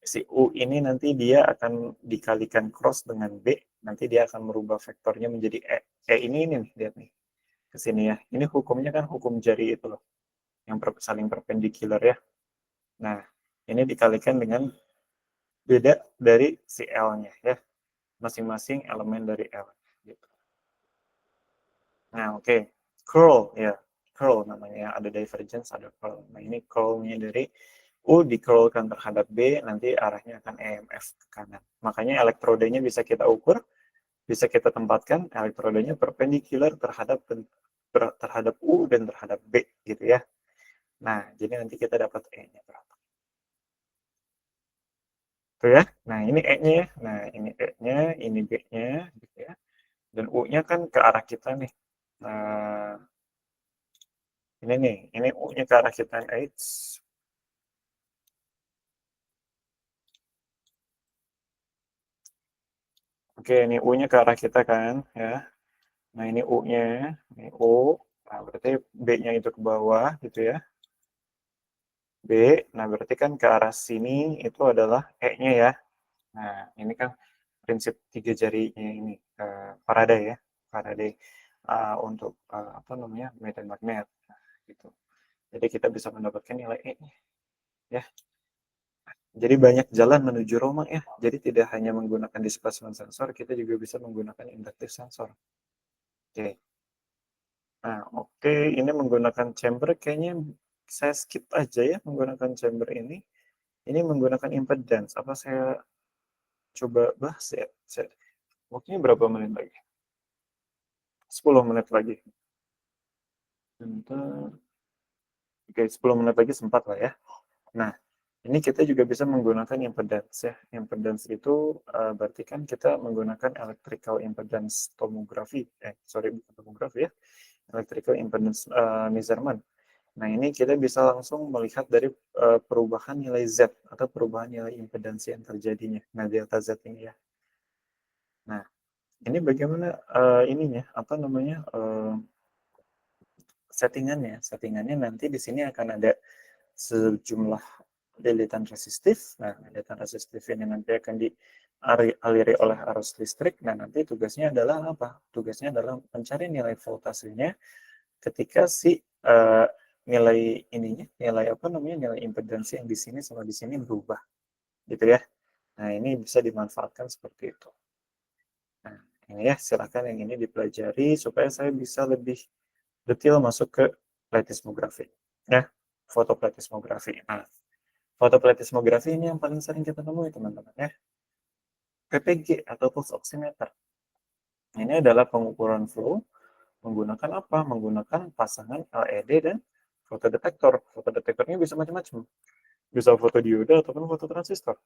si U ini nanti dia akan dikalikan cross dengan B, nanti dia akan merubah vektornya menjadi E. E ini nih, lihat nih. Ke sini ya. Ini hukumnya kan hukum jari itu loh. Yang saling perpendicular ya. Nah, ini dikalikan dengan beda dari si L-nya ya. Masing-masing elemen dari L. Gitu. Nah, oke. Curl ya. Curl namanya. Ada divergence, ada curl. Nah, ini curl-nya dari U di-curlkan terhadap B, nanti arahnya akan EMF ke kanan. Makanya elektrodenya bisa kita ukur, bisa kita tempatkan elektrodenya perpendicular terhadap U dan terhadap B gitu ya. Nah, jadi nanti kita dapat E-nya berapa. Tuh ya. Nah, ini E-nya ya. Nah, ini E-nya, ini B-nya gitu ya. Dan U-nya kan ke arah kita nih. Nah, ini U-nya ke arah kita. Oke, ini U-nya ke arah kita kan ya. Nah, ini U-nya, ini U. Nah, berarti B-nya itu ke bawah gitu ya. B, nah berarti kan ke arah sini itu adalah E-nya ya. Nah, ini kan prinsip tiga jarinya ini, Faraday ya. Faraday untuk medan magnet. Nah, gitu. Jadi kita bisa mendapatkan nilai E-nya ya. Jadi banyak jalan menuju Roma ya. Jadi tidak hanya menggunakan displacement sensor, kita juga bisa menggunakan inductive sensor. Oke. Nah, oke, ini menggunakan chamber kayaknya saya skip aja ya menggunakan chamber ini. Ini menggunakan impedance. Apa saya coba bahas ya. Waktunya berapa menit lagi? 10 menit lagi. Bentar. Oke, 10 menit lagi sempat lah ya. Nah, ini kita juga bisa menggunakan impedance ya. Impedance itu berarti kan kita menggunakan electrical impedance tomografi. Sorry, bukan tomografi ya. Electrical impedance measurement. Nah, ini kita bisa langsung melihat dari perubahan nilai Z atau perubahan nilai impedansi yang terjadinya. Nah, delta Z ini ya. Nah, ini bagaimana ininya, apa namanya, settingannya nanti di sini akan ada sejumlah lilitan resistif. Nah, lilitan resistif ini nanti akan dialiri oleh arus listrik. Nah, nanti tugasnya adalah apa? Tugasnya adalah mencari nilai voltasenya ketika si nilai ininya, nilai apa namanya, nilai impedansi yang di sini sama di sini berubah, gitu ya. Nah, ini bisa dimanfaatkan seperti itu. Nah, ini ya, silakan yang ini dipelajari supaya saya bisa lebih detail masuk ke platismografi. Ya, fotoplatismografi. Nah, fotoplatismografi ini yang paling sering kita temui teman-teman ya. PPG atau pulse oximeter. Ini adalah pengukuran flow menggunakan apa? Menggunakan pasangan LED dan fotodetektor. Fotodetektornya bisa macam-macam. Bisa fotodioda ataupun fototransistor.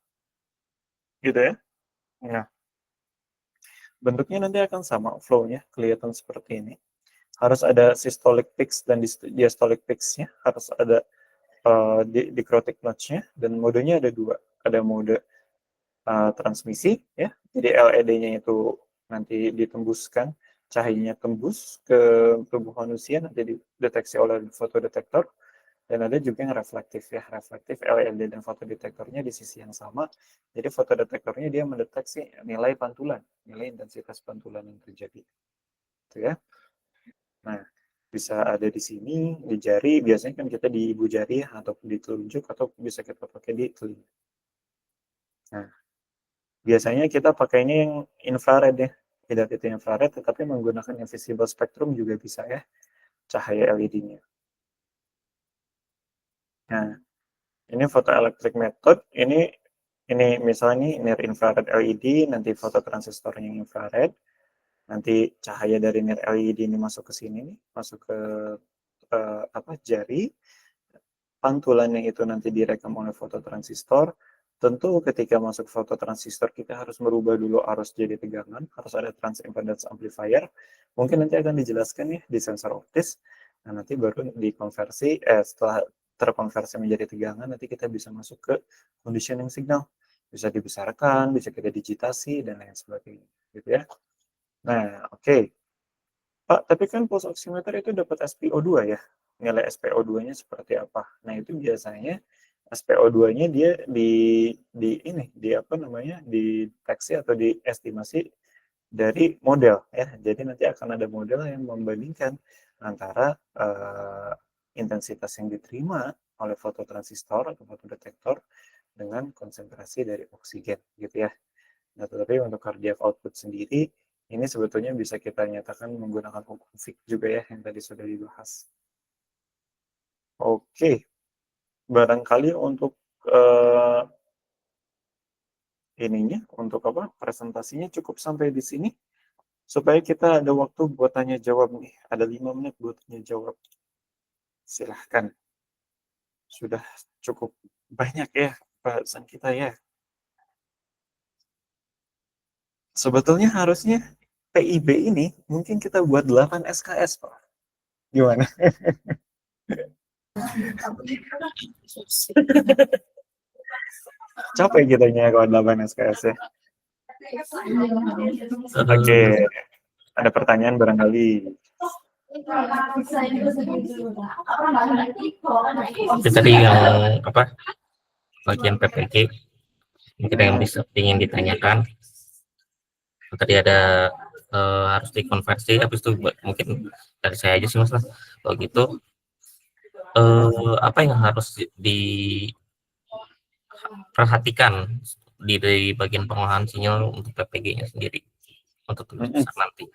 Gitu ya. Nah, bentuknya nanti akan sama flow-nya, kelihatan seperti ini. Harus ada systolic peaks dan diastolic peaks-nya, harus ada dichrotic notch-nya, dan modenya ada dua. Ada mode transmisi ya, jadi LED-nya itu nanti ditembuskan, cahayanya tembus ke tubuh manusia, nanti dideteksi oleh fotodetektor, dan ada juga yang reflektif ya, reflektif LED dan fotodetektornya di sisi yang sama, jadi fotodetektornya dia mendeteksi nilai pantulan, nilai intensitas pantulan yang terjadi, gitu ya. Nah, bisa ada di sini, di jari, biasanya kan kita di ibu jari ya, ataupun di telunjuk, atau bisa kita pakai di telinga. Nah, biasanya kita pakainya yang infrared ya, tidak itu infrared, tetapi menggunakan invisible spectrum juga bisa ya, cahaya LED-nya. Nah, ini photoelectric method, ini misalnya near infrared LED, nanti fototransistornya infrared, nanti cahaya dari near LED ini masuk ke sini nih, masuk ke jari, pantulannya itu nanti direkam oleh fototransistor. Tentu ketika masuk fototransistor kita harus merubah dulu arus jadi tegangan, harus ada transimpedance amplifier. Mungkin nanti akan dijelaskan ya di sensor optis. Nah, nanti baru dikonversi, setelah terkonversi menjadi tegangan, nanti kita bisa masuk ke conditioning signal. Bisa dibesarkan, bisa kita digitasi, dan lain sebagainya. Gitu ya. Nah, oke. Pak, tapi kan pulse oximeter itu dapat SpO2 ya. Nilai SpO2-nya seperti apa? Nah, itu biasanya SpO2-nya dia dideteksi atau diestimasi dari model ya. Jadi nanti akan ada model yang membandingkan antara intensitas yang diterima oleh fototransistor atau fotodetektor dengan konsentrasi dari oksigen gitu ya. Nah, tetapi untuk cardiac output sendiri ini sebetulnya bisa kita nyatakan menggunakan hukum Fick juga ya, yang tadi sudah dibahas. Oke, barangkali untuk untuk presentasinya cukup sampai di sini, supaya kita ada waktu buat tanya jawab nih. Ada 5 menit buat tanya jawab. Silahkan. Sudah cukup banyak ya bahasan kita ya. Sebetulnya harusnya PIB ini mungkin kita buat 8 SKS, Pak. Gimana? Capek kitanya kalau 8 SKS ya. Oke, ada pertanyaan barangkali. Itu tadi yang bagian PPG mungkin yang bisa ingin ditanyakan. Tadi ada harus dikonversi, habis itu mungkin dari saya aja sih mas lah. Kalau gitu apa yang harus diperhatikan dari bagian pengolahan sinyal untuk PPG-nya sendiri untuk besar nanti?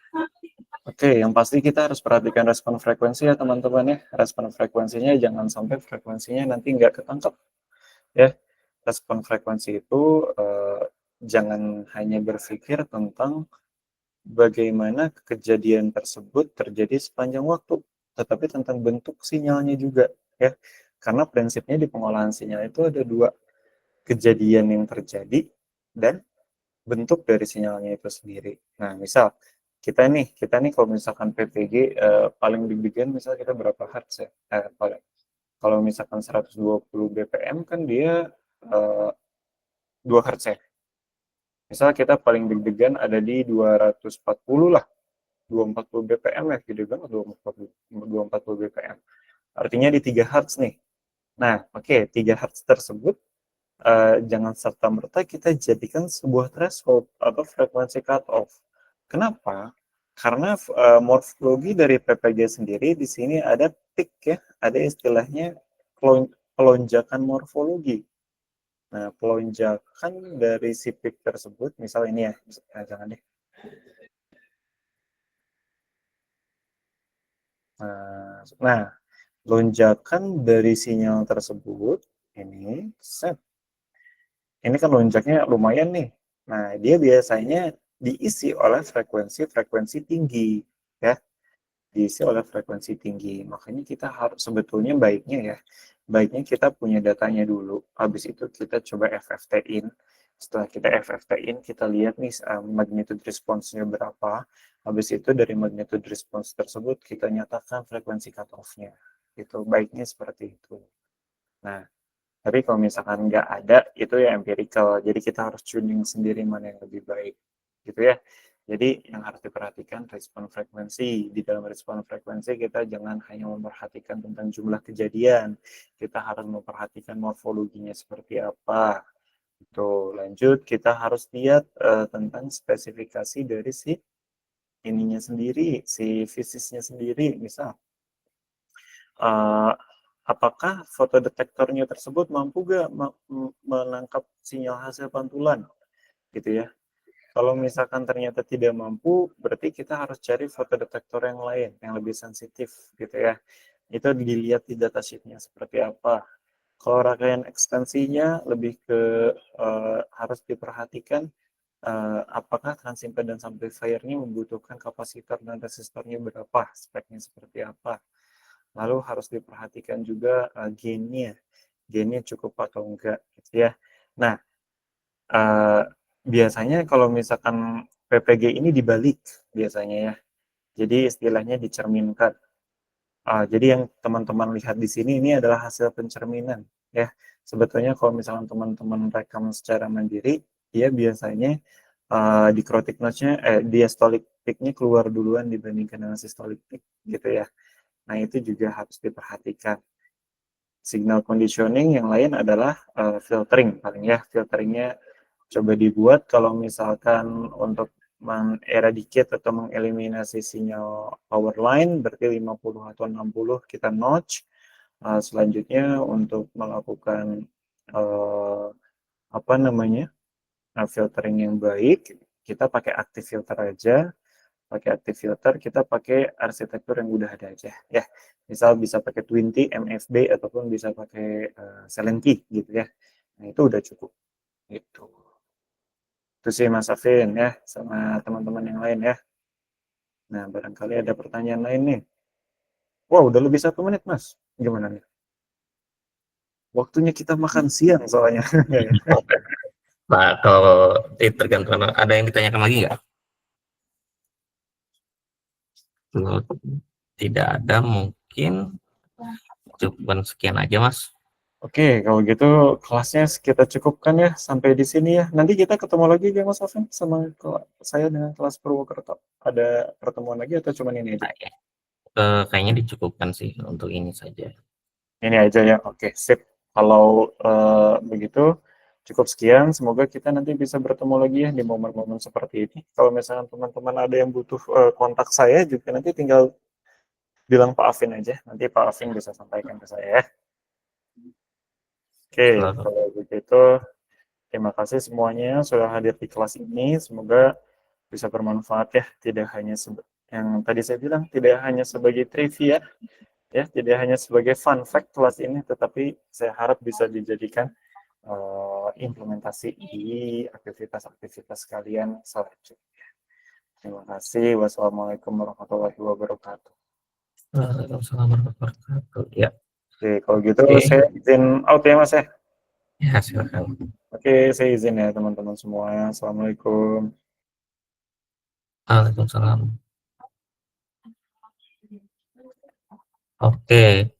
Oke, yang pasti kita harus perhatikan respon frekuensi ya teman-teman ya. Respon frekuensinya jangan sampai frekuensinya nanti nggak ketangkep ya. Respon frekuensi itu jangan hanya berpikir tentang bagaimana kejadian tersebut terjadi sepanjang waktu, tetapi tentang bentuk sinyalnya juga, ya. Karena prinsipnya di pengolahan sinyal itu ada dua, kejadian yang terjadi dan bentuk dari sinyalnya itu sendiri. Nah, misal kita nih kalau misalkan PPG paling deg-degan misal kita berapa hertz ya? Kalau misalkan 120 BPM kan dia 2 hertz ya. Misal kita paling deg-degan ada di 240 lah. 240 BPM ya, gede banget 240 BPM. Artinya di 3 Hz nih. Nah, oke, 3 Hz tersebut jangan serta-merta kita jadikan sebuah threshold atau frekuensi cutoff. Kenapa? Karena morfologi dari PPG sendiri di sini ada peak ya, ada istilahnya pelonjakan morfologi. Nah, pelonjakan dari si peak tersebut, misal ini ya, jangan deh. Nah, lonjakan dari sinyal tersebut ini set. Ini kan lonjaknya lumayan nih. Nah, dia biasanya diisi oleh frekuensi-frekuensi tinggi, ya. Diisi oleh frekuensi tinggi. Makanya kita harus sebetulnya baiknya kita punya datanya dulu. Habis itu kita coba FFT-in. Setelah kita FFT-in, kita lihat nih magnitude response-nya berapa. Habis itu dari magnitude response tersebut kita nyatakan frekuensi cutoff-nya. Itu baiknya seperti itu. Nah, tapi kalau misalkan nggak ada, itu ya empirical. Jadi kita harus tuning sendiri mana yang lebih baik. Gitu ya. Jadi yang harus diperhatikan respon frekuensi. Di dalam respon frekuensi kita jangan hanya memperhatikan tentang jumlah kejadian. Kita harus memperhatikan morfologinya seperti apa. Itu lanjut, kita harus lihat tentang spesifikasi dari si ininya sendiri, si fisiknya sendiri. Misal, apakah fotodetektornya tersebut mampu gak menangkap sinyal hasil pantulan, gitu ya. Kalau misalkan ternyata tidak mampu, berarti kita harus cari fotodetektor yang lain, yang lebih sensitif, gitu ya. Itu dilihat di datasheetnya seperti apa. Kalau rangkaian ekstensinya lebih ke harus diperhatikan apakah transimpedance amplifier-nya membutuhkan kapasitor dan resistornya berapa, speknya seperti apa. Lalu harus diperhatikan juga gainnya cukup atau enggak, gitu ya. Nah, biasanya kalau misalkan PPG ini dibalik biasanya ya. Jadi istilahnya dicerminkan. Jadi yang teman-teman lihat di sini ini adalah hasil pencerminan ya. Sebetulnya kalau misalkan teman-teman rekam secara mandiri, dia biasanya dikrotik notch-nya, diastolic peak-nya keluar duluan dibandingkan dengan systolic peak gitu ya. Nah, itu juga harus diperhatikan. Signal conditioning yang lain adalah filtering paling ya. Filteringnya coba dibuat kalau misalkan untuk mengeradicate atau mengeliminasi sinyal power line berarti 50 atau 60 kita notch. Selanjutnya untuk melakukan filtering yang baik, kita pakai active filter aja. Pakai active filter, kita pakai arsitektur yang udah ada aja ya. Misal bisa pakai 20 MFB ataupun bisa pakai silent key gitu ya. Nah, itu udah cukup gitu. Itu sih Mas Afin ya, sama teman-teman yang lain ya. Nah, barangkali ada pertanyaan lain nih. Wah, udah lebih 1 menit Mas. Gimana nih? Waktunya kita makan siang soalnya. Nah, kalau tergantung ada yang ditanyakan lagi nggak? Kalau tidak ada, mungkin cukup sekian aja Mas. Oke, kalau gitu kelasnya kita cukupkan ya sampai di sini ya. Nanti kita ketemu lagi ya Mas Afin sama saya dengan kelas Purwokerto. Ada pertemuan lagi atau cuma ini aja? Kayaknya dicukupkan sih untuk ini saja. Ini aja ya. Oke, sip. Kalau begitu cukup sekian. Semoga kita nanti bisa bertemu lagi ya di momen-momen seperti ini. Kalau misalnya teman-teman ada yang butuh kontak saya juga nanti tinggal bilang Pak Afin aja. Nanti Pak Afin bisa sampaikan ke saya ya. Oke, kalau begitu terima kasih semuanya sudah hadir di kelas ini. Semoga bisa bermanfaat ya. Tidak hanya yang tadi saya bilang, tidak hanya sebagai trivia, ya, tidak hanya sebagai fun fact kelas ini, tetapi saya harap bisa dijadikan implementasi di aktivitas-aktivitas kalian selanjutnya. Terima kasih. Wassalamualaikum warahmatullahi wabarakatuh. Waalaikumsalam warahmatullahi wabarakatuh. Ya, Oke, kalau gitu Oke. saya izin out ya Mas ya. ya silakan. Oke, saya izin ya teman-teman semua. Assalamualaikum. Waalaikumsalam. Oke.